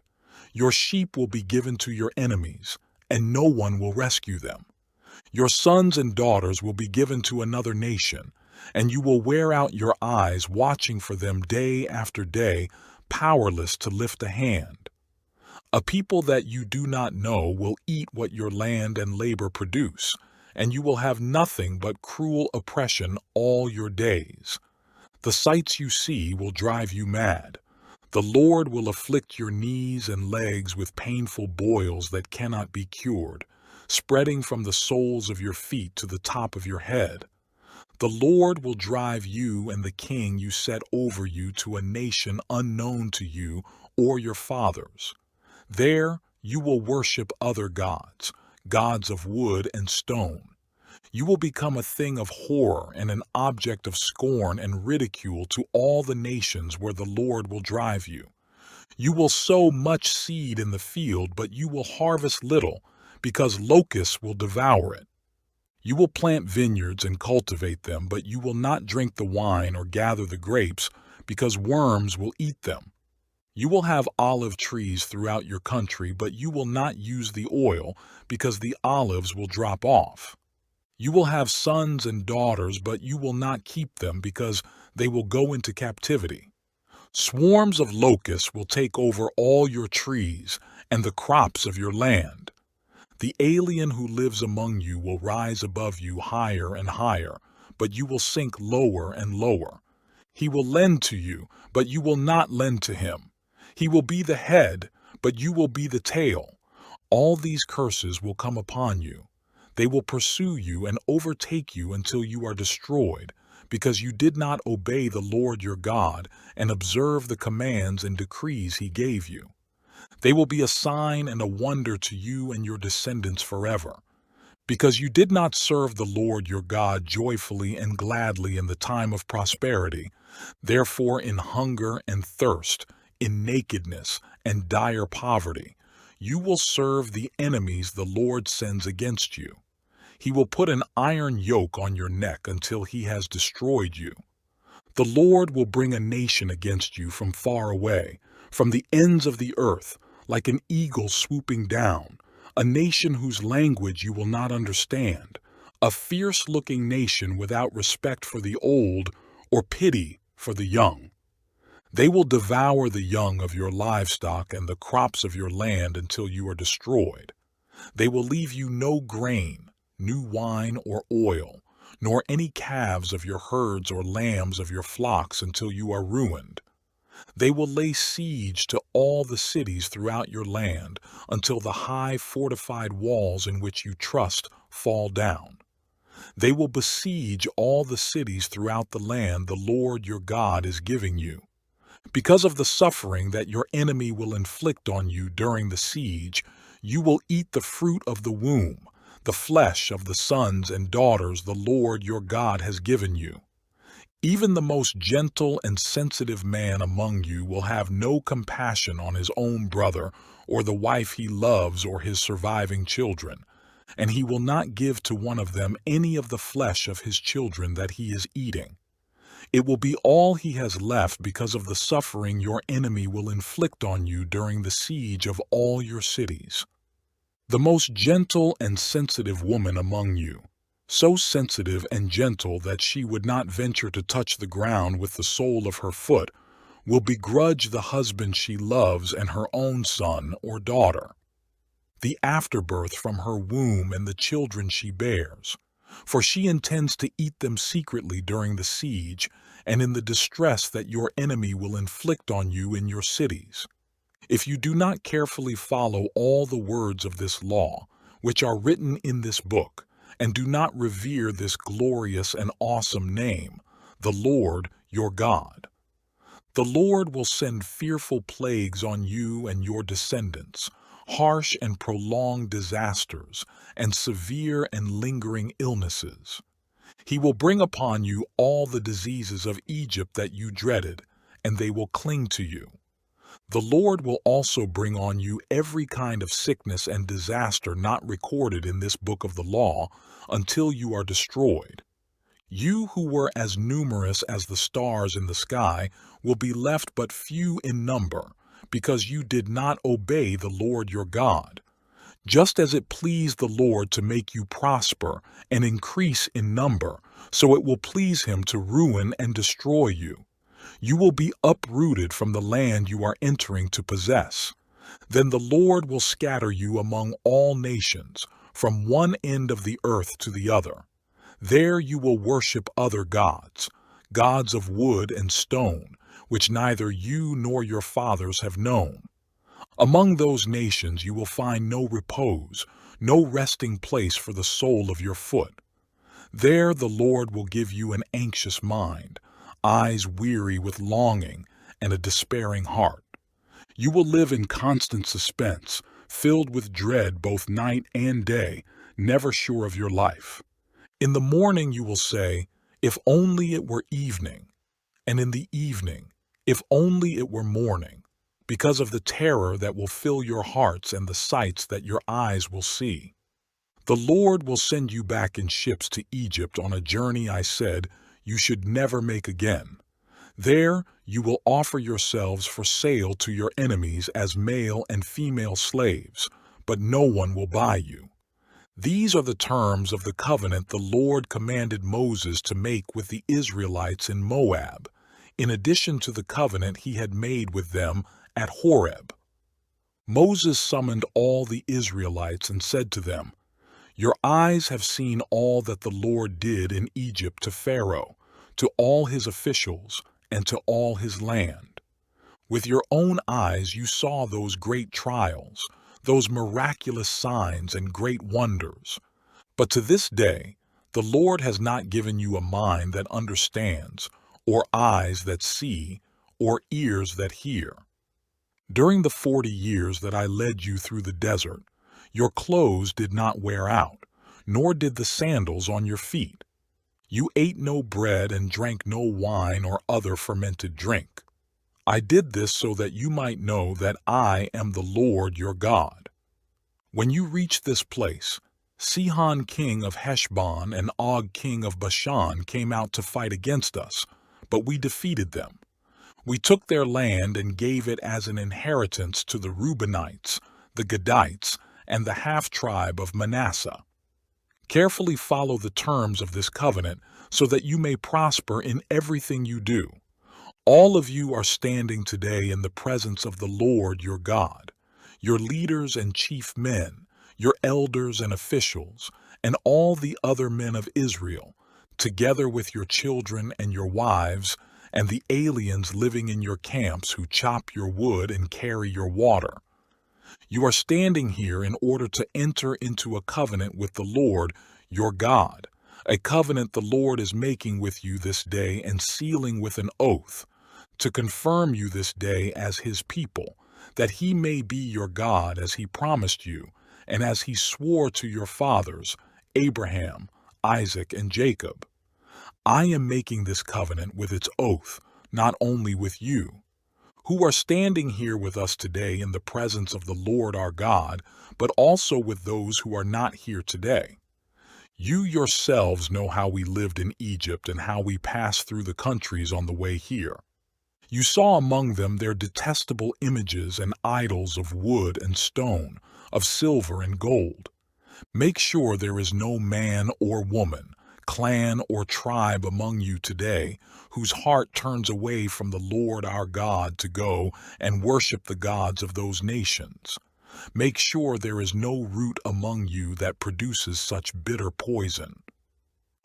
Your sheep will be given to your enemies, and no one will rescue them. Your sons and daughters will be given to another nation, and you will wear out your eyes watching for them day after day, powerless to lift a hand. A people that you do not know will eat what your land and labor produce, and you will have nothing but cruel oppression all your days. The sights you see will drive you mad. The Lord will afflict your knees and legs with painful boils that cannot be cured, spreading from the soles of your feet to the top of your head. The Lord will drive you and the king you set over you to a nation unknown to you or your fathers. There you will worship other gods, gods of wood and stone. You will become a thing of horror and an object of scorn and ridicule to all the nations where the Lord will drive you. You will sow much seed in the field, but you will harvest little, because locusts will devour it. You will plant vineyards and cultivate them, but you will not drink the wine or gather the grapes, because worms will eat them. You will have olive trees throughout your country, but you will not use the oil, because the olives will drop off. You will have sons and daughters, but you will not keep them, because they will go into captivity. Swarms of locusts will take over all your trees and the crops of your land. The alien who lives among you will rise above you higher and higher, but you will sink lower and lower. He will lend to you, but you will not lend to him. He will be the head, but you will be the tail. All these curses will come upon you. They will pursue you and overtake you until you are destroyed, because you did not obey the Lord your God and observe the commands and decrees he gave you. They will be a sign and a wonder to you and your descendants forever. Because you did not serve the Lord your God joyfully and gladly in the time of prosperity, therefore in hunger and thirst, in nakedness and dire poverty, you will serve the enemies the Lord sends against you. He will put an iron yoke on your neck until he has destroyed you. The Lord will bring a nation against you from far away, from the ends of the earth, like an eagle swooping down, a nation whose language you will not understand, a fierce-looking nation without respect for the old or pity for the young. They will devour the young of your livestock and the crops of your land until you are destroyed. They will leave you no grain, new wine or oil, nor any calves of your herds or lambs of your flocks until you are ruined. They will lay siege to all the cities throughout your land until the high fortified walls in which you trust fall down. They will besiege all the cities throughout the land the Lord your God is giving you. Because of the suffering that your enemy will inflict on you during the siege, you will eat the fruit of the womb, the flesh of the sons and daughters the Lord your God has given you. Even the most gentle and sensitive man among you will have no compassion on his own brother or the wife he loves or his surviving children, and he will not give to one of them any of the flesh of his children that he is eating. It will be all he has left because of the suffering your enemy will inflict on you during the siege of all your cities. The most gentle and sensitive woman among you, so sensitive and gentle that she would not venture to touch the ground with the sole of her foot, will begrudge the husband she loves and her own son or daughter, the afterbirth from her womb and the children she bears, for she intends to eat them secretly during the siege and in the distress that your enemy will inflict on you in your cities. If you do not carefully follow all the words of this law, which are written in this book, and do not revere this glorious and awesome name, the Lord your God, the Lord will send fearful plagues on you and your descendants, harsh and prolonged disasters, and severe and lingering illnesses. He will bring upon you all the diseases of Egypt that you dreaded, and they will cling to you. The Lord will also bring on you every kind of sickness and disaster not recorded in this book of the law until you are destroyed. You who were as numerous as the stars in the sky will be left but few in number, because you did not obey the Lord your God. Just as it pleased the Lord to make you prosper and increase in number, so it will please him to ruin and destroy you. You will be uprooted from the land you are entering to possess. Then the Lord will scatter you among all nations, from one end of the earth to the other. There you will worship other gods, gods of wood and stone, which neither you nor your fathers have known. Among those nations you will find no repose, no resting place for the sole of your foot. There the Lord will give you an anxious mind, eyes weary with longing, and a despairing heart. You will live in constant suspense, filled with dread both night and day, never sure of your life. In the morning you will say, "If only it were evening," and in the evening, "If only it were morning," because of the terror that will fill your hearts and the sights that your eyes will see. The Lord will send you back in ships to Egypt on a journey I said you should never make again. There you will offer yourselves for sale to your enemies as male and female slaves, but no one will buy you. These are the terms of the covenant the Lord commanded Moses to make with the Israelites in Moab, in addition to the covenant he had made with them at Horeb. Moses summoned all the Israelites and said to them, "Your eyes have seen all that the Lord did in Egypt to Pharaoh, to all his officials, and to all his land. With your own eyes you saw those great trials, those miraculous signs and great wonders. But to this day, the Lord has not given you a mind that understands, or eyes that see, or ears that hear. During the 40 years that I led you through the desert, your clothes did not wear out, nor did the sandals on your feet. You ate no bread and drank no wine or other fermented drink. I did this so that you might know that I am the Lord your God. When you reach this place, Sihon king of Heshbon and Og king of Bashan came out to fight against us, but we defeated them. We took their land and gave it as an inheritance to the Reubenites, the Gadites, and the half-tribe of Manasseh. Carefully follow the terms of this covenant so that you may prosper in everything you do. All of you are standing today in the presence of the Lord your God, your leaders and chief men, your elders and officials, and all the other men of Israel, together with your children and your wives, and the aliens living in your camps who chop your wood and carry your water. You are standing here in order to enter into a covenant with the Lord, your God, a covenant the Lord is making with you this day and sealing with an oath, to confirm you this day as his people, that he may be your God as he promised you, and as he swore to your fathers, Abraham, Isaac, and Jacob. I am making this covenant with its oath, not only with you, who are standing here with us today in the presence of the Lord our God, but also with those who are not here today. You yourselves know how we lived in Egypt and how we passed through the countries on the way here. You saw among them their detestable images and idols of wood and stone, of silver and gold. Make sure there is no man or woman, clan or tribe among you today whose heart turns away from the Lord our God to go and worship the gods of those nations. Make sure there is no root among you that produces such bitter poison.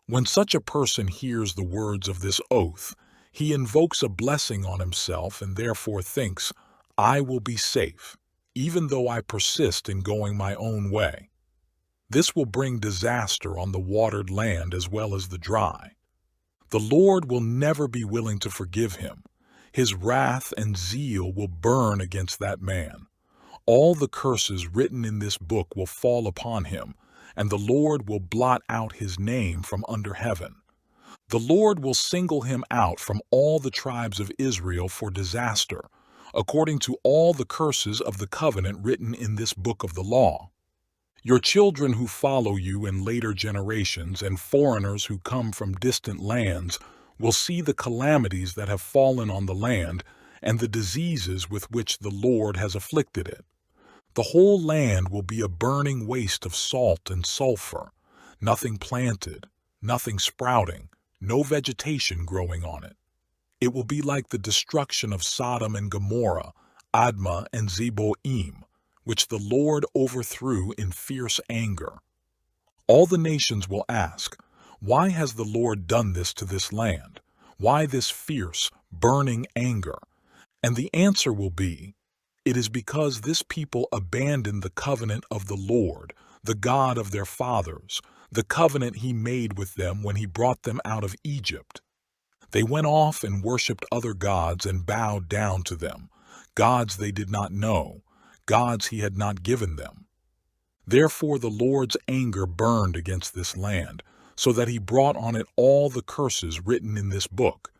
When such a person hears the words of this oath, he invokes a blessing on himself and therefore thinks, I will be safe, even though I persist in going my own way. This will bring disaster on the watered land as well as the dry. The Lord will never be willing to forgive him. His wrath and zeal will burn against that man. All the curses written in this book will fall upon him, and the Lord will blot out his name from under heaven. The Lord will single him out from all the tribes of Israel for disaster, according to all the curses of the covenant written in this book of the law. Your children who follow you in later generations and foreigners who come from distant lands will see the calamities that have fallen on the land and the diseases with which the Lord has afflicted it. The whole land will be a burning waste of salt and sulfur, nothing planted, nothing sprouting, no vegetation growing on it. It will be like the destruction of Sodom and Gomorrah, Admah and Zeboim, which the Lord overthrew in fierce anger. All the nations will ask, why has the Lord done this to this land? Why this fierce, burning anger? And the answer will be, it is because this people abandoned the covenant of the Lord, the God of their fathers, the covenant he made with them when he brought them out of Egypt. They went off and worshipped other gods and bowed down to them, gods they did not know, gods he had not given them. Therefore the Lord's anger burned against this land, so that he brought on it all the curses written in this book.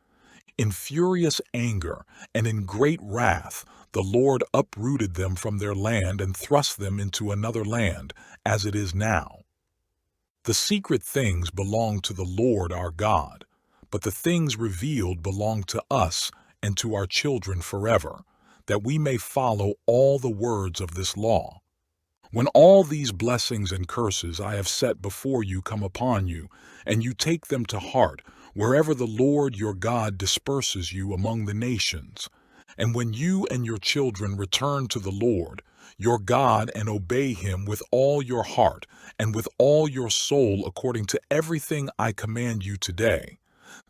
In furious anger and in great wrath, the Lord uprooted them from their land and thrust them into another land, as it is now. The secret things belong to the Lord our God, but the things revealed belong to us and to our children forever, that we may follow all the words of this law. When all these blessings and curses I have set before you come upon you, and you take them to heart, wherever the Lord your God disperses you among the nations, and when you and your children return to the Lord, your God, and obey him with all your heart and with all your soul according to everything I command you today,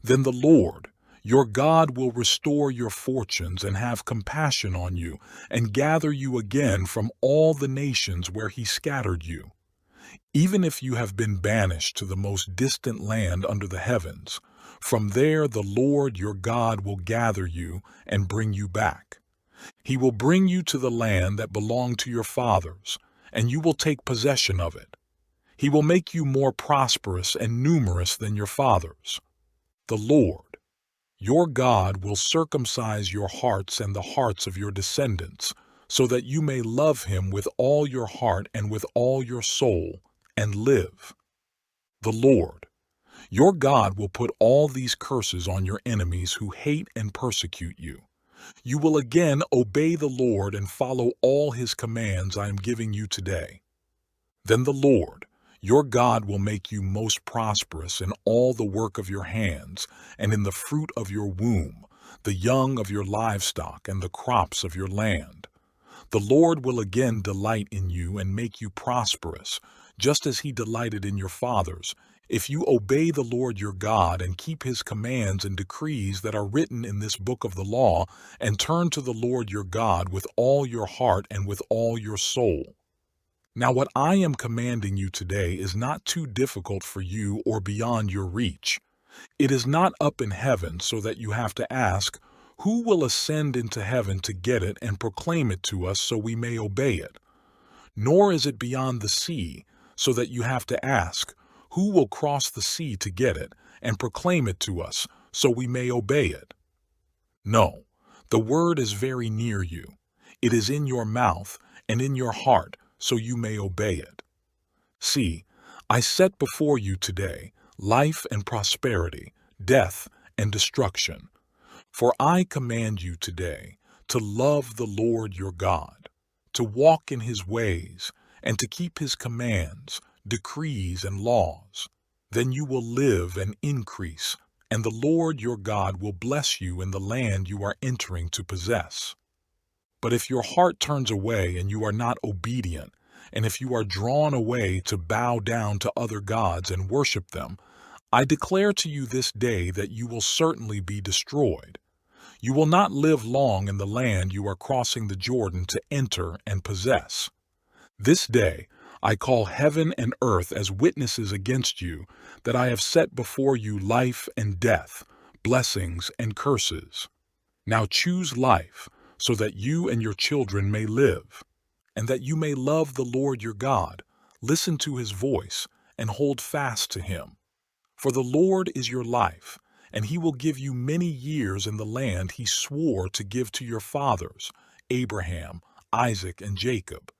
then the Lord, your God, will restore your fortunes and have compassion on you and gather you again from all the nations where he scattered you. Even if you have been banished to the most distant land under the heavens, from there the Lord your God will gather you and bring you back. He will bring you to the land that belonged to your fathers, and you will take possession of it. He will make you more prosperous and numerous than your fathers. The Lord, your God, will circumcise your hearts and the hearts of your descendants, so that you may love him with all your heart and with all your soul, and live. The Lord, your God, will put all these curses on your enemies who hate and persecute you. You will again obey the Lord and follow all his commands I am giving you today. Then the Lord, your God, will make you most prosperous in all the work of your hands and in the fruit of your womb, the young of your livestock and the crops of your land. The Lord will again delight in you and make you prosperous, just as he delighted in your fathers, If you obey the Lord your God and keep his commands and decrees that are written in this book of the law, and turn to the Lord your God with all your heart and with all your soul. Now what I am commanding you today is not too difficult for you or beyond your reach. It is not up in heaven so that you have to ask, who will ascend into heaven to get it and proclaim it to us so we may obey it? Nor is it beyond the sea so that you have to ask, who will cross the sea to get it and proclaim it to us so we may obey it? No, the word is very near you. It is in your mouth and in your heart so you may obey it. See, I set before you today life and prosperity, death and destruction. For I command you today to love the Lord your God, to walk in his ways, and to keep his commands, decrees, and laws. Then you will live and increase, and the Lord your God will bless you in the land you are entering to possess. But if your heart turns away and you are not obedient, and if you are drawn away to bow down to other gods and worship them, I declare to you this day that you will certainly be destroyed. You will not live long in the land you are crossing the Jordan to enter and possess. This day I call heaven and earth as witnesses against you that I have set before you life and death, blessings and curses. Now choose life, so that you and your children may live, and that you may love the Lord your God, listen to his voice, and hold fast to him. For the Lord is your life, and he will give you many years in the land he swore to give to your fathers, Abraham, Isaac, and Jacob.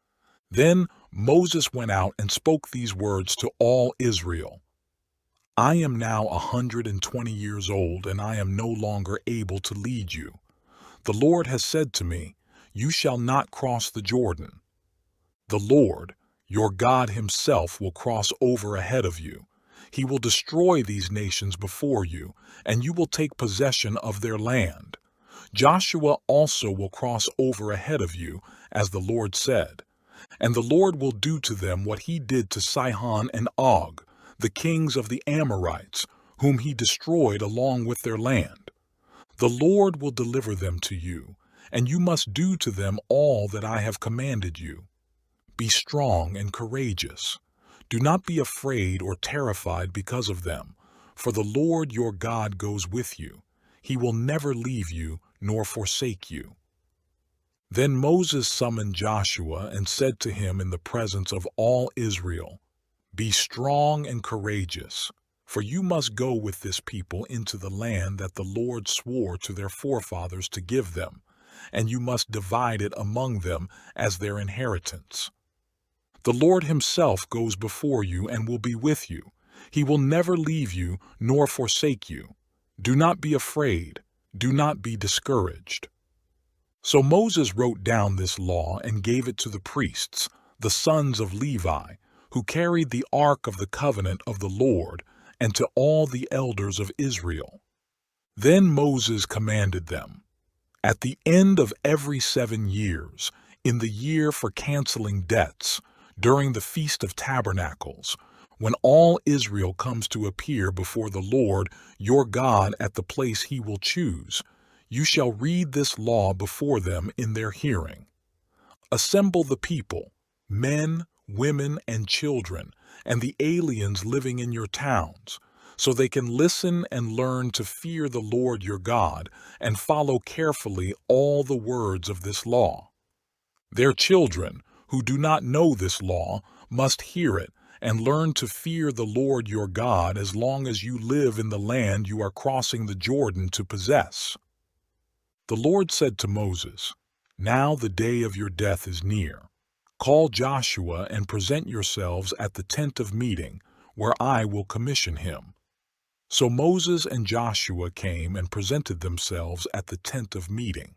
Then Moses went out and spoke these words to all Israel. I am now 120 years old, and I am no longer able to lead you. The Lord has said to me, you shall not cross the Jordan. The Lord, your God himself, will cross over ahead of you. He will destroy these nations before you, and you will take possession of their land. Joshua also will cross over ahead of you, as the Lord said. And the Lord will do to them what he did to Sihon and Og, the kings of the Amorites, whom he destroyed along with their land. The Lord will deliver them to you, and you must do to them all that I have commanded you. Be strong and courageous. Do not be afraid or terrified because of them, for the Lord your God goes with you. He will never leave you nor forsake you. Then Moses summoned Joshua and said to him in the presence of all Israel, be strong and courageous, for you must go with this people into the land that the Lord swore to their forefathers to give them, and you must divide it among them as their inheritance. The Lord himself goes before you and will be with you. He will never leave you nor forsake you. Do not be afraid. Do not be discouraged. So Moses wrote down this law and gave it to the priests, the sons of Levi, who carried the ark of the covenant of the Lord, and to all the elders of Israel. Then Moses commanded them, at the end of every 7 years, in the year for canceling debts, during the Feast of Tabernacles, when all Israel comes to appear before the Lord your God at the place he will choose, you shall read this law before them in their hearing. Assemble the people, men, women, and children, and the aliens living in your towns, so they can listen and learn to fear the Lord your God and follow carefully all the words of this law. Their children, who do not know this law, must hear it and learn to fear the Lord your God as long as you live in the land you are crossing the Jordan to possess. The Lord said to Moses, now the day of your death is near. Call Joshua and present yourselves at the tent of meeting, where I will commission him. So Moses and Joshua came and presented themselves at the tent of meeting.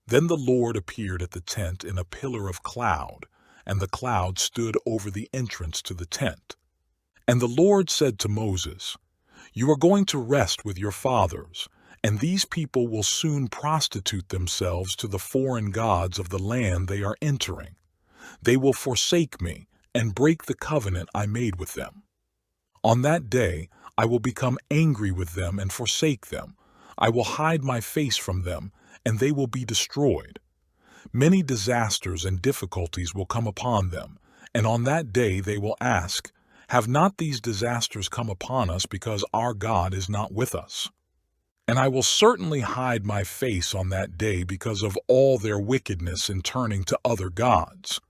Then the Lord appeared at the tent in a pillar of cloud, and the cloud stood over the entrance to the tent. And the Lord said to Moses, you are going to rest with your fathers, and these people will soon prostitute themselves to the foreign gods of the land they are entering. They will forsake me and break the covenant I made with them. On that day I will become angry with them and forsake them. I will hide my face from them, and they will be destroyed. Many disasters and difficulties will come upon them, and on that day they will ask, have not these disasters come upon us because our God is not with us? And I will certainly hide my face on that day because of all their wickedness in turning to other gods.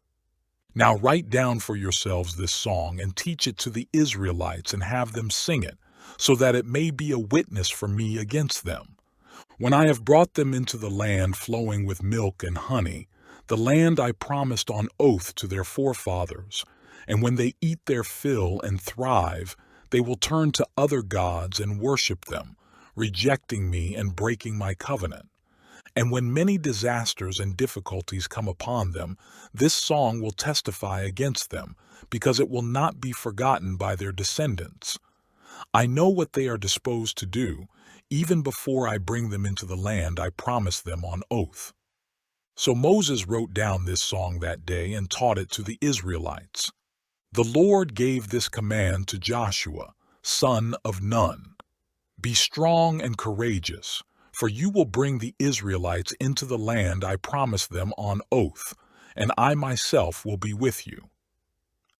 Now write down for yourselves this song and teach it to the Israelites and have them sing it, so that it may be a witness for me against them. When I have brought them into the land flowing with milk and honey, the land I promised on oath to their forefathers, and when they eat their fill and thrive, they will turn to other gods and worship them, rejecting me and breaking my covenant. And when many disasters and difficulties come upon them, this song will testify against them, because it will not be forgotten by their descendants. I know what they are disposed to do, even before I bring them into the land I promised them on oath. So Moses wrote down this song that day and taught it to the Israelites. The Lord gave this command to Joshua, son of Nun. Be strong and courageous, for you will bring the Israelites into the land I promised them on oath, and I myself will be with you.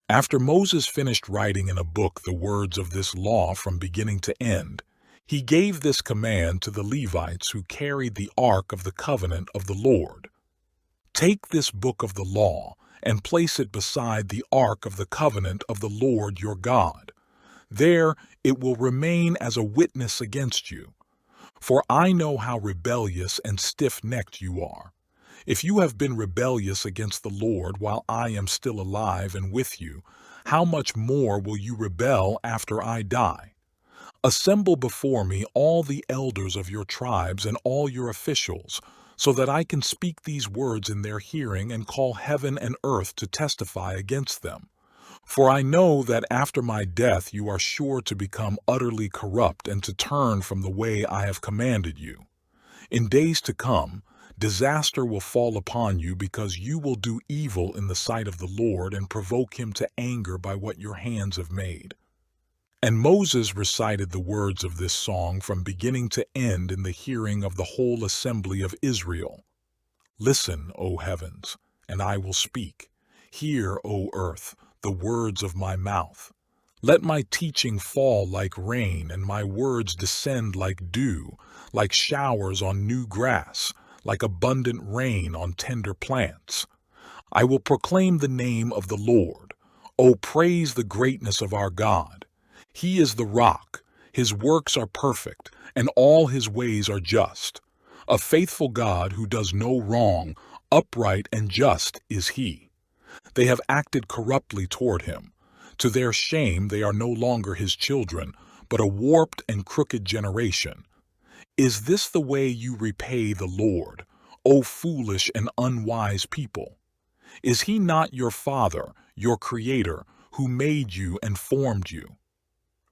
After Moses finished writing in a book the words of this law from beginning to end, he gave this command to the Levites who carried the ark of the covenant of the Lord. Take this book of the law and place it beside the ark of the covenant of the Lord your God. There it will remain as a witness against you. For I know how rebellious and stiff-necked you are. If you have been rebellious against the Lord while I am still alive and with you, how much more will you rebel after I die? Assemble before me all the elders of your tribes and all your officials, so that I can speak these words in their hearing and call heaven and earth to testify against them. For I know that after my death you are sure to become utterly corrupt and to turn from the way I have commanded you. In days to come, disaster will fall upon you because you will do evil in the sight of the Lord and provoke him to anger by what your hands have made. And Moses recited the words of this song from beginning to end in the hearing of the whole assembly of Israel. Listen, O heavens, and I will speak. Hear, O earth, the words of my mouth. Let my teaching fall like rain and my words descend like dew, like showers on new grass, like abundant rain on tender plants. I will proclaim the name of the Lord. O praise the greatness of our God. He is the rock, his works are perfect, and all his ways are just. A faithful God who does no wrong, upright and just is he. They have acted corruptly toward him. To their shame they are no longer his children, but a warped and crooked generation. Is this the way you repay the Lord, O foolish and unwise people? Is he not your Father, your Creator, who made you and formed you?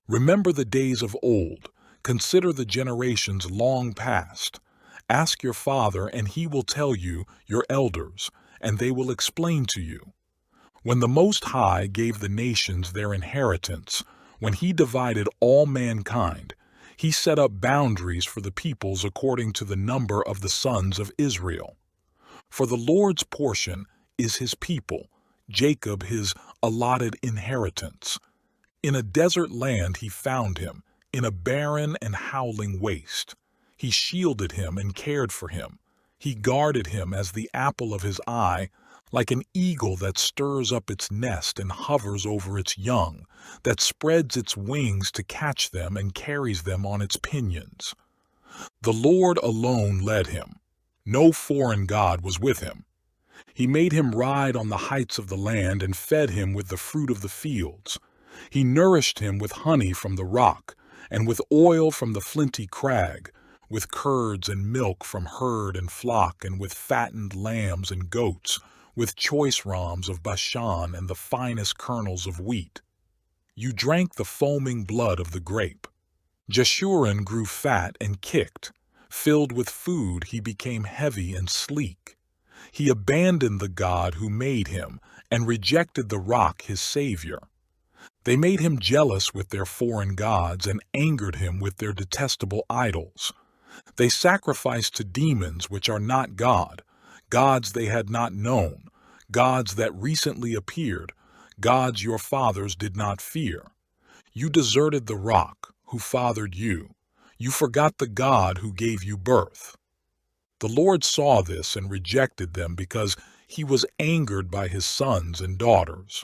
Remember the days of old, consider the generations long past. Ask your father, and he will tell you, your elders, and they will explain to you. When the Most High gave the nations their inheritance, when he divided all mankind, he set up boundaries for the peoples according to the number of the sons of Israel. For the Lord's portion is his people, Jacob his allotted inheritance. In a desert land he found him, in a barren and howling waste. He shielded him and cared for him. He guarded him as the apple of his eye, like an eagle that stirs up its nest and hovers over its young, that spreads its wings to catch them and carries them on its pinions. The Lord alone led him. No foreign god was with him. He made him ride on the heights of the land and fed him with the fruit of the fields. He nourished him with honey from the rock, and with oil from the flinty crag, with curds and milk from herd and flock, and with fattened lambs and goats, with choice rams of Bashan and the finest kernels of wheat. You drank the foaming blood of the grape. Jeshurun grew fat and kicked. Filled with food, he became heavy and sleek. He abandoned the God who made him and rejected the rock his Savior. They made him jealous with their foreign gods and angered him with their detestable idols. They sacrificed to demons which are not God, gods they had not known, gods that recently appeared, gods your fathers did not fear. You deserted the rock who fathered you. You forgot the God who gave you birth. The Lord saw this and rejected them because he was angered by his sons and daughters.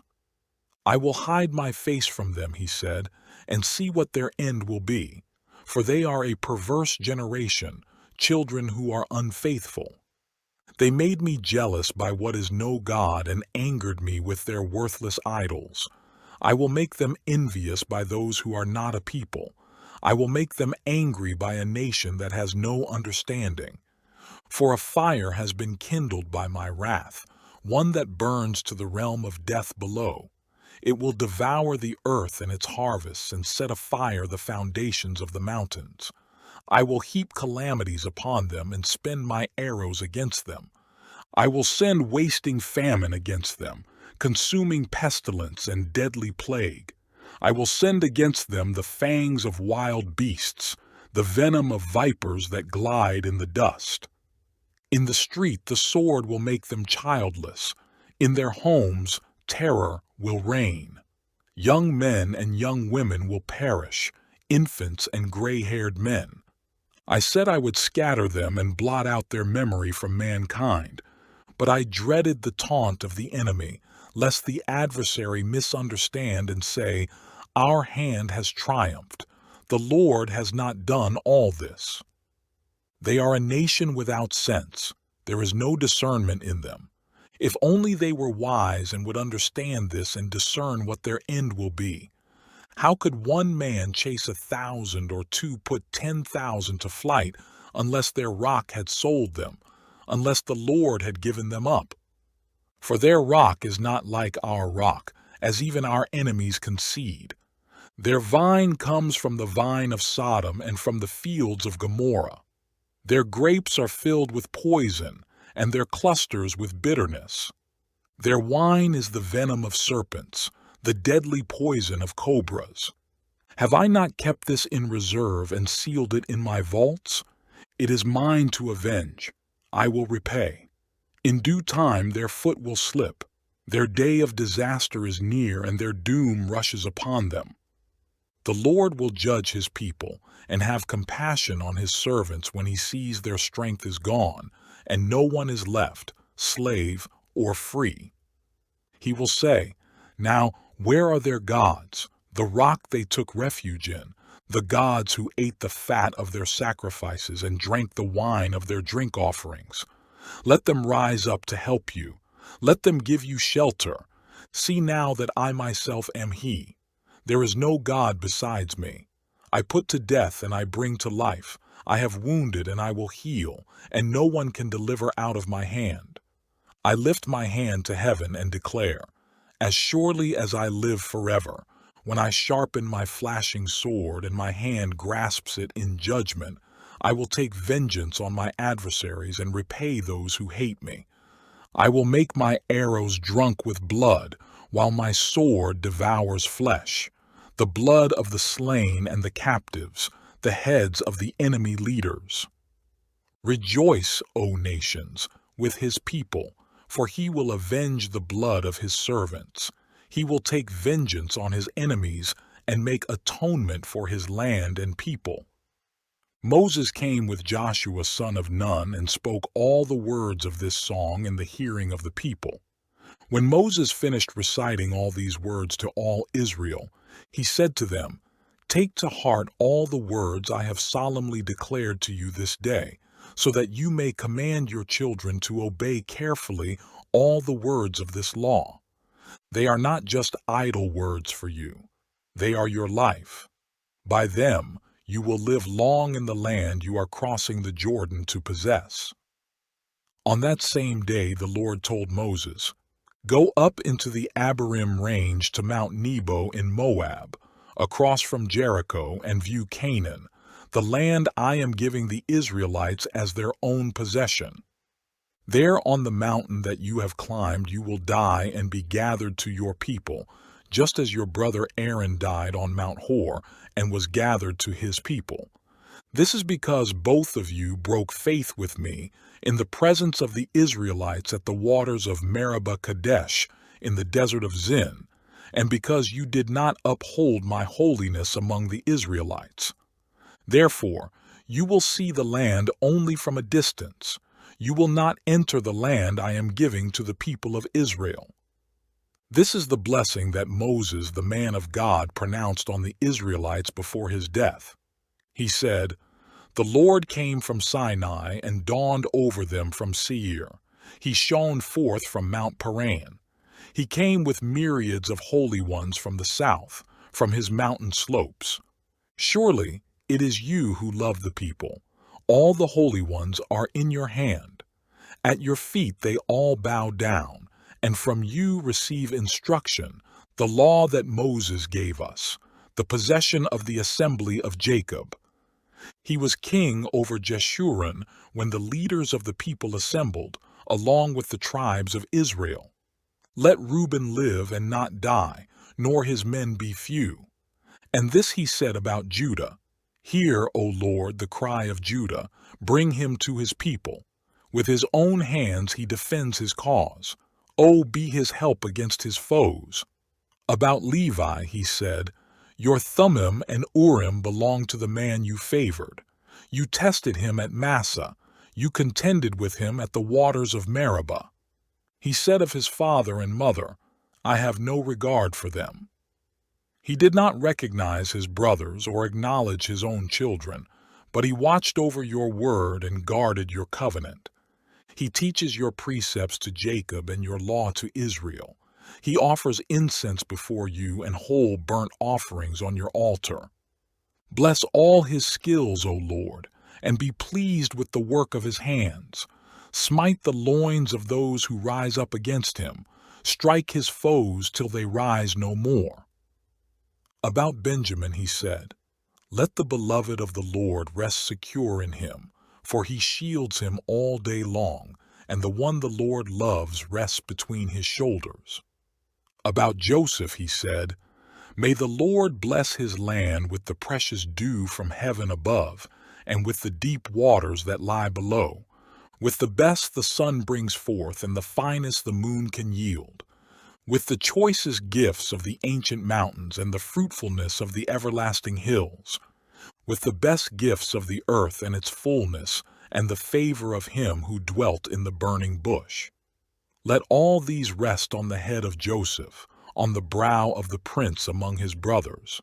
I will hide my face from them, he said, and see what their end will be. For they are a perverse generation, children who are unfaithful. They made me jealous by what is no God and angered me with their worthless idols. I will make them envious by those who are not a people. I will make them angry by a nation that has no understanding. For a fire has been kindled by my wrath, one that burns to the realm of death below. It will devour the earth and its harvests and set afire the foundations of the mountains. I will heap calamities upon them and spend my arrows against them. I will send wasting famine against them, consuming pestilence and deadly plague. I will send against them the fangs of wild beasts, the venom of vipers that glide in the dust. In the street the sword will make them childless. In their homes terror will reign. Young men and young women will perish, infants and gray-haired men. I said I would scatter them and blot out their memory from mankind, but I dreaded the taunt of the enemy, lest the adversary misunderstand and say, "Our hand has triumphed. The Lord has not done all this." They are a nation without sense. There is no discernment in them. If only they were wise and would understand this and discern what their end will be. How could one man chase 1,000 or two put 10,000 to flight unless their rock had sold them, unless the Lord had given them up? For their rock is not like our rock, as even our enemies concede. Their vine comes from the vine of Sodom and from the fields of Gomorrah. Their grapes are filled with poison, and their clusters with bitterness. Their wine is the venom of serpents, the deadly poison of cobras. Have I not kept this in reserve and sealed it in my vaults? It is mine to avenge. I will repay. In due time their foot will slip. Their day of disaster is near, and their doom rushes upon them. The Lord will judge his people and have compassion on his servants when he sees their strength is gone, and no one is left, slave or free. He will say, "Now where are their gods, the rock they took refuge in, the gods who ate the fat of their sacrifices and drank the wine of their drink offerings? Let them rise up to help you. Let them give you shelter. See now that I myself am he. There is no God besides me. I put to death and I bring to life. I have wounded and I will heal, and no one can deliver out of my hand. I lift my hand to heaven and declare, as surely as I live forever, when I sharpen my flashing sword and my hand grasps it in judgment, I will take vengeance on my adversaries and repay those who hate me. I will make my arrows drunk with blood, while my sword devours flesh, the blood of the slain and the captives, the heads of the enemy leaders. Rejoice, O nations, with his people, for he will avenge the blood of his servants. He will take vengeance on his enemies and make atonement for his land and people. Moses came with Joshua son of Nun and spoke all the words of this song in the hearing of the people. When Moses finished reciting all these words to all Israel, he said to them, "Take to heart all the words I have solemnly declared to you this day, so that you may command your children to obey carefully all the words of this law. They are not just idle words for you. They are your life. By them you will live long in the land you are crossing the Jordan to possess." On that same day the Lord told Moses, "Go up into the Abarim range to Mount Nebo in Moab, across from Jericho, and view Canaan, the land I am giving the Israelites as their own possession. There on the mountain that you have climbed you will die and be gathered to your people, just as your brother Aaron died on Mount Hor and was gathered to his people. This is because both of you broke faith with me in the presence of the Israelites at the waters of Meribah Kadesh in the desert of Zin, and because you did not uphold my holiness among the Israelites. Therefore, you will see the land only from a distance. You will not enter the land I am giving to the people of Israel. This is the blessing that Moses, the man of God, pronounced on the Israelites before his death. He said, "The Lord came from Sinai and dawned over them from Seir. He shone forth from Mount Paran. He came with myriads of holy ones from the south, from his mountain slopes. Surely it is you who love the people. All the holy ones are in your hand. At your feet they all bow down, and from you receive instruction, the law that Moses gave us, the possession of the assembly of Jacob." He was king over Jeshurun when the leaders of the people assembled, along with the tribes of Israel. Let Reuben live and not die, nor his men be few. And this he said about Judah, "Hear, O Lord, the cry of Judah, bring him to his people. With his own hands he defends his cause. Oh, be his help against his foes." About Levi he said, "Your Thummim and Urim belong to the man you favored. You tested him at Massah. You contended with him at the waters of Meribah." He said of his father and mother, "I have no regard for them." He did not recognize his brothers or acknowledge his own children, but he watched over your word and guarded your covenant. He teaches your precepts to Jacob and your law to Israel. He offers incense before you and whole burnt offerings on your altar. Bless all his skills, O Lord, and be pleased with the work of his hands. Smite the loins of those who rise up against him. Strike his foes till they rise no more. About Benjamin he said, "Let the beloved of the Lord rest secure in him, for he shields him all day long, and the one the Lord loves rests between his shoulders." About Joseph he said, "May the Lord bless his land with the precious dew from heaven above, and with the deep waters that lie below. With the best the sun brings forth, and the finest the moon can yield. With the choicest gifts of the ancient mountains, and the fruitfulness of the everlasting hills. With the best gifts of the earth and its fullness, and the favor of him who dwelt in the burning bush. Let all these rest on the head of Joseph, on the brow of the prince among his brothers.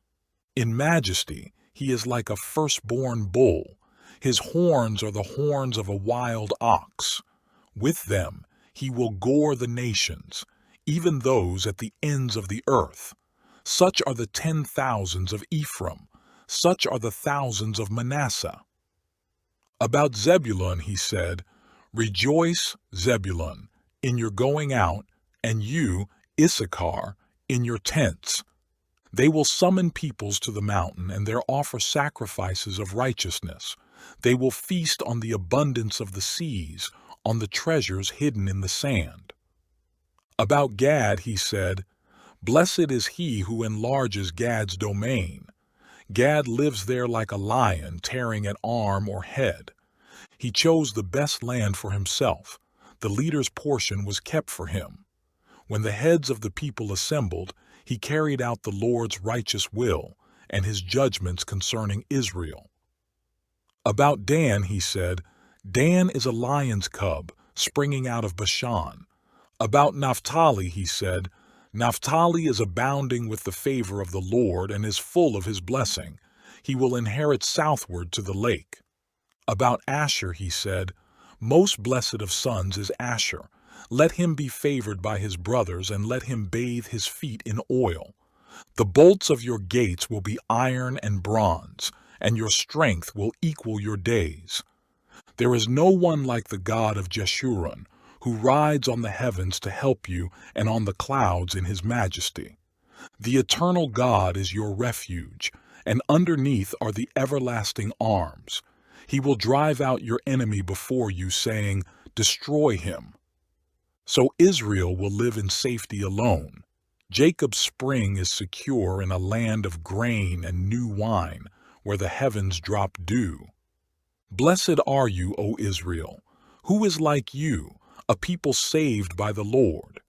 In majesty he is like a firstborn bull. His horns are the horns of a wild ox. With them he will gore the nations, even those at the ends of the earth. Such are the 10,000s of Ephraim, such are the thousands of Manasseh." About Zebulun he said, "Rejoice, Zebulun, in your going out, and you, Issachar, in your tents. They will summon peoples to the mountain, and there offer sacrifices of righteousness. They will feast on the abundance of the seas, on the treasures hidden in the sand." About Gad he said, "Blessed is he who enlarges Gad's domain. Gad lives there like a lion, tearing at arm or head. He chose the best land for himself. The leader's portion was kept for him. When the heads of the people assembled, he carried out the Lord's righteous will and his judgments concerning Israel." About Dan he said, "Dan is a lion's cub, springing out of Bashan." About Naphtali he said, "Naphtali is abounding with the favor of the Lord and is full of his blessing. He will inherit southward to the lake." About Asher he said, "Most blessed of sons is Asher. Let him be favored by his brothers, and let him bathe his feet in oil. The bolts of your gates will be iron and bronze, and your strength will equal your days. There is no one like the God of Jeshurun, who rides on the heavens to help you and on the clouds in his majesty. The eternal God is your refuge, and underneath are the everlasting arms. He will drive out your enemy before you, saying, 'Destroy him.' So Israel will live in safety alone. Jacob's spring is secure in a land of grain and new wine, where the heavens drop dew. Blessed are you, O Israel. Who is like you, a people saved by the Lord?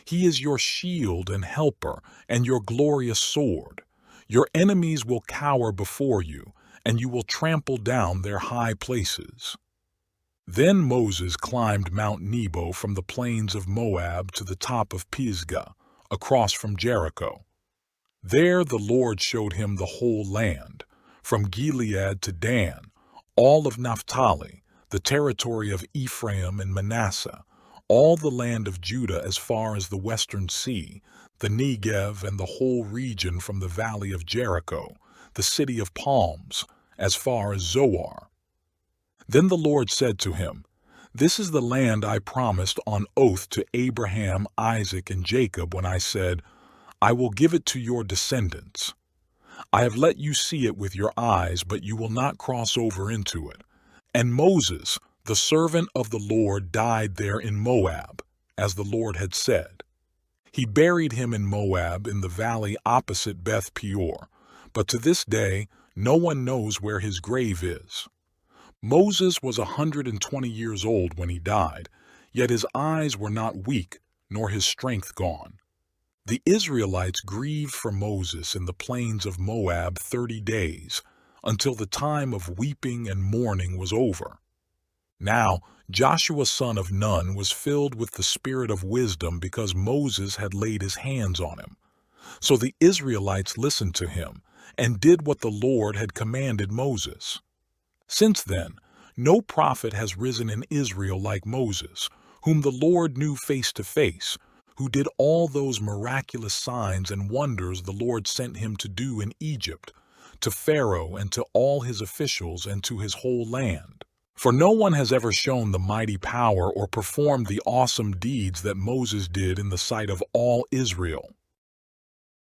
He is your shield and helper and your glorious sword. Your enemies will cower before you, and you will trample down their high places. Then Moses climbed Mount Nebo from the plains of Moab to the top of Pisgah, across from Jericho. There the Lord showed him the whole land, from Gilead to Dan, all of Naphtali, the territory of Ephraim and Manasseh, all the land of Judah as far as the western sea, the Negev and the whole region from the valley of Jericho, the city of palms, as far as Zoar. Then the Lord said to him, This is the land I promised on oath to Abraham, Isaac, and Jacob when I said, I will give it to your descendants. I have let you see it with your eyes, but you will not cross over into it. And Moses, the servant of the Lord, died there in Moab, as the Lord had said. He buried him in Moab in the valley opposite Beth Peor, but to this day no one knows where his grave is. Moses was 120 years old when he died, yet his eyes were not weak, nor his strength gone. The Israelites grieved for Moses in the plains of Moab 30 days, until the time of weeping and mourning was over. Now Joshua son of Nun was filled with the spirit of wisdom because Moses had laid his hands on him. So the Israelites listened to him and did what the Lord had commanded Moses. Since then, no prophet has risen in Israel like Moses, whom the Lord knew face to face, who did all those miraculous signs and wonders the Lord sent him to do in Egypt, to Pharaoh and to all his officials and to his whole land. For no one has ever shown the mighty power or performed the awesome deeds that Moses did in the sight of all Israel.